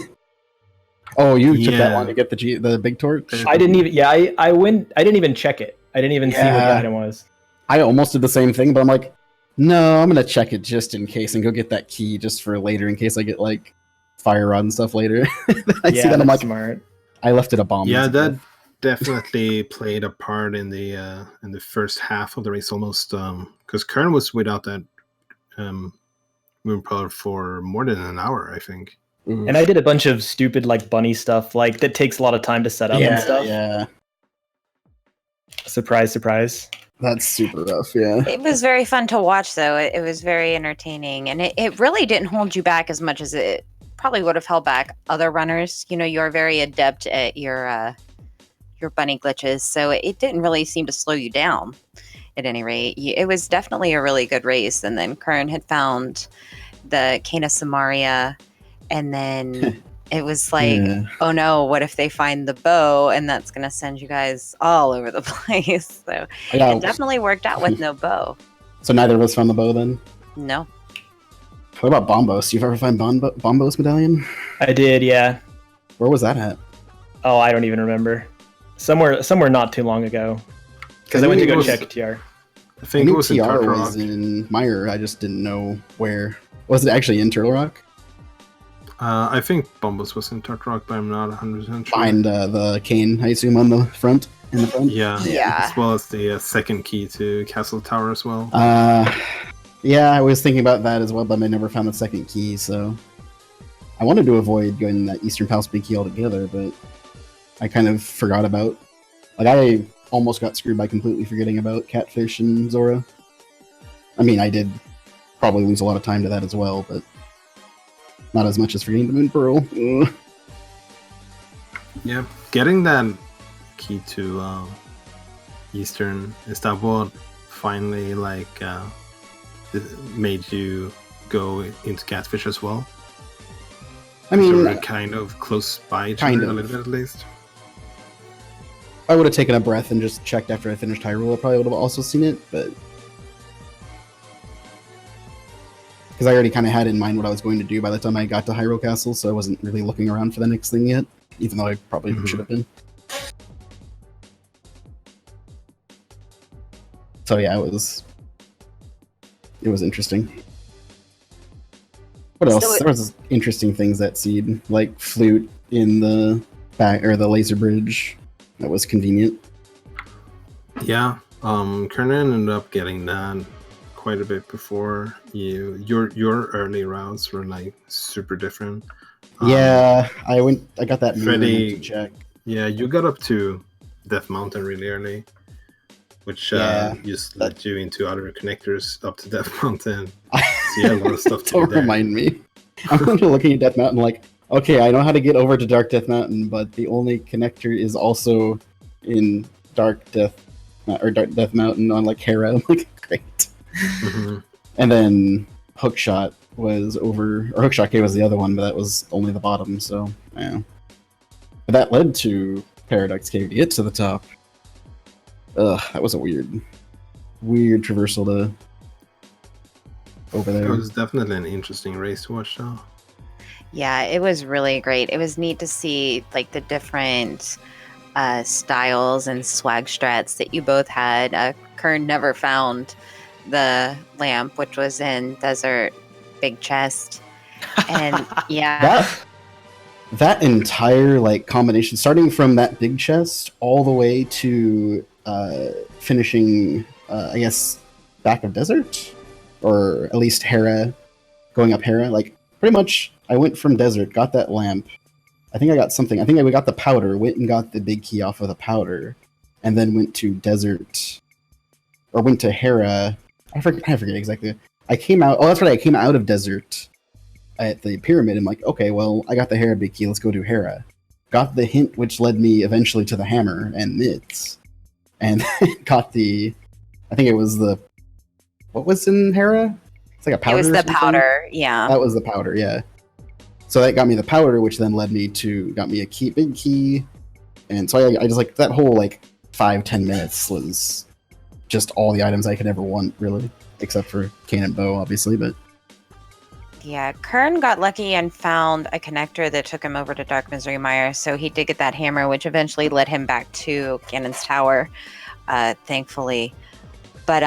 Oh, you took that one to get the big torch? I didn't even. Yeah, I didn't even check it. I didn't even see what the item was. I almost did the same thing, but I'm like, no, I'm gonna check it just in case and go get that key just for later in case I get like fire rod and stuff later. I see that I'm like, smart. I left it a bomb. Yeah, that definitely played a part in the first half of the race almost, because Qirn was without that Moon Pearl for more than an hour, I think. And I did a bunch of stupid like bunny stuff like that takes a lot of time to set up and stuff. Yeah. Surprise, surprise. That's super rough, yeah. It was very fun to watch, though. It was very entertaining, and it really didn't hold you back as much as it probably would have held back other runners. You know, you're very adept at your bunny glitches, so it didn't really seem to slow you down. At any rate, it was definitely a really good race. And then Qirn had found the Cane of Samaria, and then it was like, oh no, what if they find the bow, and that's going to send you guys all over the place. So it definitely worked out with no bow. So neither of us found the bow then? No. What about Bombos? Do you ever find Bombos medallion? I did, yeah. Where was that at? Oh, I don't even remember. Somewhere not too long ago. Because I went to go check TR. I think it was in TR Turtle Rock. was in Meyer. I just didn't know where. Was it actually in Turtle Rock? I think Bombos was in Turtle Rock, but I'm not 100% sure. Find the cane, I assume, on the front. In the front. Yeah. Yeah. As well as the second key to Castle Tower as well. Yeah, I was thinking about that as well, but I never found the second key, so I wanted to avoid going that Eastern Palace big key altogether, but I kind of forgot about. Like, I almost got screwed by completely forgetting about Catfish and Zora. I mean, I did probably lose a lot of time to that as well, but not as much as forgetting the Moon Pearl. Ugh. Yeah, getting that key to Eastern. Is that what finally made you go into Catfish as well? I mean, so we're kind of close by each other a little bit at least. I would have taken a breath and just checked after I finished Hyrule. I probably would have also seen it, but because I already kind of had in mind what I was going to do by the time I got to Hyrule Castle, so I wasn't really looking around for the next thing yet, even though I probably should have been. So yeah, it was interesting. What else? So there was interesting things that seed, like flute in the back or the laser bridge. That was convenient. Yeah, Qirn ended up getting that quite a bit before you. Your early routes were like super different. Yeah, I got that Freddeh, to check. Yeah, you got up to Death Mountain really early, which just led you into other connectors up to Death Mountain. So you had a lot of stuff to do Don't there. remind me. I'm looking at Death Mountain like, okay, I know how to get over to Dark Death Mountain, but the only connector is also in Dark Death Mountain on like Hera. I'm like, great. Mm-hmm. And then Hookshot was over, or Hookshot Cave was the other one, but that was only the bottom. So yeah, but that led to Paradox Cave to get to the top. Ugh, that was a weird traversal to over there. It was definitely an interesting race to watch, though. Yeah, it was really great. It was neat to see like the different styles and swag strats that you both had. Qirn never found the lamp, which was in Desert Big Chest, and yeah, that entire like combination, starting from that big chest all the way to finishing, I guess, back of Desert, or at least Hera, going up Hera, like pretty much. I went from Desert, got that lamp. I think I got something. I think I got the powder, went and got the big key off of the powder, and then went to Desert, or went to Hera. I forget exactly. I came out. Oh, that's right. I came out of Desert at the pyramid. I'm like, okay, well, I got the Hera big key. Let's go to Hera. Got the hint, which led me eventually to the hammer and mitts, and got the. I think it was the. What was in Hera? It's like a powder. it was the powder. Yeah, that was the powder. Yeah. So that got me the powder, which then got me a big key, and so I just like that whole like 5-10 minutes was just all the items I could ever want, really, except for cane and bow, obviously. But yeah, Qirn got lucky and found a connector that took him over to Dark Misery Mire, so he did get that hammer, which eventually led him back to Ganon's Tower, thankfully. But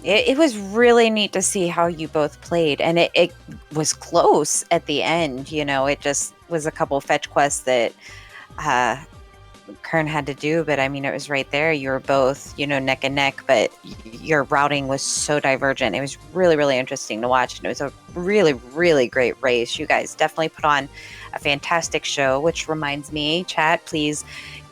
it was really neat to see how you both played, and it was close at the end. You know, it just was a couple fetch quests that Qirn had to do, but I mean, it was right there. You were both, neck and neck, but your routing was so divergent. It was really, really interesting to watch, and it was a really, really great race. You guys definitely put on a fantastic show, which reminds me, chat, please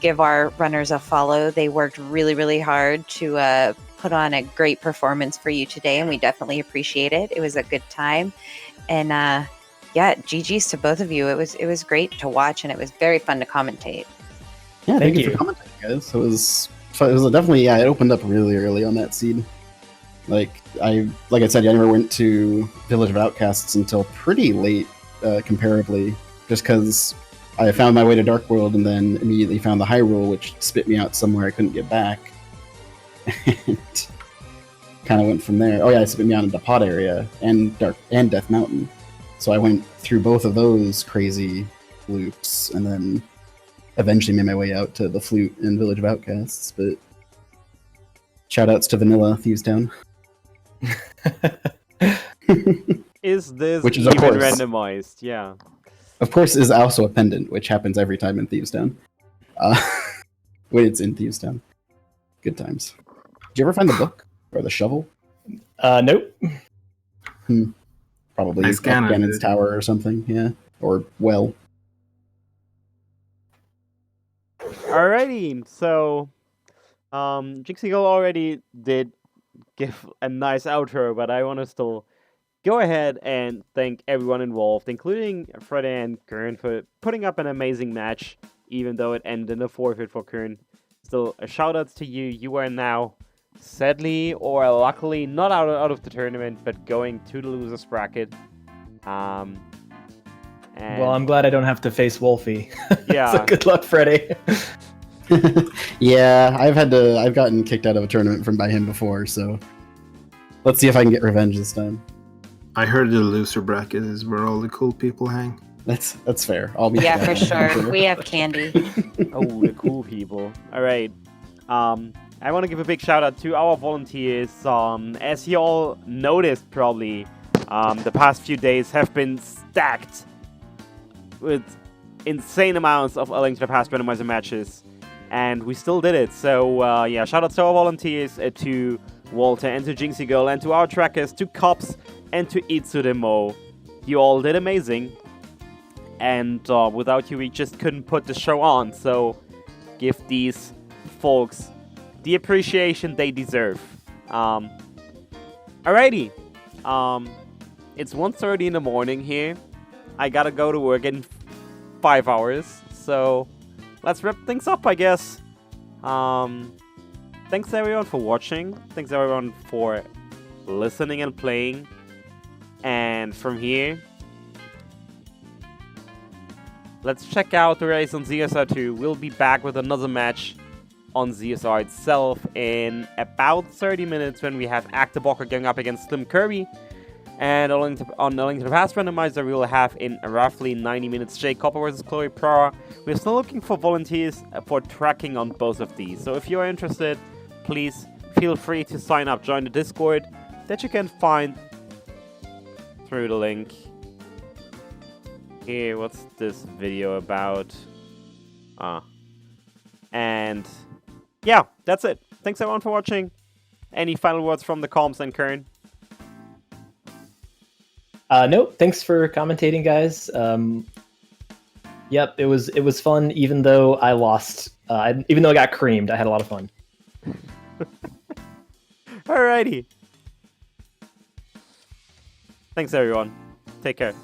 give our runners a follow. They worked really, really hard to put on a great performance for you today, and we definitely appreciate it. It was a good time, and yeah, GG's to both of you. It was great to watch, and it was very fun to commentate. Yeah, thank you for commenting, guys. It was definitely, yeah, it opened up really early on that seed. Like I said, I never went to Village of Outcasts until pretty late, comparably, just because I found my way to Dark World and then immediately found the Hyrule, which spit me out somewhere I couldn't get back. And kind of went from there. Oh yeah, it spit me out into Pod area and Death Mountain. So I went through both of those crazy loops, and then eventually made my way out to the Flute and Village of Outcasts. But shoutouts to Vanilla Thieves Town. Is this Which is, even of course, randomized? Yeah. Of course, is also a pendant, which happens every time in Thieves Town. When it's in Thieves Town. Good times. Did you ever find the book? Or the shovel? Nope. Probably Nice Ganon's Tower or something, yeah. Or well. Alrighty, so Jixie Girl already did give a nice outro, but I want to still go ahead and thank everyone involved, including Freddeh and Qirn, for putting up an amazing match, even though it ended in a forfeit for Qirn. Still, a shout out to you. You are now, sadly or luckily, not out of the tournament, but going to the losers bracket. And Well, I'm glad I don't have to face Wolfie. Yeah. So good luck, Freddie. Yeah, I've gotten kicked out of a tournament by him before, so let's see if I can get revenge this time. I heard the loser bracket is where all the cool people hang. That's fair. I'll be Yeah, for sure. We have candy. Oh, the cool people. All right. I want to give a big shout out to our volunteers. As you all noticed, probably, the past few days have been stacked with insane amounts of A Link to the Past randomizer matches, and we still did it. So yeah, shout out to our volunteers, to Walter and to Jinxie Girl and to our trackers, to Cops and to Itsudemo. You all did amazing. And without you, we just couldn't put the show on. So give these folks the appreciation they deserve. Alrighty. It's 1:30 in the morning here. I gotta go to work in 5 hours. So let's wrap things up, I guess. Thanks everyone for watching. Thanks everyone for listening and playing. And from here, let's check out the race on ZSR 2. We'll be back with another match on ZSR itself in about 30 minutes when we have Actabocker going up against Slim Kirby. And on A Link to the Past randomizer, we will have in roughly 90 minutes Jay Copper versus Chloe Prora. We're still looking for volunteers for tracking on both of these. So if you're interested, please feel free to sign up, join the Discord that you can find through the link. Here, what's this video about? And yeah, that's it. Thanks everyone for watching. Any final words from the comms and Qirn? No, thanks for commentating, guys. Yep, it was fun, even though I lost. Even though I got creamed, I had a lot of fun. Alrighty. Thanks everyone. Take care.